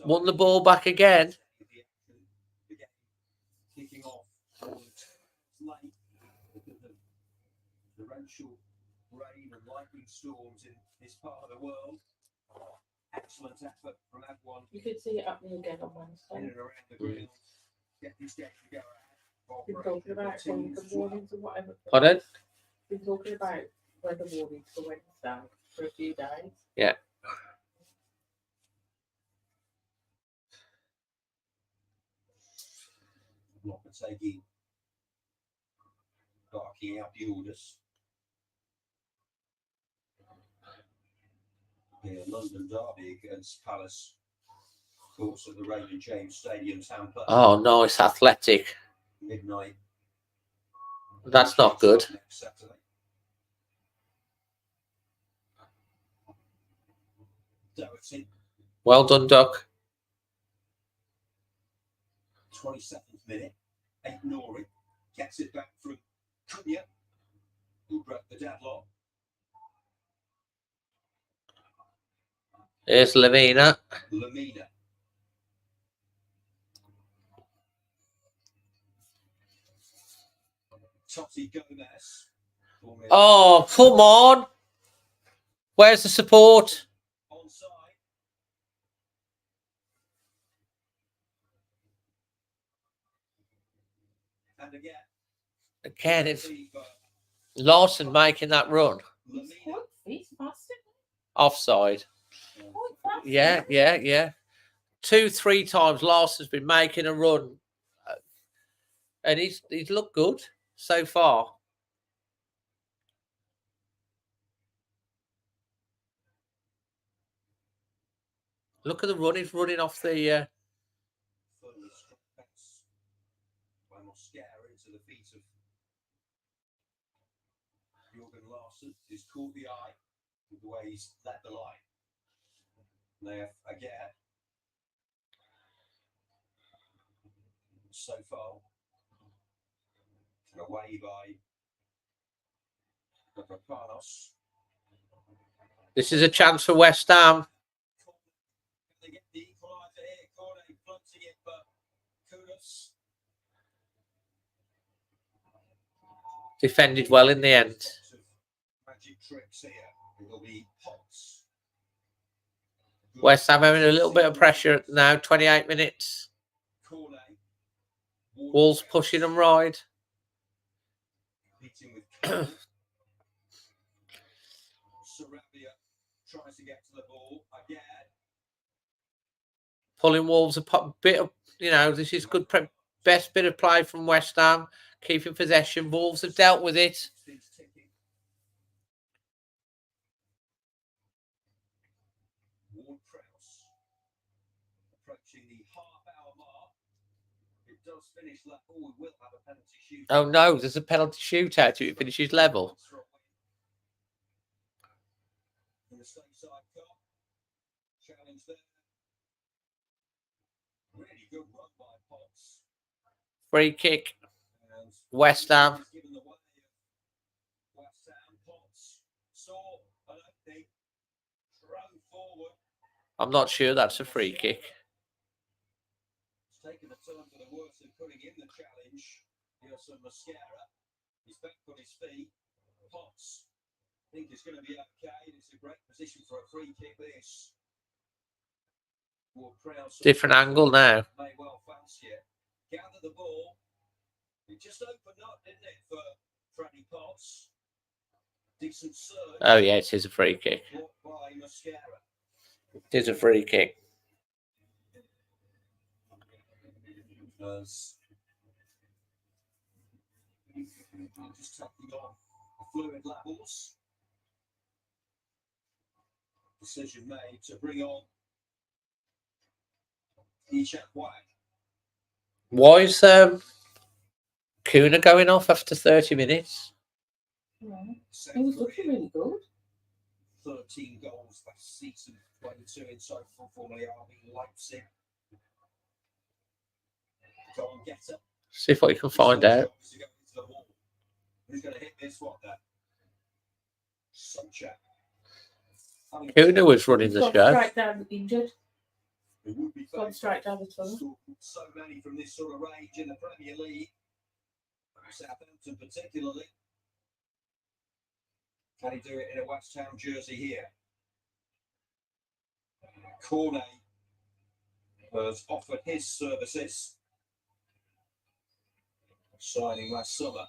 Won the ball back again. Kicking off late because of torrential rain and lightning storms in this part of the world. Excellent effort from everyone. You could see it happening again on Wednesday. In and around the ground. Get this game to go ahead. Been talking about weather warnings and whatever. Pardon? Been talking about weather warnings for Wednesday for a few days. Yeah. Lopetegui barking out the orders. Here, London Derby against Palace. Of course, at the Raymond James Stadium, Tampa. Oh, nice, athletic. Midnight. That's not good. Next Saturday. Doherty, Well done, Duck. 27th minute. Nori gets it back from Cunha, who broke the deadlock. Here's Lamina. Lamina. Totti Gomez. Oh, come on. Where's the support? Onside. And Again, it's Lawson making that run. He's quite fit, fast, Offside. quite fast. Yeah, yeah, yeah. 2-3 times Larson's been making a run. And he's looked good so far. Look at the run. He's running off the... Firmly struck pass by Mosquera into the feet of Jürgen Larsson. He's caught the eye with the way he's led the line. And they have again. So far, away by Papanos. This is a chance for West Ham. They get the equaliser here. Cornet floating it, but Kudos. Defended well in the end. Magic tricks here. It'll be Potts. West Ham having a little bit of pressure now. 28 minutes. Cornet. Wolves pushing them right. Meeting with Sarabia tries to get to the ball again. Pulling Wolves a bit of, this is good. Best bit of play from West Ham. Keeping possession. Wolves have dealt with it. Ward-Prowse approaching the half-hour mark. It does finish level. We will have a penalty shootout. Oh no, there's a penalty shootout if it finishes level. In the Stateside Cup, challenge there. Really good run by Potts. Free kick. And West Ham. given the way of West Ham. Potts saw an opening, thrown forward. I'm not sure that's a free kick. It's taken a turn for the worse in putting in the challenge. Here's some Mosquera. He's back on his feet. Potts. I think it's going to be okay. It's a great position for a free kick. This. Ward-Prowse Different angle now. may well fancy it. Gather the ball. It just opened up, didn't it, for Freddie Potts? Decent surge. Oh yeah, it is a free kick. Blocked by Mosquera. It is a free kick. As just taking on fluid levels. Decision made to bring on Ishak Wag. Why is Kuna going off after 30 minutes? Yeah. He was looking really good. 13 goals last season, 22 in total, formerly RB Leipzig. Go on, get up. See what you can find out. Who's going to hit this one then? Suncheck. Kuna was running the Gone show. straight down, injured. It would be Gone straight down the tunnel. so many from this sort of range in the Premier League. Southampton particularly. Can he do it in a West Ham jersey here? Cornet has offered his services. Signing last summer.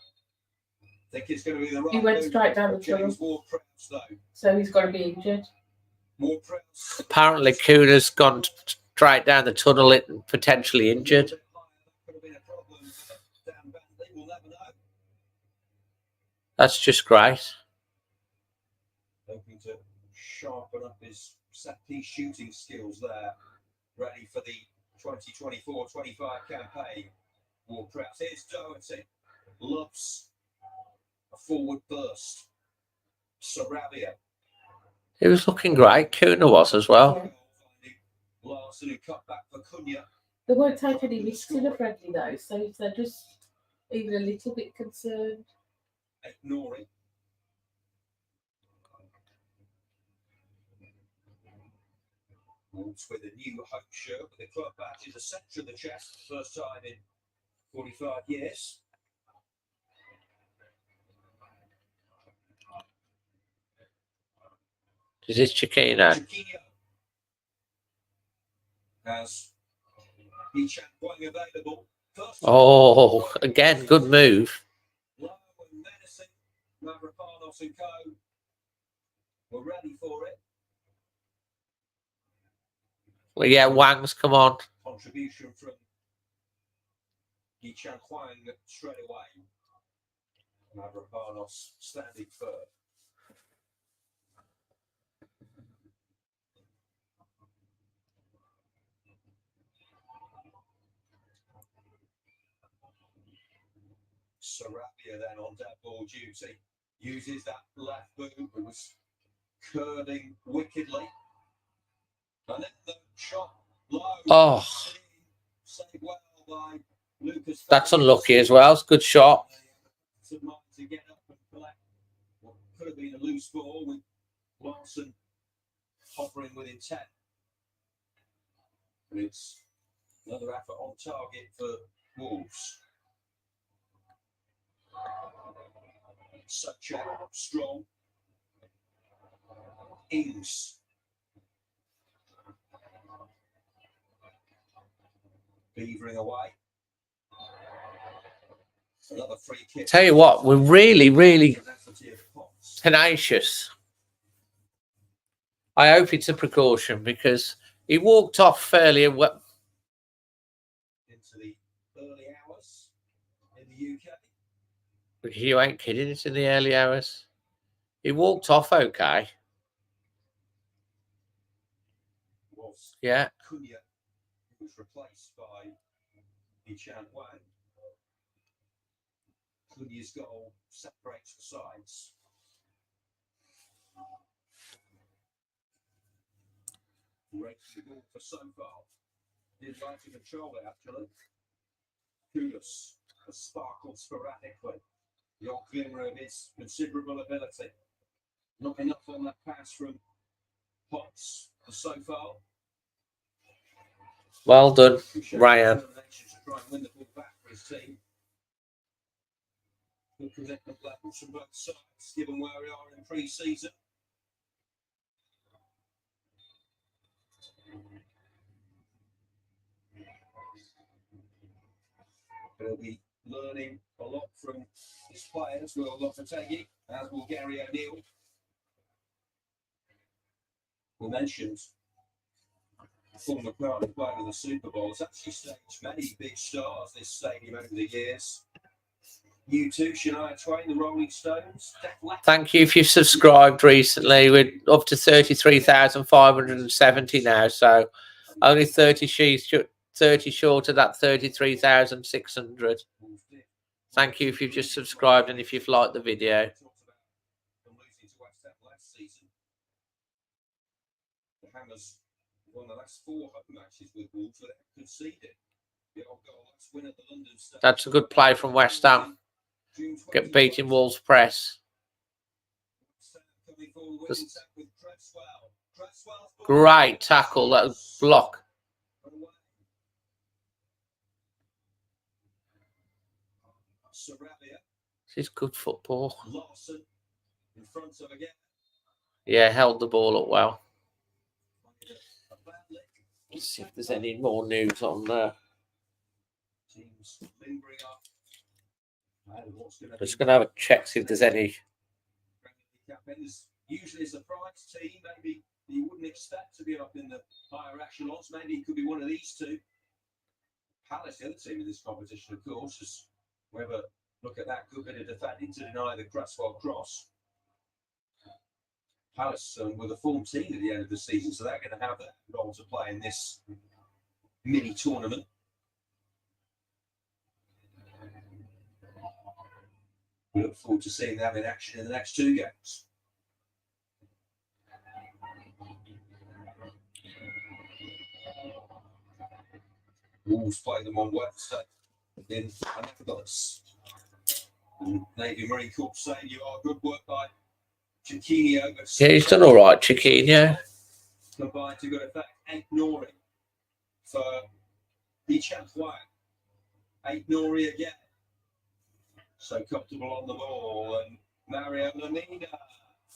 Think it's going to be the right He went move straight down the for James tunnel. Ward-Prowse, though. So he's got to be injured. Ward-Prowse. Apparently, Kuna's gone straight down the tunnel and potentially injured. Could have been a problem for Dan Bentley. We'll never know. That's just great. Hoping to sharpen up his set piece shooting skills there. Ready for the 2024-25 campaign. Ward Prowse. Here's Doherty. Loves a forward burst. Sarabia. He was looking great. Kuna was as well. Larson, who cut back for Cunha. They won't take any risks in a friendly though, so if they're just even a little bit concerned. Ignoring. Wolves with a new home shirt with the club badge in the centre of the chest, first time in 45 years. Is this Chiquino? Chiquinho has Ichan Wang available. First Oh, again, good move. low and menacing. Mavropanos and co. We're ready for it. Well, yeah, Wang's come on. Contribution from Ichan Huang straight away. Mavropanos standing firm. Sarabia then on dead ball duty. Uses that left boot. It was curving wickedly. And then the shot low. Oh. Saved well by Lucas. That's unlucky as well. It's a good shot. To get up and collect what could have been a loose ball with Larson hovering with intent. But it's another effort on target for Wolves. Such a strong Ings. Beavering away. Another free kick. Tell you what, we're really tenacious. I hope it's a precaution because he walked off fairly well. Into the early hours in the UK. You ain't kidding, it's in the early hours. He walked off okay. Was Yeah. Cunha, who was replaced by Ichan Wang. Cunha's goal separates the sides. Great goal for so far. Did like to control it actually. Kudus has sparkled sporadically. The odd glimmer of his considerable ability. Not enough on that pass from Potts for so far. Well done, Who showed Ryan. determination to try and win the ball back for his team. Good commitment levels from both sides, given where we are in pre-season. He'll be learning a lot from his players, Will Lopetegui, as will Gary O'Neill. We mentioned former Crown player in the Super Bowl has actually staged many big stars this stadium over the years. U2, Shania Twain, the Rolling Stones. Thank you if you've subscribed recently. We're up to 33,570 now, so only 30 short of that 33,600. Thank you if you've just subscribed and if you've liked the video. The Hammers won the last 4 home matches with Wolves without conceding. The old goal, last win at the London Stadium. That's a good play from West Ham. Get beating Wolves press. Great tackle, that block. This is good football. Yeah, held the ball up well. Let's see if there's any more news on there. Just going to have a check, see if there's any. Usually a surprise team, maybe you wouldn't expect to be up in the higher echelons. Maybe it could be one of these two. Palace, the other team in this competition, of course, is whether Look at that, good bit of defending to deny the Cresswell cross. Palace with a full team at the end of the season, so they're going to have a role to play in this mini tournament. We look forward to seeing them in action in the next 2 games. Wolves play them on Wednesday in Annapolis. Navy Marine Corps saying you are good work by Chiquinho. Yeah, he's done all right, Chiquinho. Combined to good effect. 8 Nori for Ichampuan. 8 Nori again. So comfortable on the ball. And Mario Lamina.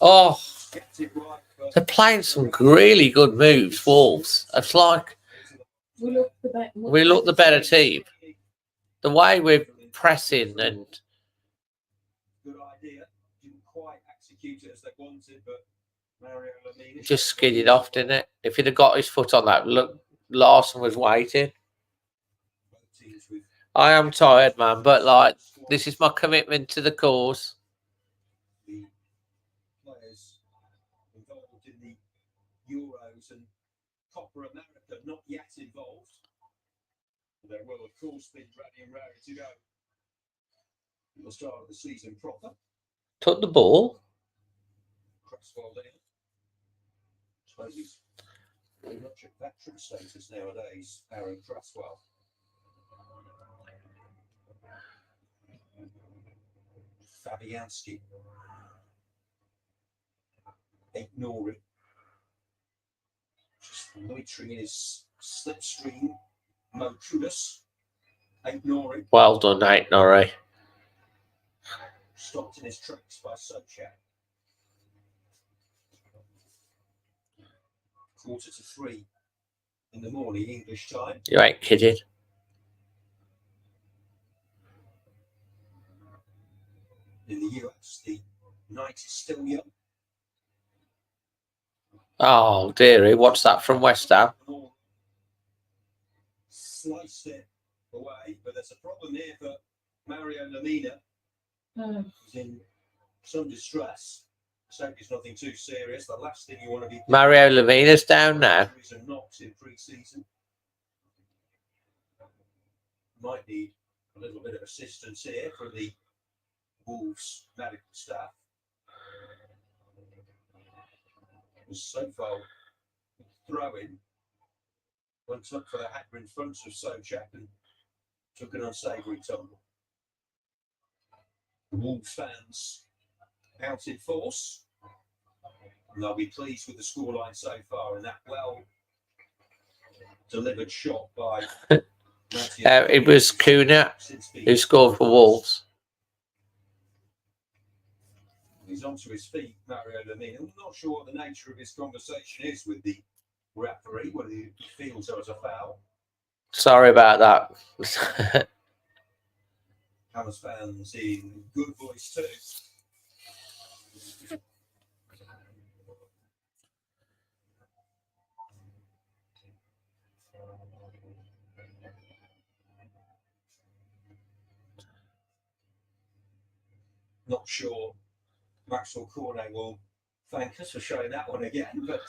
Oh, Gets it right for they're playing some really good moves, Wolves. It's like We look the better team. The way we're pressing and good idea. Didn't quite execute it as they wanted, but Mario Lamina just skidded off, didn't it? If he'd have got his foot on that, look, Larson was waiting. both teams with I am tired, man, but like, this is my commitment to the cause. the players involved in the Euros and Copa America not yet involved. They will, of course, be ready and raring to go at the start of the season proper. Took the ball. Cresswell in. I suppose he's very much at veteran status nowadays, Aaron Cresswell. Fabianski. 8 Nori. Just loitering in his slipstream. Mo Kudus. 8 Nori. Well done, Nate Norrie. Stopped in his tracks by Socek. 2:45 in the morning, English time. You ain't kidding. In the US, the night is still young. Oh, dearie, what's that from West Ham? Sliced it away, but there's a problem here for Mario Lamina. He's in some distress. So it's nothing too serious. The last thing you want to be Mario Lemina's down now. injuries and knocks in pre-season. Might need a little bit of assistance here from the Wolves medical staff. So far, throwing went up for the header in front of Socek and took an unsavoury tumble. The Wolves fans out in force. And they'll be pleased with the scoreline so far and that well delivered shot by It was Kuna who scored for Wolves. He's onto his feet, Mario Lamina. I'm not sure what the nature of his conversation is with the referee, whether he feels there was a foul. Sorry about that. Hammers fans in good voice too. Not sure Maxwell Cornet will thank us for showing that one again, but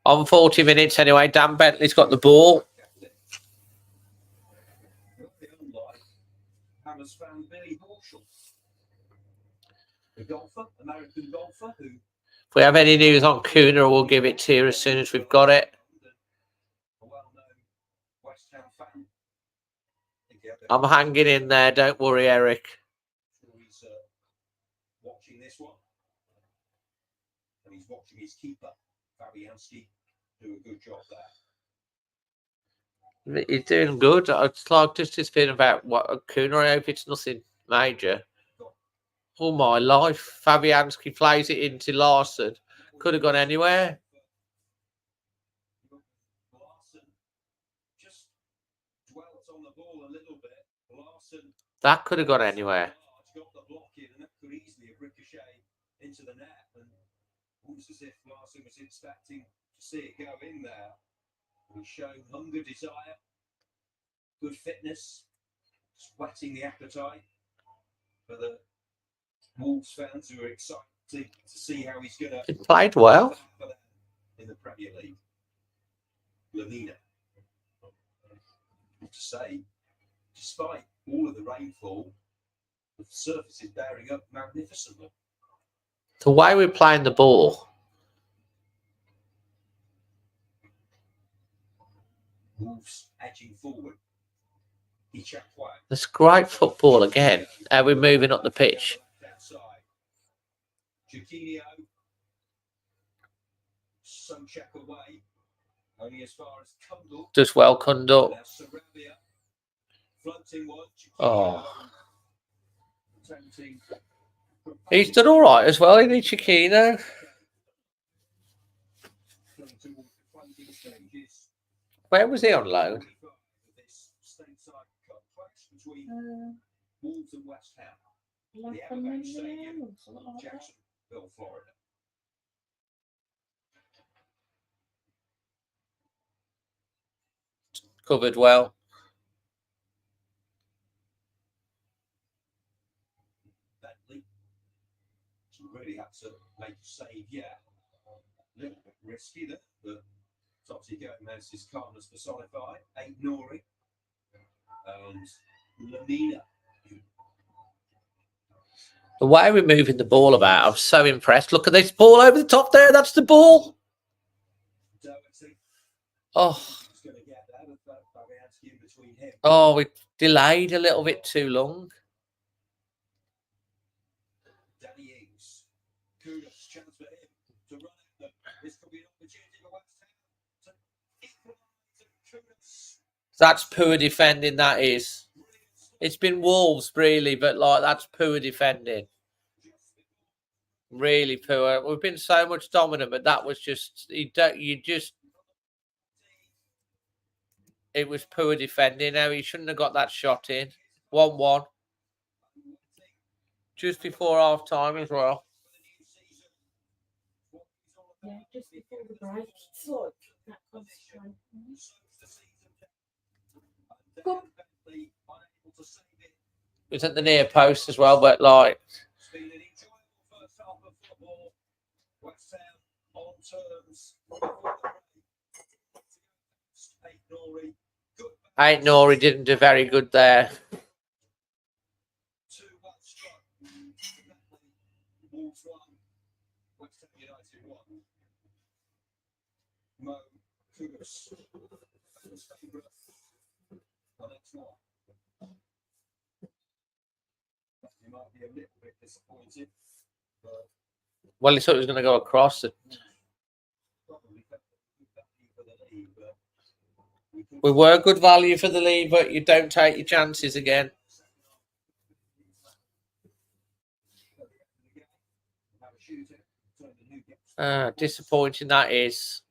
On 40 minutes anyway, Dan Bentley's got the ball. unlike Hammers fan Billy Horschel, the golfer, American golfer, who If we have any news on Kuna, we'll give it to you as soon as we've got it. a well-known West Ham fan. I'm hanging in there, don't worry, Eric. He's watching this one, and he's watching his keeper, Fabianski, do a good job there. He's doing good. It's like just this bit about what Kuna. I hope it's nothing major. All my life, Fabianski plays it into Larson. Could have gone anywhere. Larson just dwelt on the ball a little bit. Larson That could have gone anywhere. got the block in, and that could easily have ricocheted into the net. And almost as if Larson was expecting to see it go in there. He's shown hunger, desire, good fitness, whetting the appetite. for the Wolves fans who are excited to see how he's going to. He played well. In the Premier League. Lamina. To say, despite all of the rainfall, the surface is bearing up magnificently. The way we're playing the ball. Wolves edging forward. That's great football again. How we're moving up the pitch. Chiquinho. Socek away. Only as far as Kundal. Does well, Kundal. Floating one. Oh. He's done all right as well, isn't he, Chiquinho? Where was he on loan? Stateside Cup Watch between Wolves and West Ham. The EverBank Stadium, Jacksonville, Florida. Covered well. Bentley. She really had to make a save, yeah. A little bit risky there, but Topsy Gomez's calmness personified. 8 Nori. And Lamina. The way we're moving the ball about, I'm so impressed. Look at this ball over the top there. That's the ball. Oh. Oh, we delayed a little bit too long. Danny Ings. Kudos, chance for him to run it. This could be an opportunity for West Ham to equalise. Kudos. That's poor defending, that is. It's been Wolves, really, but like that's poor defending. Really poor. We've been so much dominant, but that was just it was poor defending. Now he shouldn't have got that shot in. 1-1. Just before half time as well. Yeah, just before the break. So that concentration. It was at the near post as well, but like. Nori didn't do very good there. Well, he thought he was going to go across it. We were good value for the lead, but you don't take your chances again. Disappointing that is,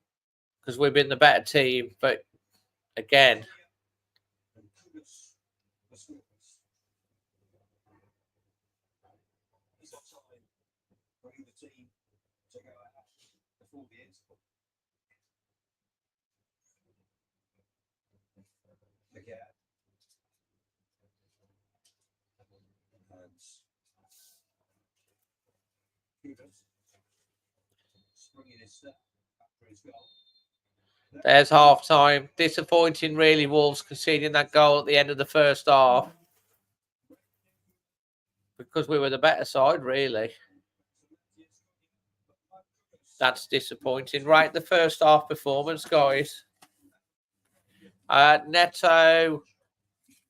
because we've been the better team, but again. There's half time. Disappointing, really, Wolves conceding that goal at the end of the first half. Because we were the better side, really. That's disappointing. Right, the first half performance, guys. Neto,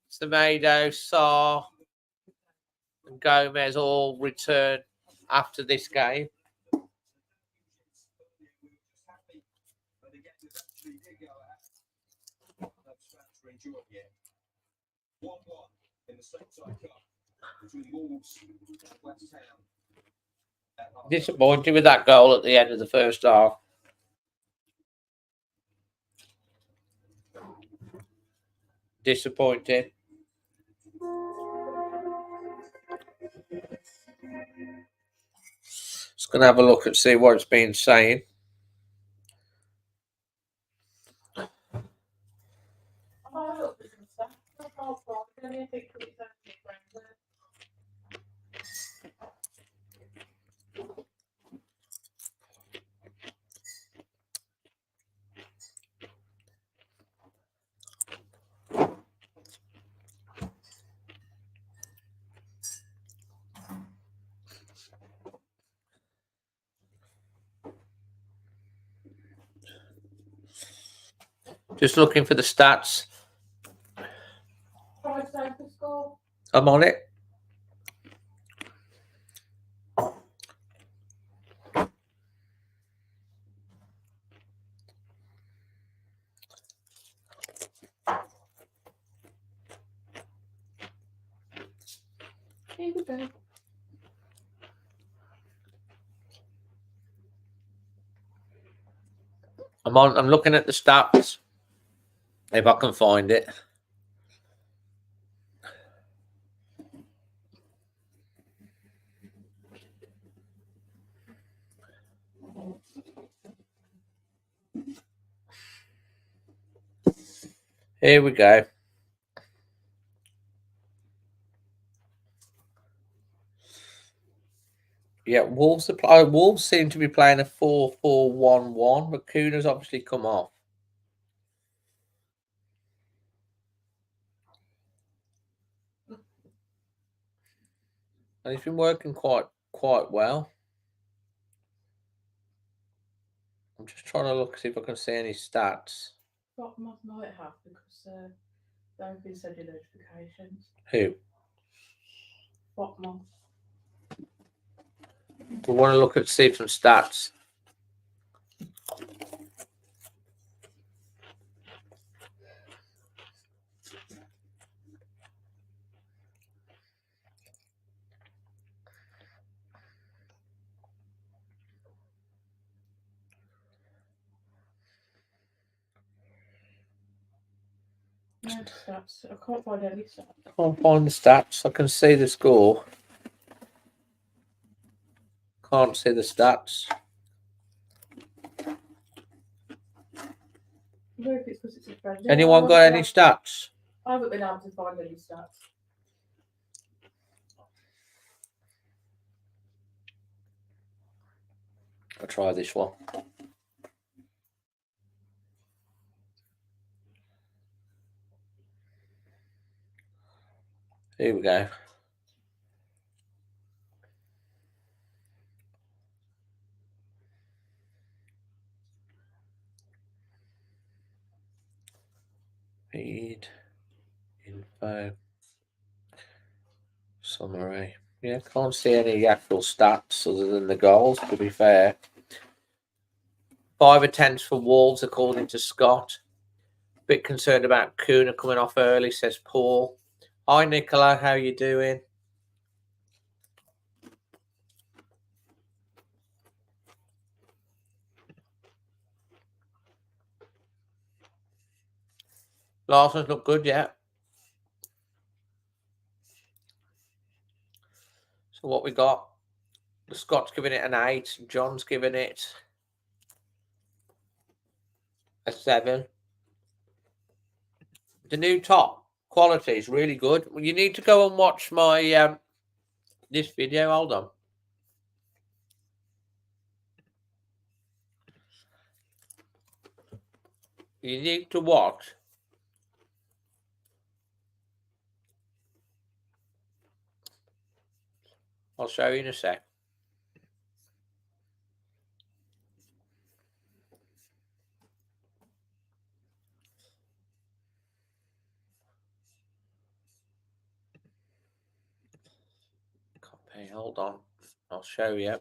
Semedo, Sarr, and Gomez all return after this game. In the Stateside Cup between Wolves and West Ham. Disappointed with that goal at the end of the first half. Disappointed. Just going to have a look and see what it's been saying. Just looking for the stats. Price over score. I'm on it. Here we go. I'm looking at the stats. If I can find it. Here we go. Yeah, Wolves seem to be playing a 4-4-1-1, but Kuna's obviously come off. And he's been working quite well. I'm just trying to look, see if I can see any stats. Bottom of might have because they've been sending notifications. Who? Bottom. We want to look at see some stats. No stats. I can't find any stats. Can't find the stats. I can see the score. Can't see the stats. I don't know if it's because it's a friend. Anyone got any stats? I haven't been able to find any stats. I'll try this one. Here we go. Feed, info, summary. Yeah, can't see any actual stats other than the goals, to be fair. 5 attempts for Wolves, according to Scott. Bit concerned about Kuna coming off early, says Paul. Hi, Nicola. How you doing? Larson's look good, yeah. So what we got? Scott's giving it an 8. John's giving it a 7. The new top quality is really good. You need to go and watch my this video. Hold on. You need to watch. I'll show you in a sec. Copy. Hold on. I'll show you.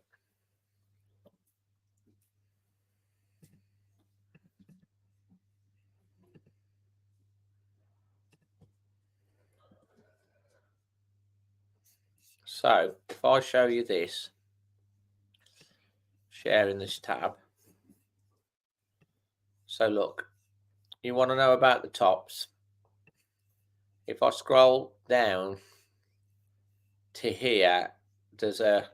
So, if I show you this, sharing this tab. So look, you want to know about the tops. If I scroll down to here, there's a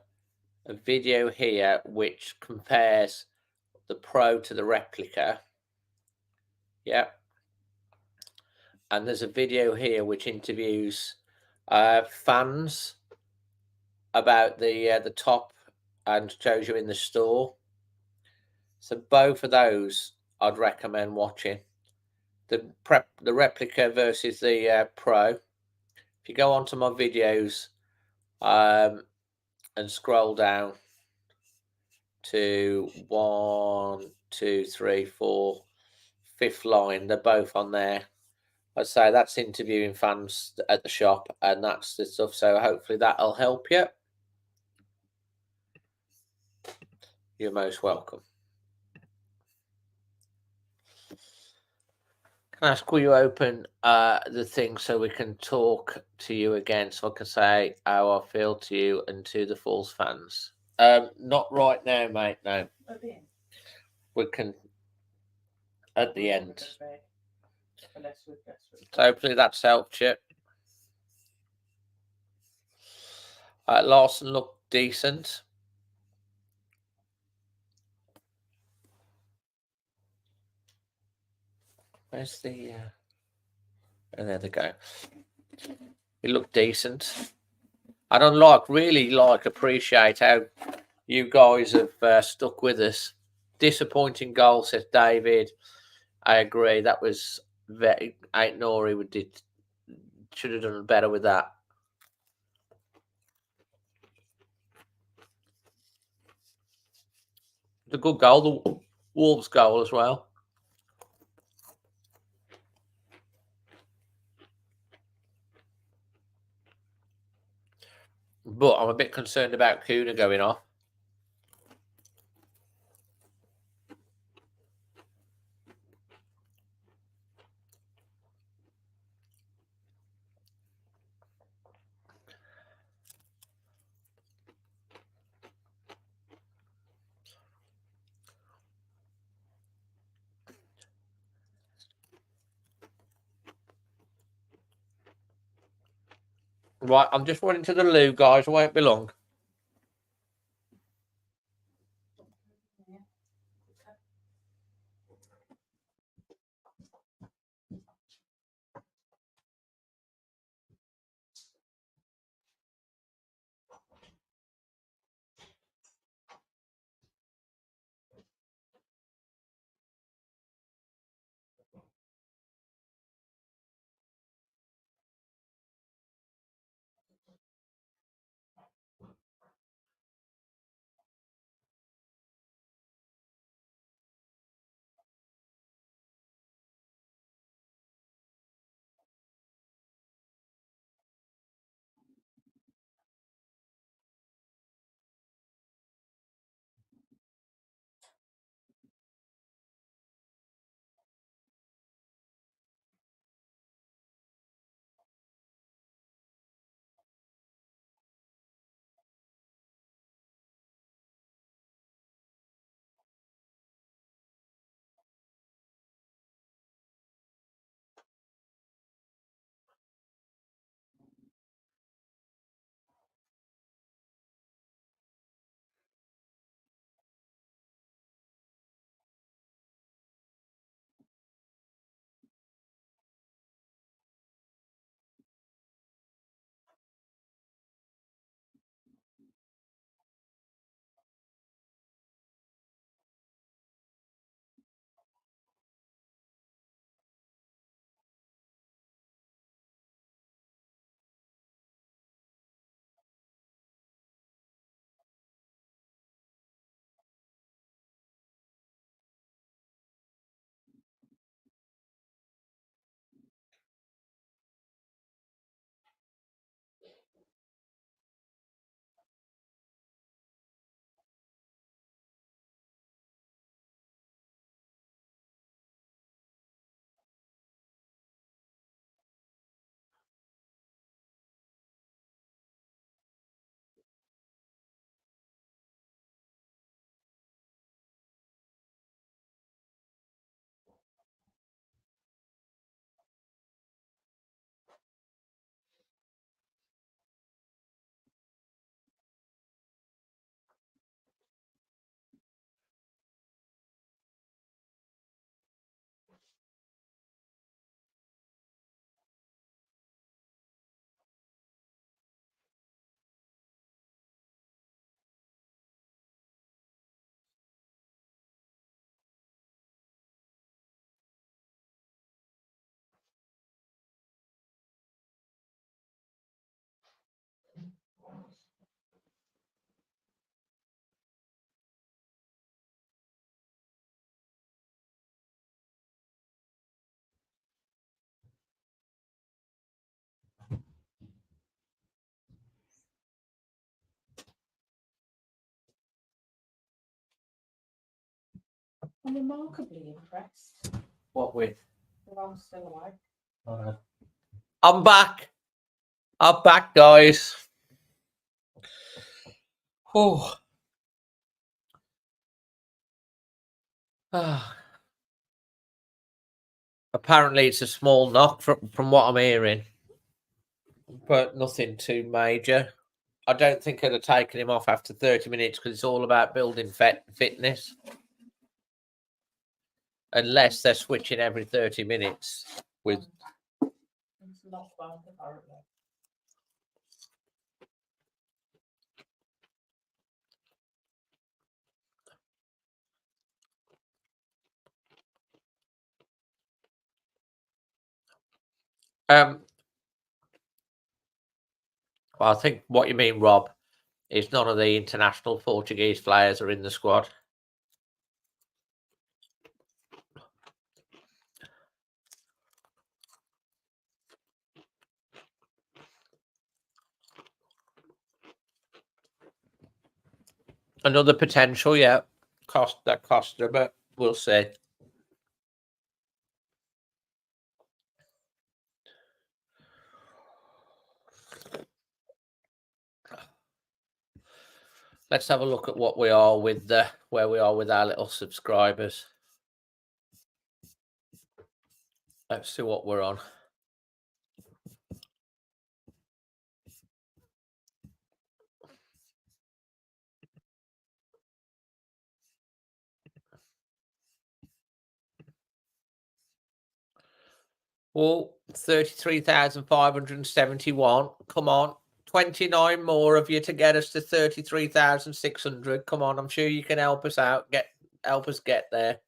video here which compares the Pro to the replica. Yeah. And there's a video here which interviews fans about the top and shows you in the store. So both of those I'd recommend watching. The replica versus the Pro. If you go onto my videos and scroll down to 1, 2, 3, 4, fifth line. They're both on there. I'd say that's interviewing fans at the shop, and that's the stuff. So hopefully that'll help you. You're most welcome. Can I ask, will you open the thing so we can talk to you again, so I can say how I feel to you and to the Falls fans? Not right now, mate. No, At the end. we can at the end. Unless we're So hopefully that's helped you. Larson looked decent. Where's the? And there they go. He looked decent. I don't really appreciate how you guys have stuck with us. Disappointing goal, says David. I agree. That was very. Ain't Nori should have done better with that. It's a good goal, the Wolves goal as well. But I'm a bit concerned about Kuna going off. Right, I'm just running to the loo, guys. I won't be long. I'm remarkably impressed What with? that I'm still awake. I'm back. I'm back, guys. Oh. Ah. Apparently, it's a small knock from what I'm hearing, but nothing too major. I don't think I'd have taken him off after 30 minutes because it's all about building fitness. Unless they're switching every 30 minutes with. It's not bad, apparently. Well, I think what you mean, Rob, is none of the international Portuguese players are in the squad. Another potential, yeah. Costa, but we'll see. Let's have a look at what we are with where we are with our little subscribers. Let's see what we're on. Well, 33,571. Come on. 29 more of you to get us to 33,600. Come on, I'm sure you can help us out. Help us get there.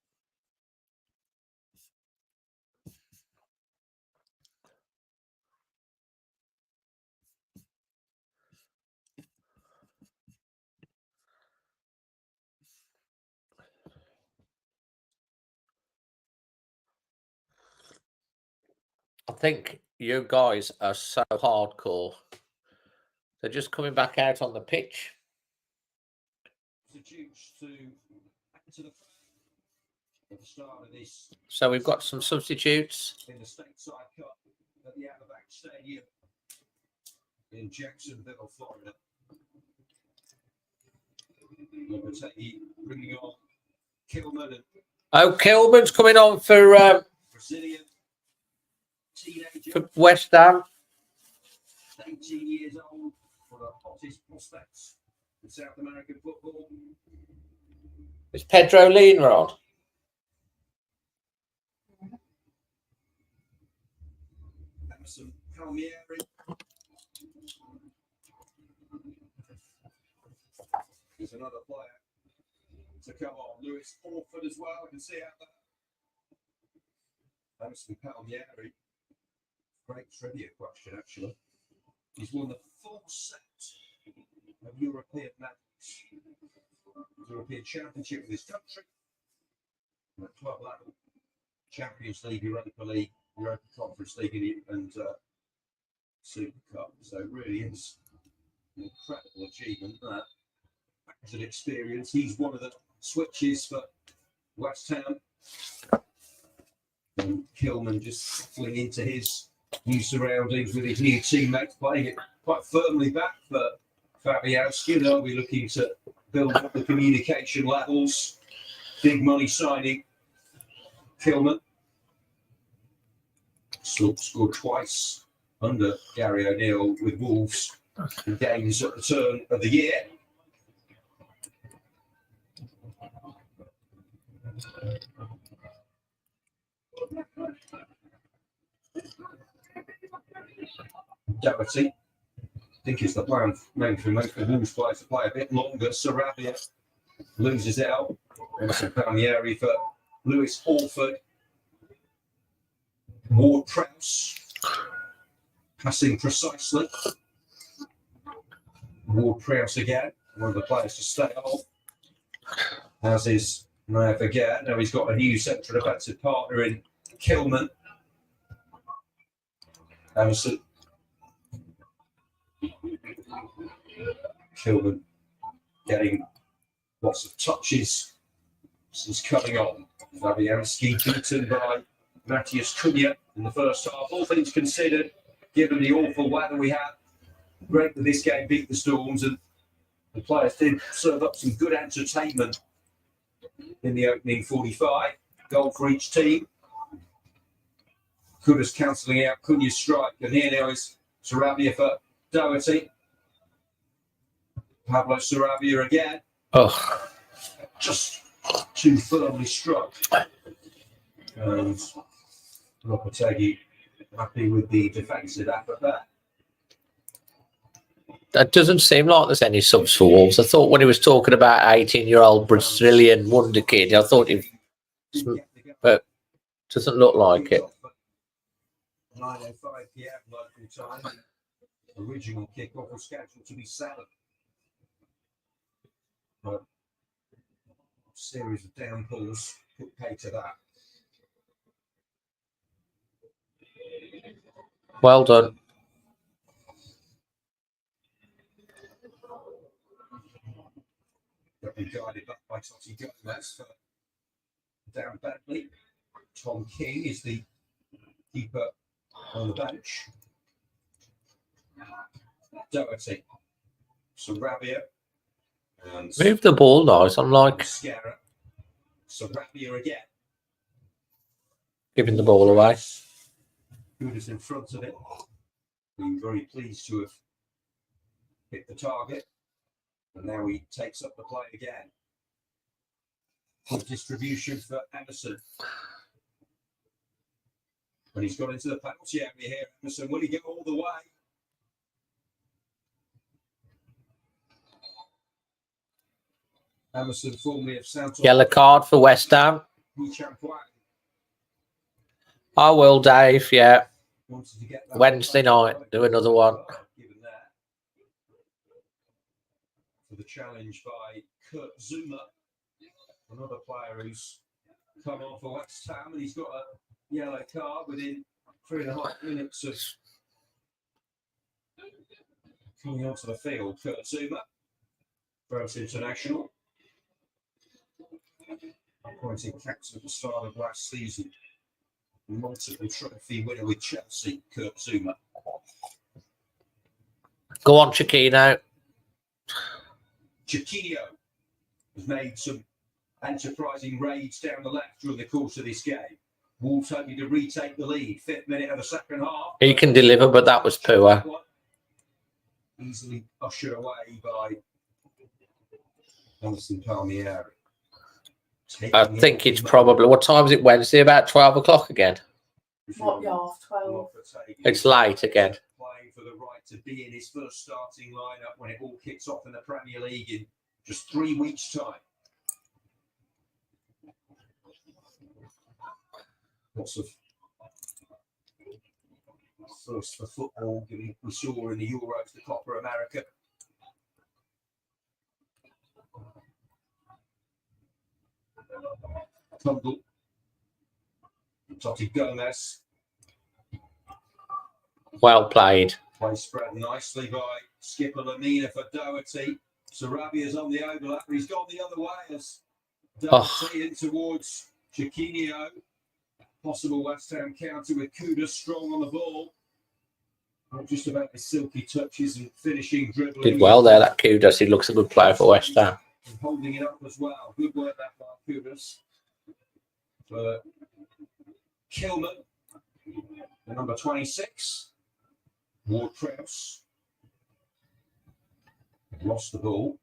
I think you guys are so hardcore. They're just coming back out on the pitch. So we've got some substitutes. In the Stateside Cup at the EverBank Stadium in Jacksonville, Florida. Bringing on Kilman and Kilman's coming on for Brazilian teenager, for West Ham. 18 years old, for the hottest prospects in South American football. Is Pedro Lina on? Emerson Palmieri. There's another player to come on. Lewis Orford as well. I can see out there. Emerson Palmieri. Great trivia question, actually. He's won the full set of European medals. European Championship with his country. At club level. Champions League, Europa League, Europa Conference League, and Super Cup. So it really is an incredible achievement. That as an experience, he's one of the switches for West Ham. And Kilman just settling into his new surroundings with his new teammates, playing it quite firmly back for Fabianski. They'll be looking to build up the communication levels. Big money signing. Kilman scored twice under Gary O'Neill with Wolves in games at the turn of the year. Doherty, I think it's the plan maybe for most of the Wolves players to play a bit longer. Sarabia loses out. Emerson Palmieri for Lewis Orford. Ward-Prowse passing precisely. Ward-Prowse again, one of the players to stay off. As is Naya Vergere. Now he's got a new central defensive partner in Kilman. Emerson. Kilman getting lots of touches Is coming on. Fabianski beaten by Matthias Cunha in the first half. All things considered, given the awful weather we had, great that this game beat the Storms, and the players did serve up some good entertainment in the opening 45. Goal for each team. Kudus cancelling out Cunha's strike, and here now is Sarabia for Doherty. Pablo Sarabia again. Oh, Just too firmly struck. And Lopetegui happy with the defensive effort there. that doesn't seem like there's any subs for Wolves. I thought when he was talking about 18-year-old Brazilian wonder kid, I thought he, but doesn't look like it. 9:05 p.m. local time. Original kickoff was scheduled to be 7. But a series of downpours put pay to that. Well done. Got been guided back by Totti Gomez for Dan Bentley. Tom King is the keeper on the bench. Doherty, Sarabia, and Move the ball nice. I'm like Mascara. Sarabia again. giving the ball away. Kudus in front of it. Been very pleased to have hit the target. And now he takes up the play again. Good distribution for Emerson. When he's got into the penalty area here, Emerson, will he go all the way? Emerson, formerly of Santos. Yellow card for West Ham. I will, Dave. Yeah. Wednesday night, do another one. Given that. For the challenge by Kurt Zuma, another player who's come on for West Ham, and he's got a yellow card within 3.5 minutes of coming onto the field. Kurt Zuma, France international, appointed captain at the start of last season. Multiple trophy winner with Chelsea, Kurt Zuma. Go on, Chiquino. Chiquinho has made some enterprising raids down the left during the course of this game. Wolves hoping to retake the lead. 5th minute of the second half. He can deliver, but that was poor. Easily ushered away by Anderson Palmieri. I think it's probably, what time is it Wednesday? About 12 o'clock again. What, yeah, 12? It's late again. Playing for the right to be in his first starting lineup when it all kicks off in the Premier League in just 3 weeks' time. Lots of first for football, given we saw in the Euros, the Copa America. Tundle, Totti Gomez. Well played. Play spread nicely by skipper Lamina for Doherty. Sarabia's on the overlap, but he's gone the other way as Doherty in towards Chiquinho. Possible West Ham counter with Kudus strong on the ball. Not just about his silky touches and finishing dribbling. Did well there, that Kudus. He looks a good player for West Ham. And holding it up as well. Good work that by Kudus. For Kilman, the number 26. Ward Prowse lost the ball.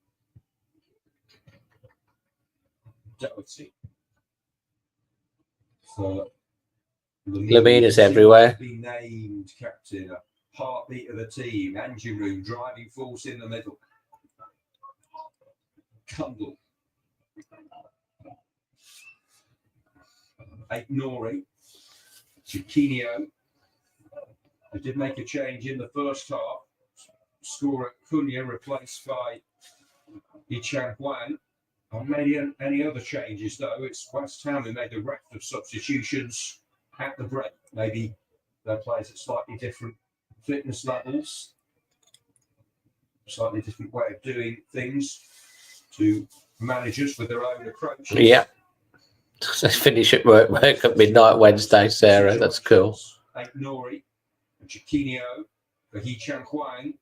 Doherty. For Lamina's everywhere. Been named captain, a heartbeat of the team. Engine room, driving force in the middle. Kundle. Nori. Chiquinho. They did make a change in the first half. Scorer Cunha replaced by Ichan Huang. Not made any other changes though. It's West Ham who made a raft of substitutions at the break. Maybe their players at slightly different fitness levels, slightly different way of doing things to managers with their own approaches. Yeah. Finish at work at midnight Wednesday, Sarah. That's cool. Nori, Chiquinho, for He Chan Huang.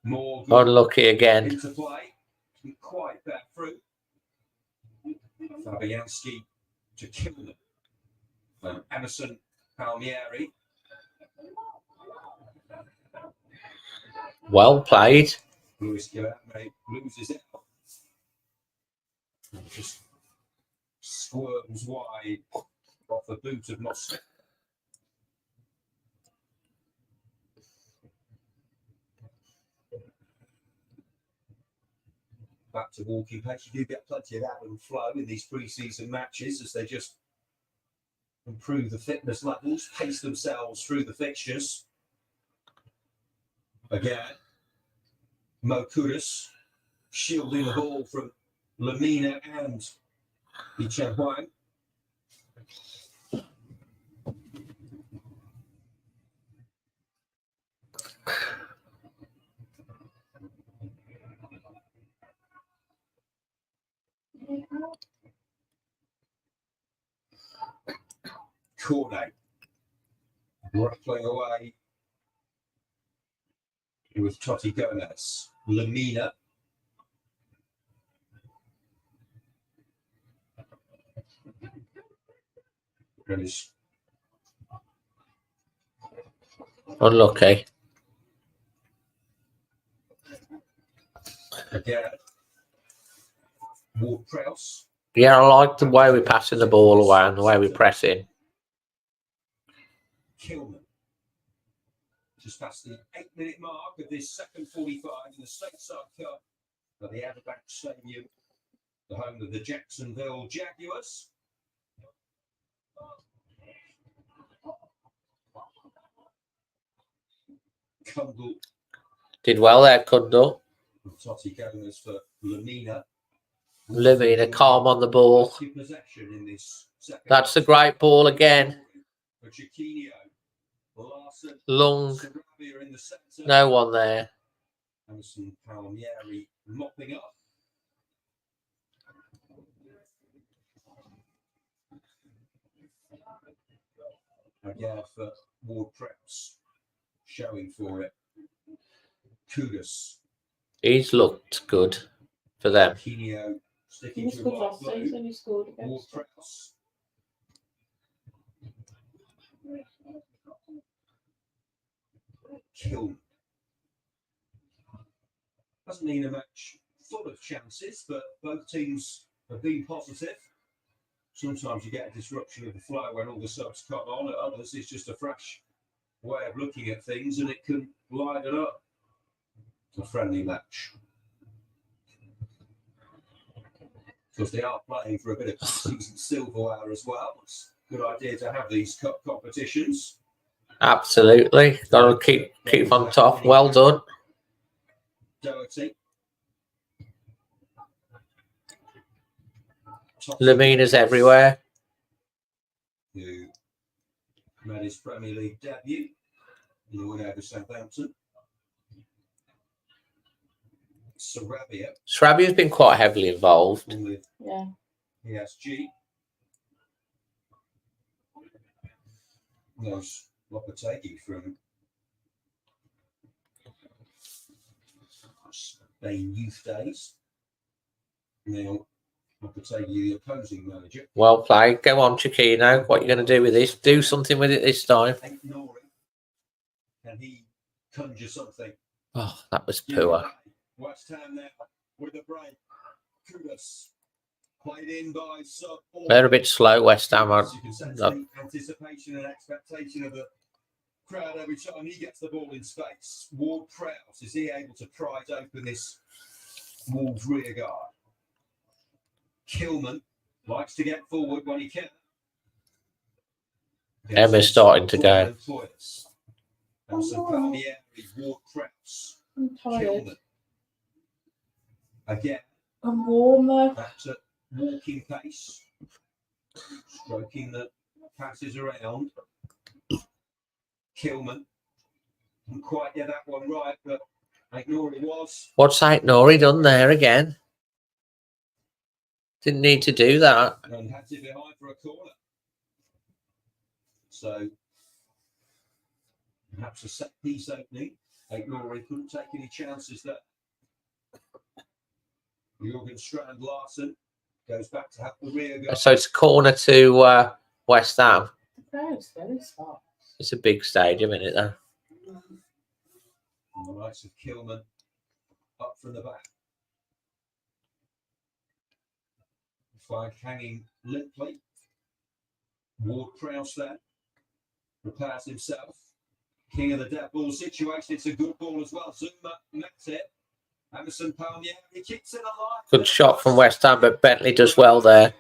More Unlucky again. into play. Didn't quite bear fruit. Fabianski to Kilman. Emerson Palmieri. Well played. Luis Guilherme loses it. Just squirms wide off the boot of Moscow. Back to walking pace. You do get plenty of ebb and flow in these pre-season matches as they just improve the fitness levels, pace themselves through the fixtures. Again, Mo Kudus shielding the ball from Lamina and Chen Huang. Cornet rattling away with Totti Gomez. Lamina. Unlucky. Again, Ward Prowse. Yeah, I like the way we're passing the ball away and the way we're pressing. Kilman. Just past the 8-minute mark of this second 45 in the Stateside Cup at the EverBank Stadium, the home of the Jacksonville Jaguars. Kundal. Did well there, Kundal. Totti Gomez for Lamina. Lamina calm on the ball. That's a great ball again. Lung. No one there. Emerson Palmieri mopping up. Again for Ward Preps. Showing for it. Kudus. He's looked good for them. Chiquinho sticking He to scored light last blue. season. He scored Ward against. Preps. Kiln. Hasn't been a match full of chances, but both teams have been positive. Sometimes you get a disruption of the flow when all the subs come on. At others, it's just a fresh way of looking at things, and it can liven up a friendly match. Because they are playing for a bit of season silverware as well. It's a good idea to have these cup competitions. Absolutely. Got to keep on top. Well done. Doherty. Lamina's everywhere. Who made his Premier League debut in the win over Southampton. Sarabia Srabia's been quite heavily involved. with Yeah. ESG. Knows Lopetegui from Spain youth days. Now Lopetegui, the opposing manager. Well played. Go on, Chiquinho. What are you going to do with this? Do something with it this time. Nori. Can he conjure something? Oh, that was poor. West Ham now with a break. Kudus played in by sub. They're a bit slow, West Ham. You can sense the anticipation and expectation of the crowd every time he gets the ball in space. Ward Prowse, is he able to pry open this Wolves rear guard? Kilman likes to get forward when he can. Emma's starting to go. Emerson Palmieri, Ward Prowse. I'm tired. Kilman. Again, I'm warm though. that's at walking pace. Stroking the passes around. Kilman. Didn't quite get that one right, but Nori was. What's Nori done there again? Didn't need to do that. And had it behind for a corner. So perhaps a set piece opening. Ignoring couldn't take any chances there. Jürgen Strand Larsen goes back to have the rear go. So it's a corner to West Ham. Very smart. It's a big stadium, isn't it? Though? And the likes of Kilman up from the back. Flag hanging limply. Ward-Prowse there. Repairs himself. King of the dead ball situation. It's a good ball as well. Zuma met it. Emerson Palmieri kicks it alive. Good shot from West Ham, but Bentley does well there.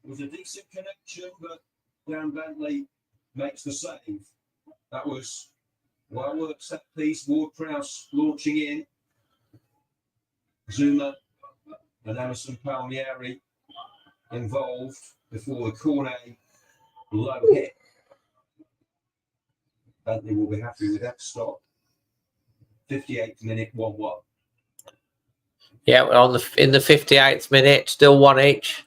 It was a decent connection, but Dan Bentley makes the save. That was well worked set piece. Ward-Prowse launching in. Zuma and Emerson Palmieri involved before the corner low hit. Bentley will be happy with that stop. 58th minute, 1-1. Yeah, we're in the 58th minute, still one each.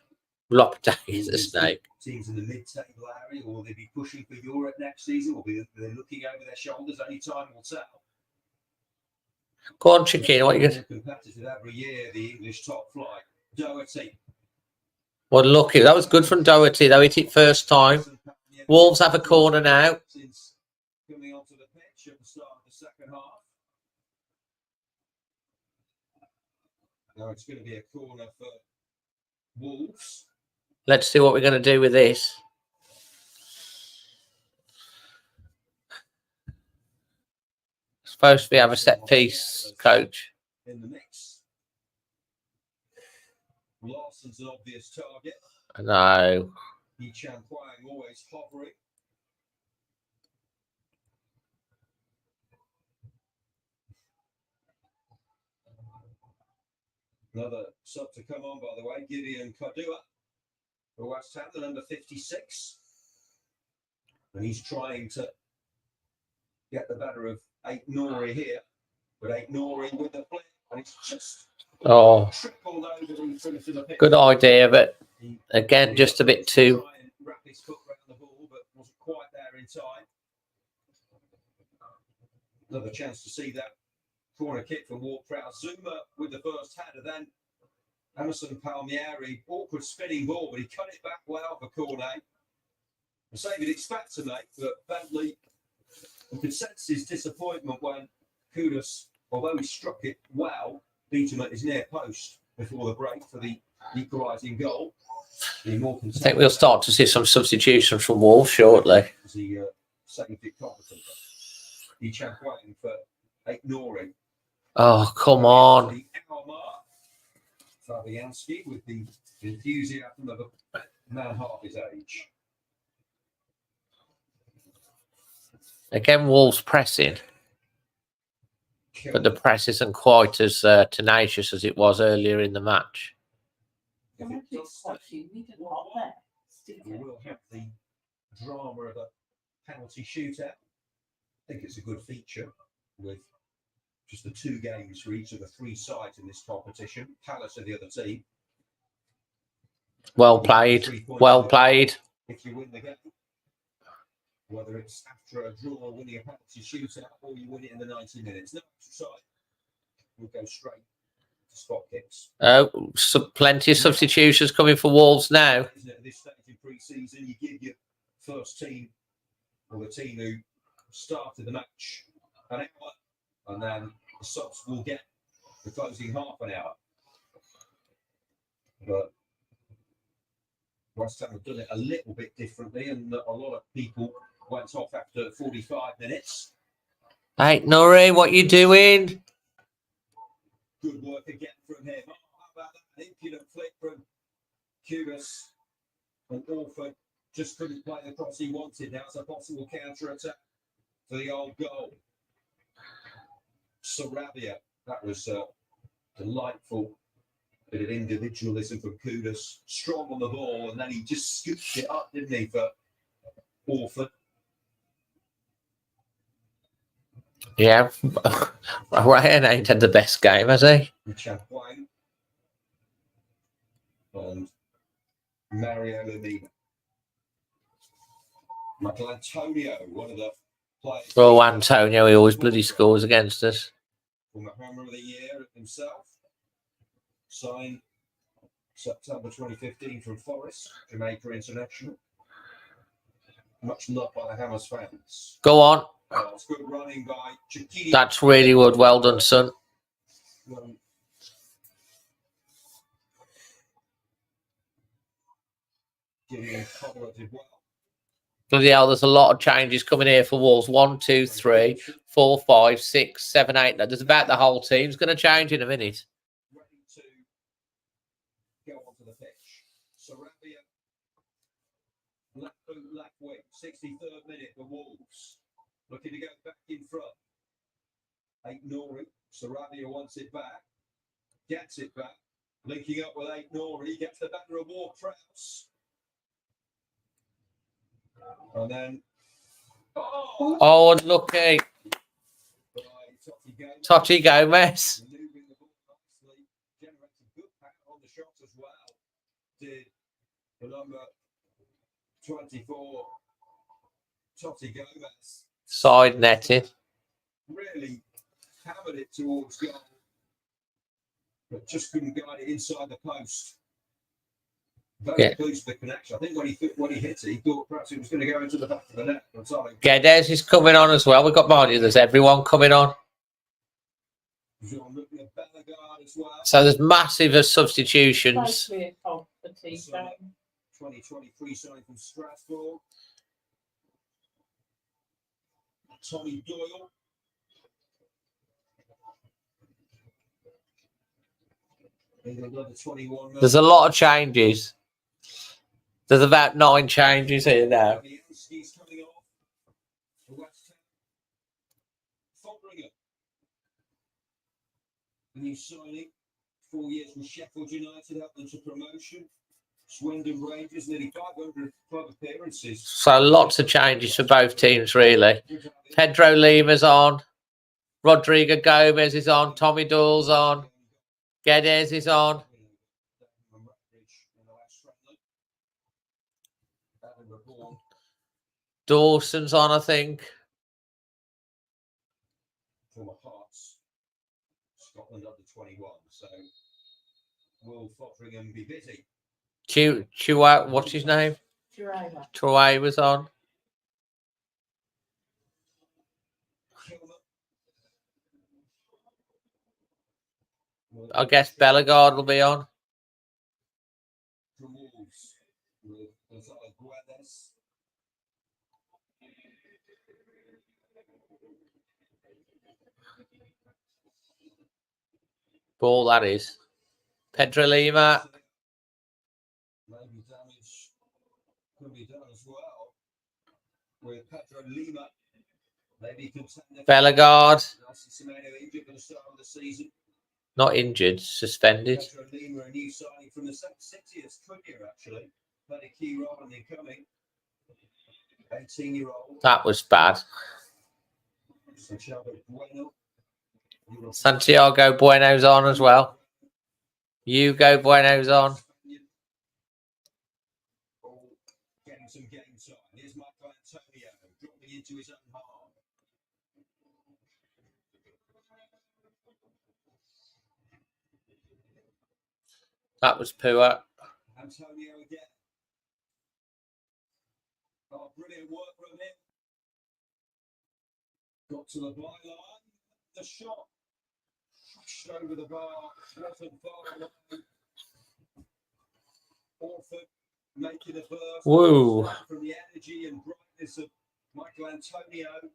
Lopetegui the snake. Teams in the mid-table area, or will they be pushing for Europe next season, or will they looking over their shoulders? Only time will tell. Go on, Chicken. What are you going to... Competitive every year, the English top flight. Doherty. Well, lucky. That was good from Doherty, though. Hit it first time. Wolves have a corner now. Since coming onto the pitch at the start of the second half. Now it's going to be a corner for Wolves. Let's see what we're going to do with this. Supposed to be have a set piece, coach. In the mix. Larsen's an obvious target. No. Yi Chan Huang always hovering. Another sub to come on, by the way, Gideon Kadua for West Ham, the number 56. And he's trying to get the better of Eight Nori here. But Eight Nori with the flip, and it's just tripled over in front of the pitch. Good idea, but again, just a bit too... Wrap his foot around the ball, but wasn't quite there in time. Another chance to see that corner kick from Ward-Prowse. Zuma with the first header, then Emerson Palmieri, awkward spinning ball, but he cut it back well for Cornet. I say you'd expect to make, but Bentley, you could sense his disappointment when Kudus, although he struck it well, beat him at his near post before the break for the equalising goal. I think we'll start to see some substitutions from Wolves shortly. Was he second fit competent? Yi Chan Huang for Eight Nori. Oh, come on. The hour mark. Fabianski with the enthusiasm of a man half his age. Again, Wolves pressing. But the press isn't quite as tenacious as it was earlier in the match. We will have the drama of a penalty shootout. I think it's a good feature with just the two games for each of the three sides in this competition. Palace are the other team. Well played. Well played. If you win the game, whether it's after a draw or winning a penalty shootout, or you win it in the 90 minutes. No extra side. We'll go straight to spot kicks. Plenty of substitutions coming for Wolves now. Isn't it, at this stage in pre-season, you give your first team, or the team who started the match, an hour, and then the subs will get the closing half an hour. But West Ham have done it a little bit differently, and a lot of people went off after 45 minutes. Hey, Nori, what you doing? Good work again from him. Oh, how about that? An impudent flick from Kudus, and Orford just couldn't play the cross he wanted. Now it's a possible counter-attack for the old goal. Sarabia, that was a delightful bit of individualism from Kudus. Strong on the ball, and then he just scooped it up, didn't he, for Orford? Yeah, Ryan ain't had the best game, has he? Chan Huang. and Mario Lemina. Michael Antonio, one of the players. Oh, Antonio, he always bloody scores against us. Former Hammer of the Year himself. Signed September 2015 from Forest, Jamaica International. Much loved by the Hammers fans. Go on. It's good running by Chiquini. That's really good. Well done, son. Gideon Cobler did well. Bloody hell, there's a lot of changes coming here for Wolves. 1, 2, 3, 4, 5, 6, 7, 8. There's about the whole team's going to change in a minute. Ready to go onto the pitch. Sarabia, left boot, left wing. 63rd minute for Wolves. Looking to go back in front. 8 Nori. Sarabia wants it back. Gets it back. Linking up with 8 Nori. Gets the better of Ward-Prowse. And then, Oh, unlucky. Totti Gomez. Moving the ball nicely, generating good power on the shot as well. Did the number 24, Totti Gomez. Side netted. Really hammered it towards goal, but just couldn't guide it inside the post. Very close to the connection. I think when he hit it, he thought perhaps it was going to go into the back of the net. Guedes is coming on as well. We've got behind you. There's everyone coming on. So there's massive substitutions. 2023 signing from Strasbourg. Tommy Doyle. There's a lot of changes. There's about 9 changes here now. New signing, 4 years from Sheffield United, helped them to promotion. Swindon Rangers, nearly 500 club appearances. So lots of changes for both teams, really. Pedro Lima's on. Rodrigo Gomez is on. Tommy Doyle's on. Guedes is on. Dawson's on, I think. Former Hearts, Scotland under 21. So will Fotheringham be busy? Chua, what's his name? Troy was on. I guess Bellegarde will be on. Ball, that is. Pedro Lima. Maybe damage could be done as well with Pedro Lima. Maybe contender. Bellegarde. Injured for the start of the season. Not injured, suspended. Pedro Lima, a new signing from the city of Cunha, actually. Played a key role in the incoming 18-year-old. That was bad. Santiago Bueno. Santiago Bueno's on as well. Hugo Bueno's on. Getting some game time. Here's Michael Antonio dropping into his own half. That was poor. Antonio again. Oh, brilliant work from him. Got to the byline. The shot. Pushed over the bar. Wasn't far away. Orford making a burst. Woo. From the energy and brightness of Michael Antonio.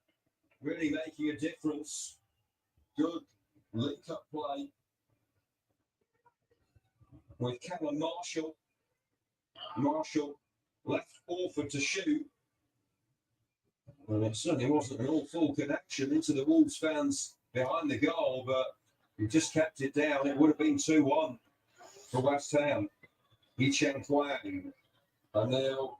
Really making a difference. Good link-up play. With Callum Marshall. Marshall left Orford to shoot. Well, it certainly wasn't an all-full connection into the Wolves fans behind the goal, but he just kept it down. It would have been 2-1 for West Ham. Yicheng Huang. And now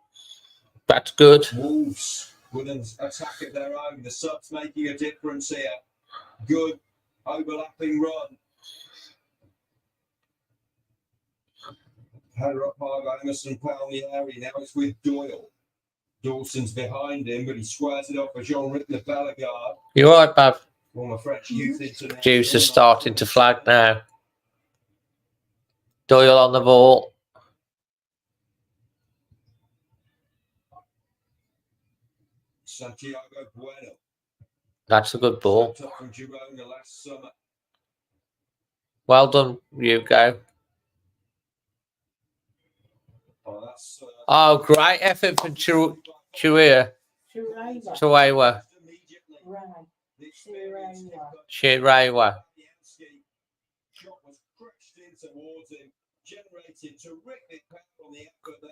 that's good. Wolves with an attack of their own. The subs making a difference here. Good overlapping run. Header up high by Emerson Palmieri. Now it's with Doyle. Dawson's behind him, but he squares it off for Jean-Ric Le Bellegarde. You all right, Bav? Former French youth international. Juice is starting to flag now. Doyle on the ball. Santiago Bueno. That's a good ball. Up from Girona last summer. Well done, Hugo. Oh, that's, Oh, great effort from Chuewa. Chuewa. Chirewa.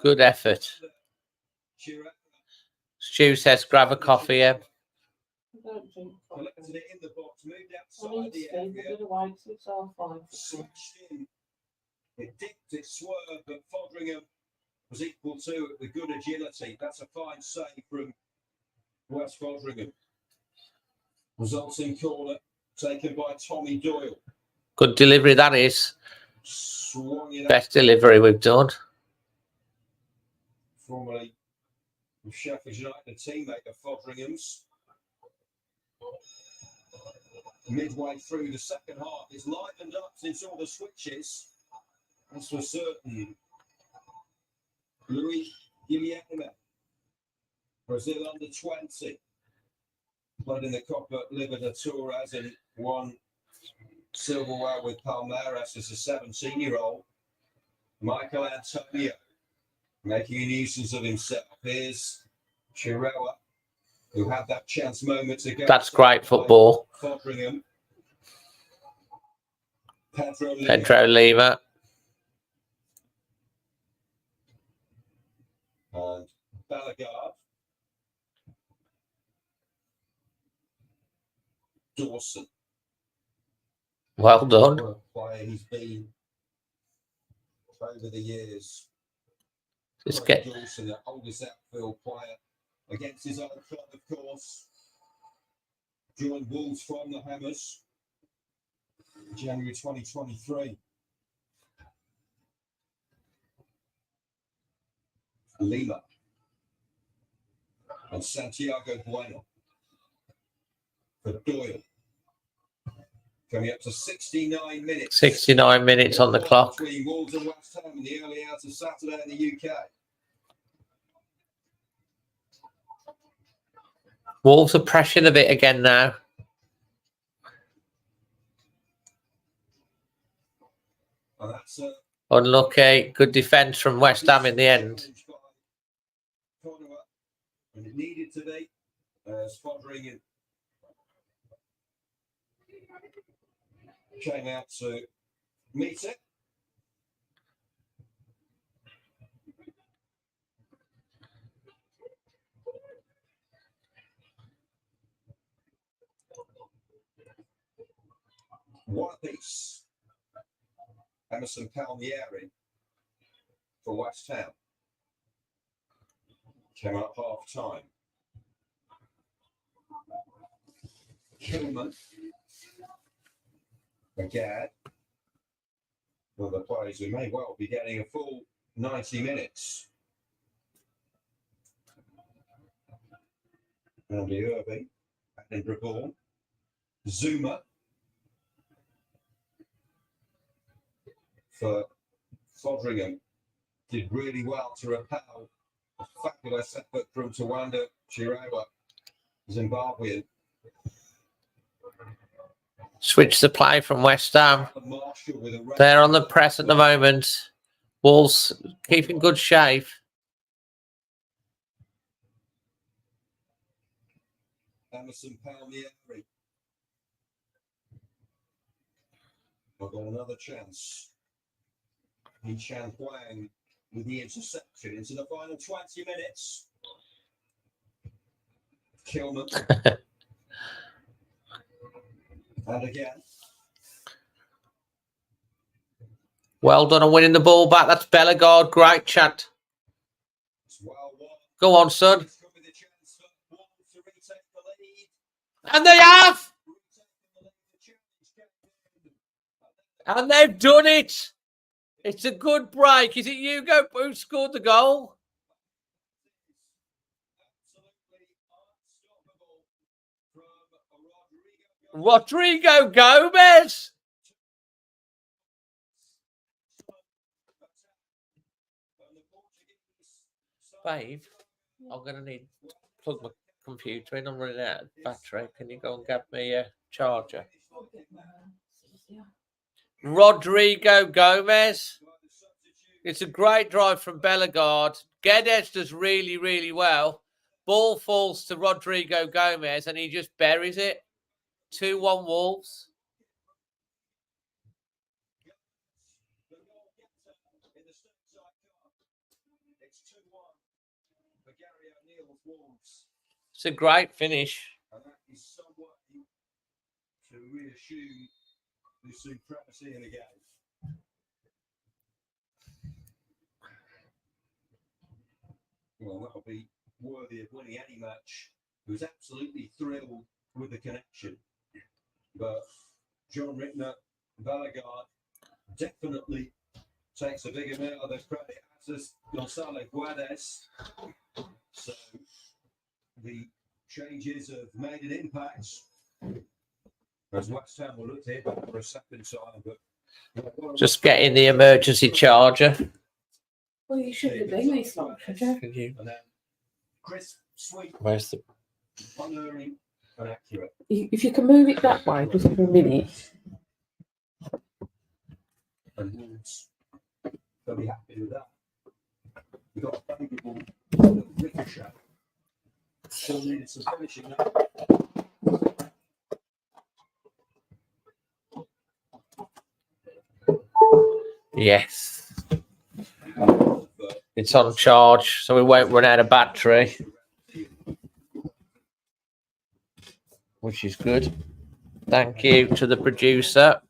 Good effort. Stu says, grab a coffee, yeah. Collected it in the box, moved I outside need the to leave area. it away, so it's all fine. Switched in. It dipped, it swerved, but Fodringham was equal to it with good agility. That's a fine save from West Fodringham. Resulting corner taken by Tommy Doyle. Good delivery, that is. Swung it Best delivery we've done. formerly with Sheffield United, a teammate of Fodringham's. Midway through the second half, it's livened up since all the switches. That's for certain. Louis Guilherme, Brazil under 20, played in the Copa Libertadores and won silverware with Palmeiras as a 17-year-old. Michael Antonio making a nuisance of himself. Here's Chirewa, who had that chance moments ago. That's great football. Fodringham. Pedro Lima. And Bellegarde. Dawson. Well done. What a player he's been over the years. Just get Dawson, the oldest outfield player against his own club, of course. Joined Wolves from the Hammers. January 2023. Lima and Santiago Bueno for Doyle. Coming up to 69 minutes. 69 minutes on the clock. Between Wolves and West Ham in the early hours of Saturday in the UK. Wolves are pressuring a bit again now. And that's Unlucky. Good defence from West Ham in the end. And it needed to be. Fodringham came out to meet it. One apiece. Emerson Palmieri for West Ham. Came out half time. Kilman. Agad. One of the players who may well be getting a full 90 minutes. Andy Irving. And Brabourne. Zuma. For Fodringham. Did really well to repel a fabulous effort from Tawanda Chirewa, Zimbabwean. Switch the play from West Ham. They're on the press at the moment. Wolves keeping good shape. Emerson Palmieri. I've got another chance. Chan Huang with the interception into the final 20 minutes. Kilman. And again. Well done on winning the ball back. That's Bellegarde. Great chat. Well, go on, son. And they have. And they've done it. It's a good break. Is it Hugo who scored the goal? Rodrigo Gomez. Babe, I'm going to need to plug my computer in. I'm running out of battery. Can you go and get me a charger? Rodrigo Gomez. It's a great drive from Bellegarde. Guedes does really, really well. Ball falls to Rodrigo Gomez and he just buries it. 2-1 Wolves. It's a great finish. And that is some way to reassume the supremacy in the game. Well, that'll be worthy of winning any match. He was absolutely thrilled with the connection. But John Rickner, Bellegarde, definitely takes a big amount of the credit, as does Gonzalo Guedes. So the changes have made an impact. As West Ham will look here for a second time, but Just getting the emergency charger. Well, you should have been this long, should you? Could you? and then crisp, sweet, Where's the... unerring, and accurate. If you can move it that way just for a minute. And Wolves they'll be happy with that. We've got a favourable ricochet. Still needed some finishing up. Yes. It's on charge, so we won't run out of battery, which is good. Thank you to the producer.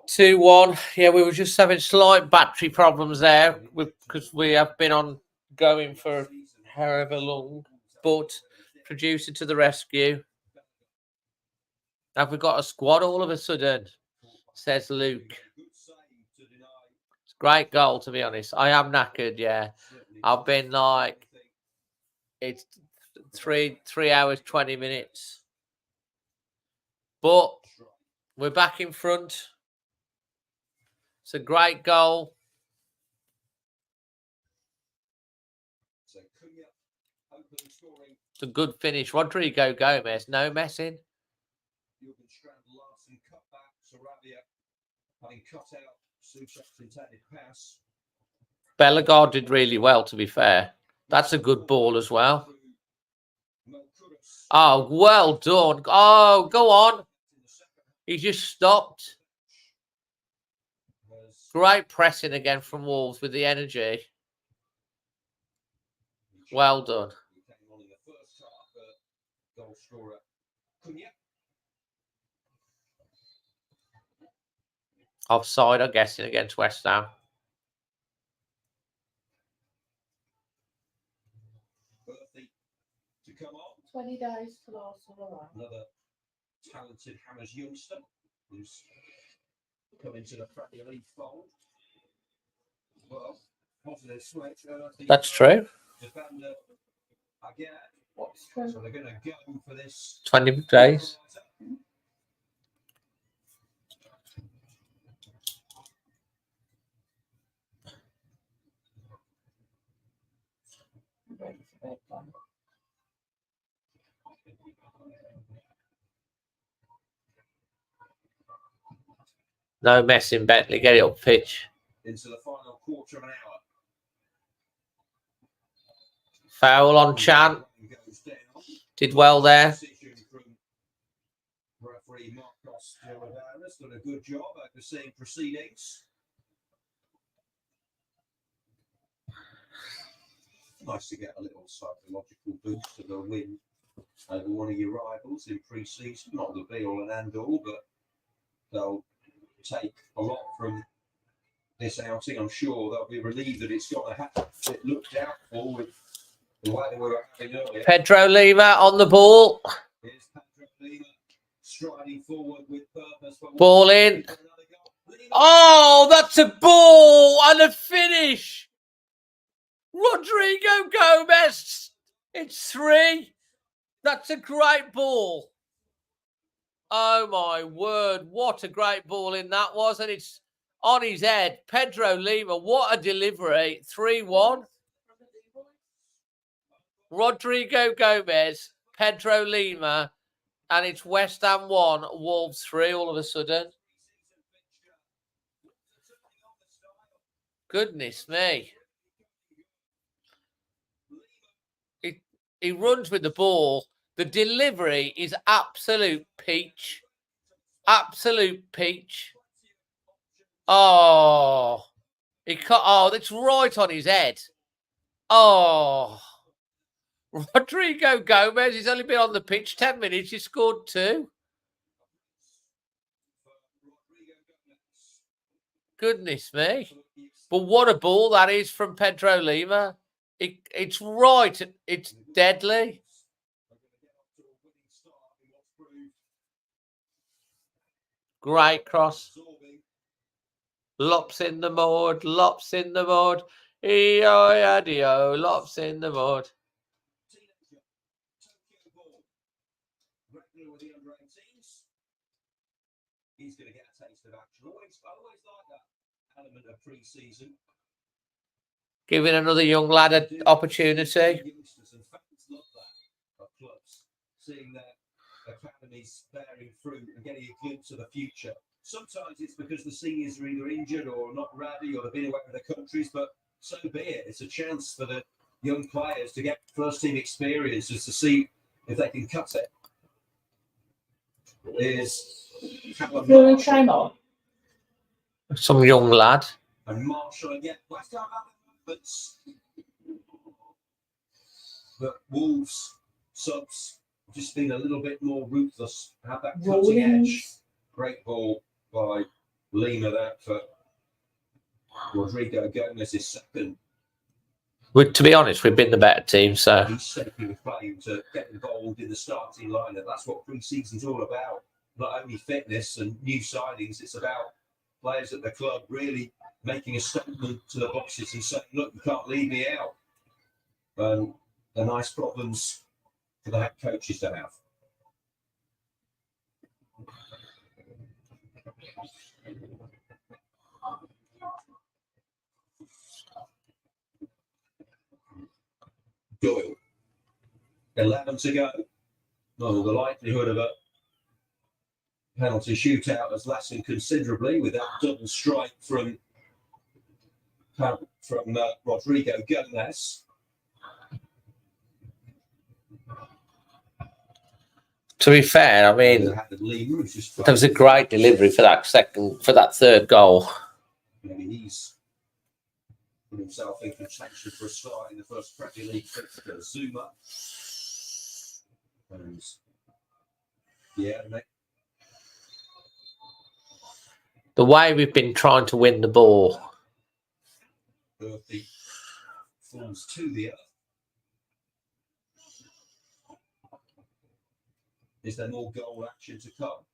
2-1. Yeah, we were just having slight battery problems there because we have been on going for however long. But producer to the rescue. Have we got a squad all of a sudden? Says Luke. It's a great goal, to be honest. I am knackered, yeah. I've been like, it's 3 hours, 20 minutes. But we're back in front. It's a great goal. It's a good finish. Rodrigo Gomez, no messing. Bellegarde did really well, to be fair. That's a good ball as well. Oh, well done. Oh, go on. He just stopped. Great pressing again from Wolves with the energy. Well done. Offside, I'm guessing, against West Ham. To come on. 20 days till Arsenal. Another talented Hammers youngster who's come into the Premier League fold. Well, positive switch. That's true. Defender again. What's true? So they're going to go for this. 20 days. No messing, Bentley. Get it up pitch. Into the final quarter of an hour. Foul on Chan. Did well there. Referee Marcos Giordano's done a good job overseeing proceedings. Nice to get a little psychological boost to the win over one of your rivals in pre-season. Not the be-all and end-all, but they'll take a lot from this outing. I'm sure they'll be relieved that it's got to happen. It looked doubtful with the way they were having earlier. Pedro Lima on the ball. Here's Pedro Lima Striding forward with purpose. Ball in. Oh, that's a ball and a finish. Rodrigo Gomez. It's 3. That's a great ball. Oh, my word. What a great ball in that was. And it's on his head. Pedro Lima, what a delivery. 3-1. Rodrigo Gomez, Pedro Lima, and it's West Ham 1, Wolves 3 all of a sudden. Goodness me. He runs with the ball. The delivery is absolute peach. Absolute peach. Oh. That's right on his head. Oh. Rodrigo Gomez, he's only been on the pitch 10 minutes. He scored 2. Goodness me. But what a ball that is from Pedro Lima. It's right. It's deadly. Great cross. Lops in the mud. Lops in the mud. E-I-A-D-O. Lops in the mud. He's going to get a taste of action. Always like that element of pre-season. Giving another young lad an opportunity. Youngsters and fans love that of clubs, seeing their academies bearing fruit and getting a glimpse of the future. Sometimes it's because the seniors are either injured or not ready or they've been away with their countries, but so be it. It's a chance for the young players to get first-team experience just to see if they can cut it. Some young lad. And Marshall again. West Ham elements. But Wolves subs just been a little bit more ruthless. Have that cutting edge. Great ball by Lima there for Rodrigo Gomez's second. To be honest, we've been the better team, so He's taking the claim to get involved in the starting lineup. That's what pre-season's all about. Not only fitness and new signings, it's about players at the club really making a statement to the bosses and saying, look, you can't leave me out. They're nice problems for the head coaches to have. Doyle. 11 to go. Well, the likelihood of a penalty shootout has lessened considerably with that double strike from Rodrigo Gomez. to be fair, I mean, that was a great delivery for that third goal. Maybe he's put himself in contention for a start in the first Premier League fixture. Zuma. And yeah, mate. The way we've been trying to win the ball. Earthy falls to the earth. Is there more goal action to come?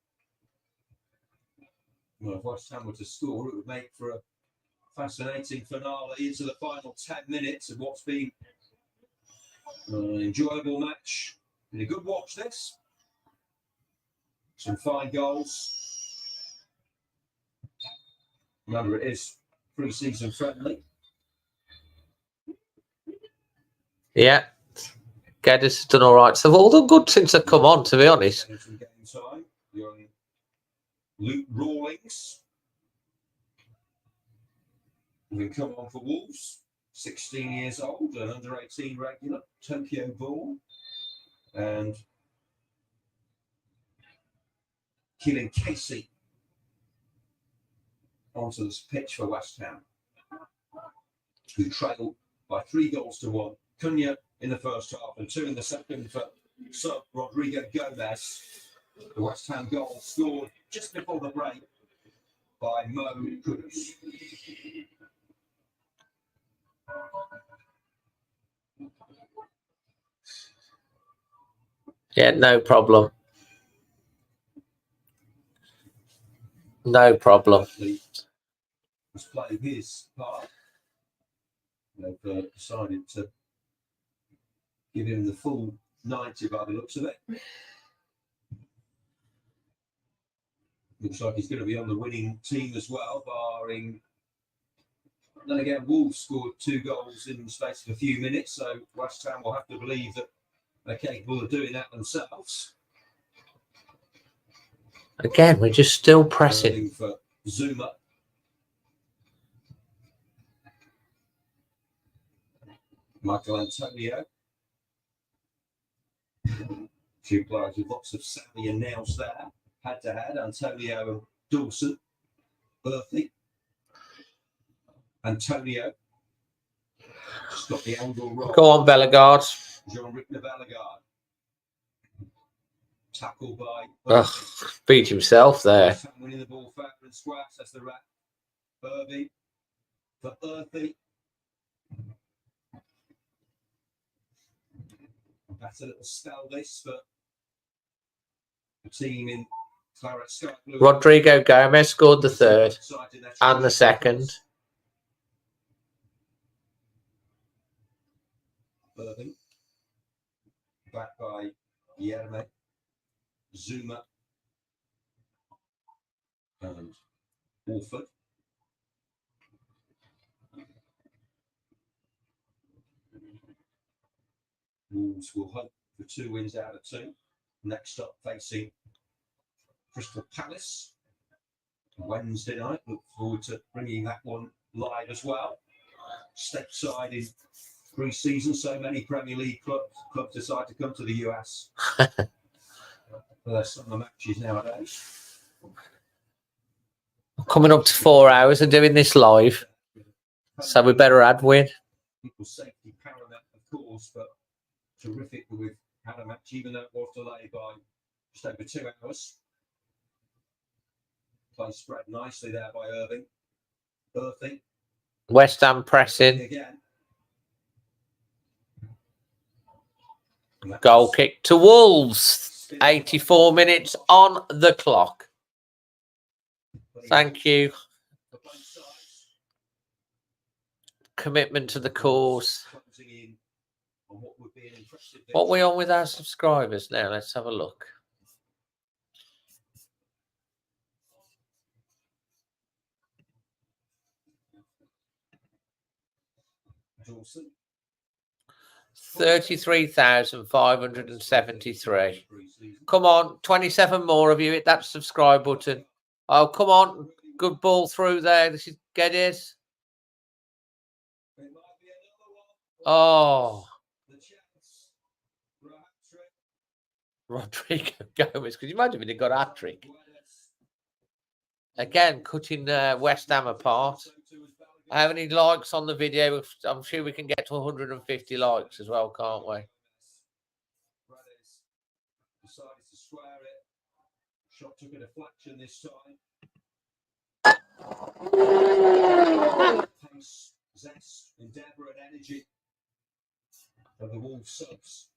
Well, if West Ham were to score, it would make for a fascinating finale into the final 10 minutes of what's been an enjoyable match. Been a good watch, this. Some fine goals. Remember, it is pre-season friendly. Yeah. Geddes has done all right. So they've all done good since they've come on, to be honest. Some game time. Young Luke Rawlings. Who can come on for Wolves. 16 years old, an under-18 regular, Tokyo born. And Keelan Casey onto this pitch for West Ham, who trailed by 3-1. Cunha in the first half and 2 in the second for sub Rodrigo Gomez. The West Ham goal scored just before the break by Mo Kudus. Yeah, no problem. No problem. Was playing his part. They've decided to give him the full 90 by the looks of it. Looks like he's going to be on the winning team as well, barring. Then again, Wolves scored 2 goals in the space of a few minutes, so West Ham will have to believe that they're capable of doing that themselves. Again, we're just still pressing. For Zuma. Michael Antonio. Two players with lots of savvy and nails there. Had to head. Antonio and Dawson. Berthy. Antonio. Just got the angle wrong. Go on, Bellegarde. Jean-Ric Bellegarde. Tackled by. Beat himself there. Winning the ball further and squares. That's the rat. Berthy. For Berthy. That's a little spell this, but the team in Claret Sky Blue. Rodrigo Gomez scored the 3rd and the 2nd. Berthy. Back by Yerme. Zuma. And Wolford. Wolves will hope for 2 wins out of 2. Next up, facing Crystal Palace Wednesday night. Look forward to bringing that one live as well. Stateside in pre-season, so many Premier League clubs decide to come to the US for their summer matches nowadays. Coming up to 4 hours and doing this live, so we better add win. People's safety paramount, of course, but terrific that we've had a match, even though it was delayed by just over 2 hours. Play spread nicely there by Irving. Berthy. West Ham pressing. Again. Goal kick to Wolves. 84 minutes on the clock. Thank you. Commitment to the cause. What are we on with our subscribers now? Let's have a look. Dawson. 33,573. Come on, 27 more of you. Hit that subscribe button. Oh, come on. Good ball through there. This is get it. Oh. Rodrigo Gomez. Could you imagine if he got a hat-trick? Again, cutting West Ham apart. How many likes on the video? I'm sure we can get to 150 likes as well, can't we? Decided to square it. Shot took a deflection this time. Pace, zest, endeavour, and energy of the Wolves subs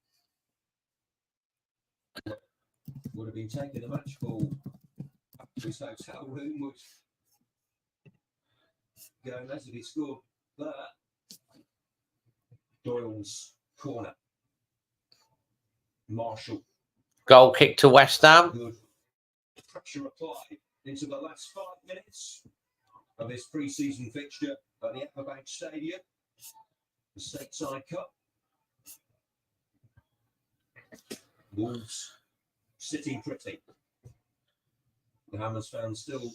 would have been taking the match ball up to his hotel room. Would Gomez, if he scored there. Doyle's corner. Marshall. Goal kick to West Ham. Good pressure applied into the last 5 minutes of this pre-season fixture at the EverBank Stadium, the Stateside Cup. Wolves sitting pretty. The Hammers fans still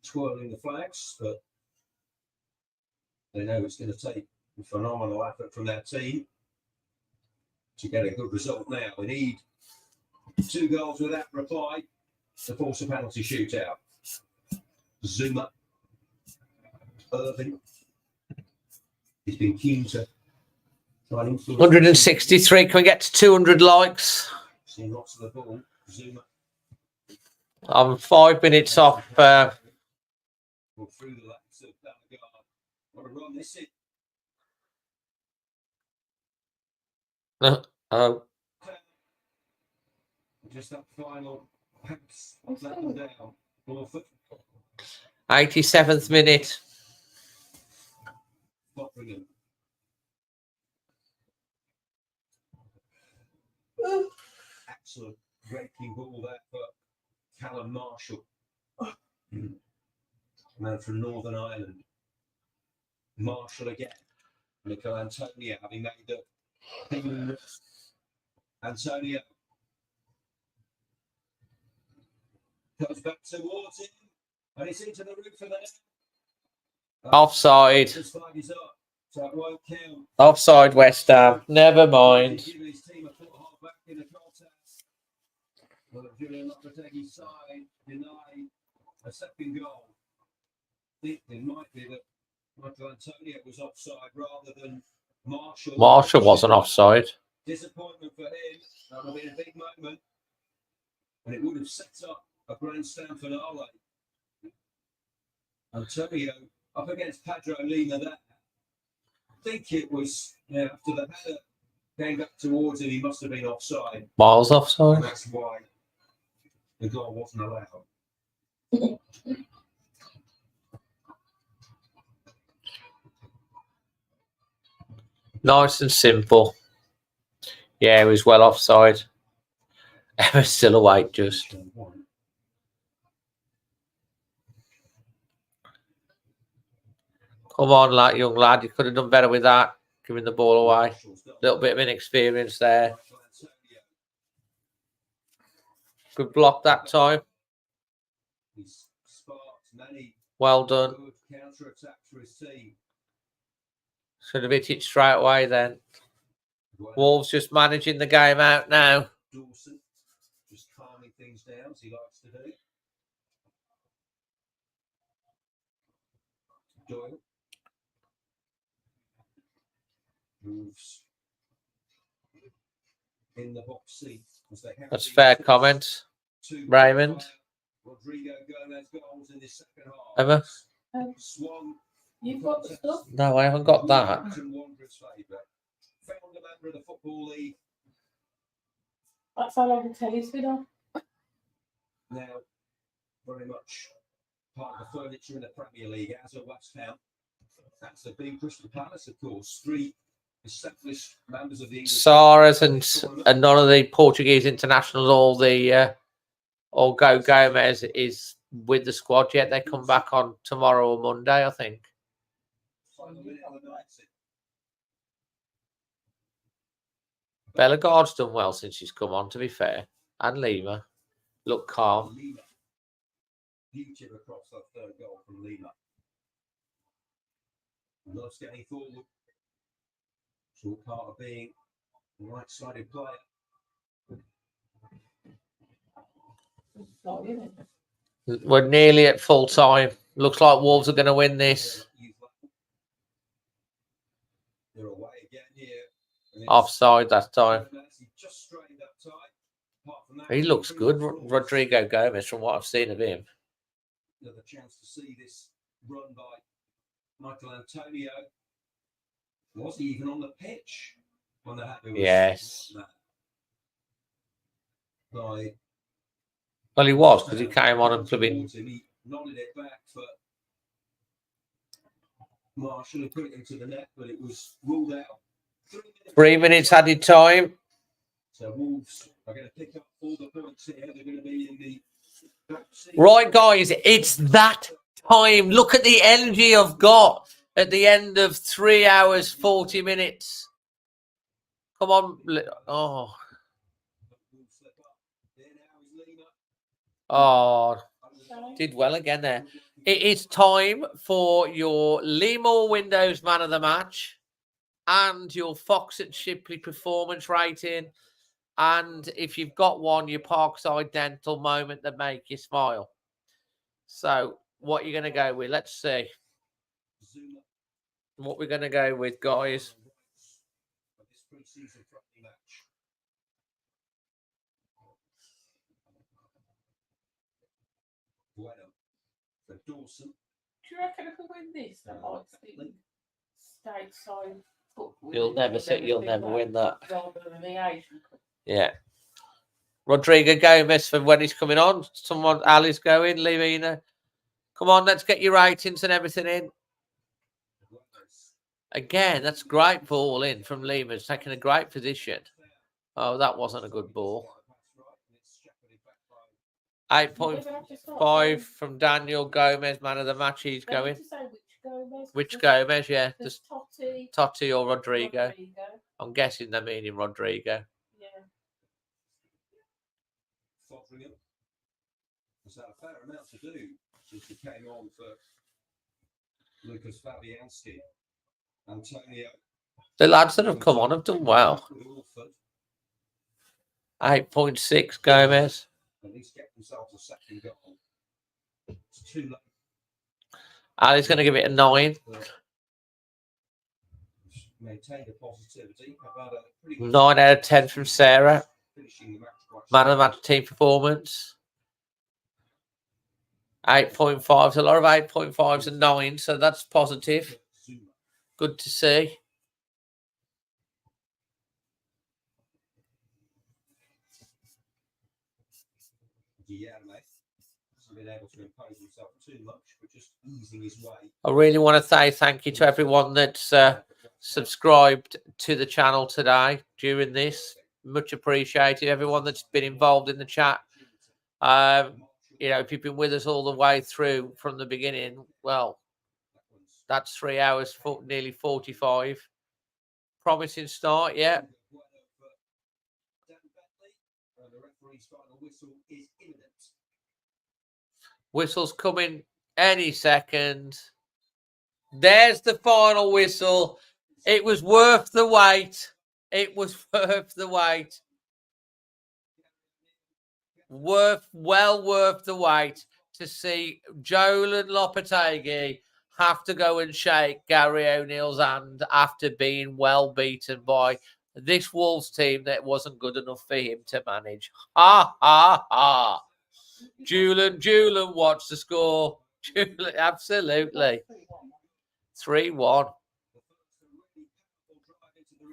twirling the flags, but they know it's going to take a phenomenal effort from their team to get a good result now. They need 2 goals without reply to force a penalty shootout. Zuma. Irving. He's been keen to try and influence. 163. Can we get to 200 likes? Seen lots of the ball. Zuma. I'm 5 minutes off. Well, through the legs of Bellegarde. What a run this is. Oh, Just that final pass, let them down. Norfolk, 87th minute. Nottingham. Excellent breaking ball there for Callum Marshall. Man from Northern Ireland. Marshall again. Michael Antonio having made the ping. Antonio comes back towards him, and it's into the roof of the net. Offside. His flag is up, so it won't count. Offside, West Ham. Never mind. Give his team a foot hard back in the contest. Well, Julian Lopetegui's side denied a second goal. I think it might be that Michael Antonio was offside rather than Marshall. Marshall wasn't offside. Disappointment for him. That would have been a big moment. And it would have set up a grand slam finale. Antonio up against Pedro Lima there. I think it was after the header came back towards him, he must have been offside. Miles And offside. that's why the goal wasn't allowed. Nice and simple. Yeah, he was well offside. Emma's still awake, just. Come on, young lad. You could have done better with that. Giving the ball away. Little bit of inexperience there. Good block that time. He's sparked many Well done. good counter-attacks for his team. Should have hit it straight away then. Wolves just managing the game out now. Dawson just calming things down as he likes to do. Doyle moves in the box seat. As they have That's these fair first comment. two Raymond. Rodrigo Gomez goals in this second half. Emma? Swung. You've got the stuff. No, I haven't got that. Wolverhampton Wanderers' favourite. Found a member of the Football League. That's how long the telly's been on. Now, very much part of the furniture in the Premier League, as a West Ham. That's the big Crystal Palace, of course. 3 established members of the English. Saras and none of the Portuguese internationals, all Gomez is with the squad yet. They come back on tomorrow or Monday, I think. Bellegarde's done well since she's come on, to be fair. And Lima. Look calm. Lima. Huge across that third goal from Lima. Loves getting forward. It's all part of being a right-sided player. Not, isn't it? We're nearly at full time. Looks like Wolves are going to win this. They're away again here. And it's- Offside that time. He just strained that tie. Apart from that, He looks good, pretty much Rodrigo Gomez, from what I've seen of him. Another chance to see this run by Michael Antonio. Was he even on the pitch when the happy was? Yes. By Well, he was, because he came on and flipping. towards him, he nodded it back for Marshall and put it into the net, but it was ruled out. 3 minutes added time. So Wolves are going to pick up all the points here. They're going to be in the back seat. Right, guys, it's that time. Look at the energy I've got at the end of 3 hours, 40 minutes. Come on. Oh, did well again there. It is time for your Lima Windows Man of the Match and your Fox and Shipley performance rating. And if you've got one, your Parkside Dental moment that make you smile. So what you're going to go with? Let's see what we're going to go with, guys. Dawson. Do you reckon I could win this? I like the stateside football. You'll never win that. Rather than the Asian Cup. Yeah. Rodrigo Gomez for when he's coming on. Someone, Ali's going, Lemina. Come on, let's get your ratings and everything in. Again, that's great ball in from Lima. He's taking a great position. Oh, that wasn't a good ball. 8.5 from Daniel Gomez, man of the match. He's going. Which Gomez? Yeah, just Totti or Rodrigo. I'm guessing they're meaning Rodrigo. Fotheringham has had a fair amount to do since he came on for Lucas Fabianski. Antonio. The lads that have come on have done well. 8.6 Gomez. At least get themselves a second goal. It's too low. Ali's going to give it a 9. Maintained a positivity. I've had a pretty 9 out of 10 from Sarah. finishing the match quite Man of the match team performance. 8.5s. A lot of 8.5s and 9s, so that's positive. Good to see. Guillermo hasn't been able to impose himself too much, but just easing his way. I really want to say thank you to everyone that's subscribed to the channel today during this. Much appreciated. Everyone that's been involved in the chat. You know, if you've been with us all the way through from the beginning, well, that's 3 hours, nearly 45. Promising start, yeah. Whistle's coming any second. There's the final whistle. It was worth the wait. It was worth the wait. Well worth the wait to see Jolan Lopetegui have to go and shake Gary O'Neill's hand after being well beaten by this Wolves team that wasn't good enough for him to manage. Ha, ha, ha. Julian, watch the score. Julian, absolutely. 3-1.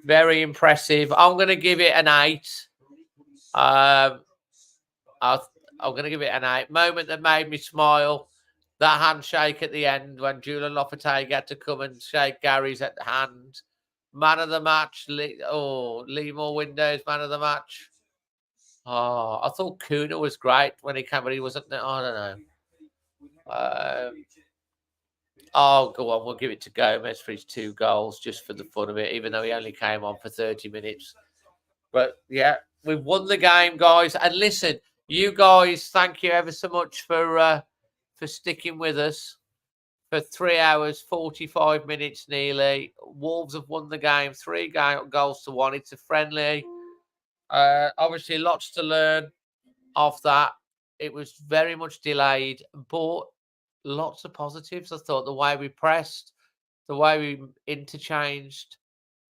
Very impressive. I'm going to give it an 8. I'm going to give it an 8. Moment that made me smile. That handshake at the end when Julian Lopetegui had to come and shake Gary's hand. Man of the match. Lee Moore Windows, man of the match. Oh, I thought Kuna was great when he came, but he wasn't. I don't know. Oh, go on. We'll give it to Gomez for his 2 goals just for the fun of it, even though he only came on for 30 minutes. But, yeah, we've won the game, guys. And listen, you guys, thank you ever so much for sticking with us for 3 hours, 45 minutes nearly. Wolves have won the game, 3 goals to 1. It's a friendly. Obviously, lots to learn off that. It was very much delayed, but lots of positives. I thought the way we pressed, the way we interchanged,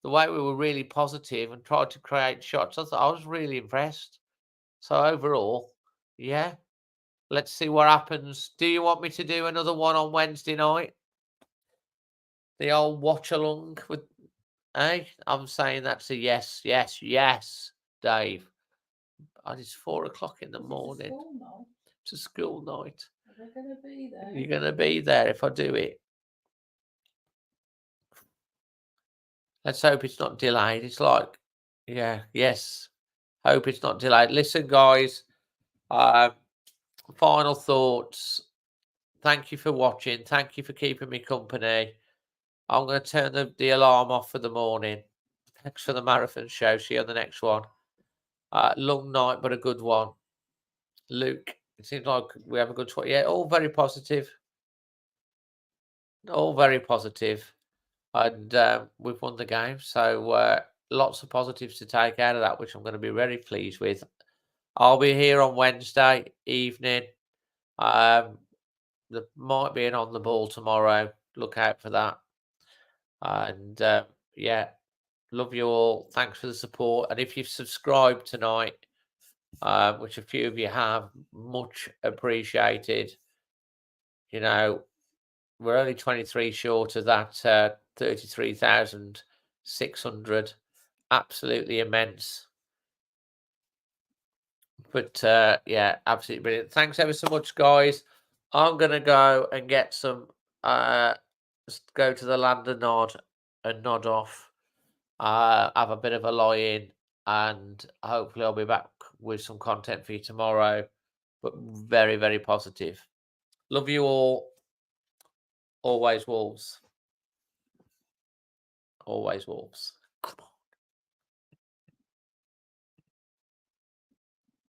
the way we were really positive and tried to create shots. I was really impressed. So overall, yeah. Let's see what happens. Do you want me to do another one on Wednesday night? The old watch along with, I'm saying that's a yes, Dave. It's 4 o'clock in the morning. It's a school night. They're going to be there. You're going to be there if I do it. Let's hope it's not delayed. It's like, yes. Hope it's not delayed. Listen, guys. Final thoughts. Thank you for watching. Thank you for keeping me company. I'm going to turn the alarm off for the morning. Thanks for the marathon show. See you on the next one. Long night, but a good one. Luke, it seems like we have a good 20. Yeah, all very positive. All very positive. And we've won the game. So lots of positives to take out of that, which I'm going to be very pleased with. I'll be here on Wednesday evening. There might be an on the ball tomorrow. Look out for that. And love you all. Thanks for the support. And if you've subscribed tonight, which a few of you have, much appreciated. You know, we're only 23 short of that 33,600. Absolutely immense. But yeah, absolutely brilliant. Thanks ever so much, guys. I'm gonna go and get some just go to the land and nod off. Have a bit of a lie in, and hopefully I'll be back with some content for you tomorrow. But very, very positive. Love you all. Always Wolves. Always Wolves.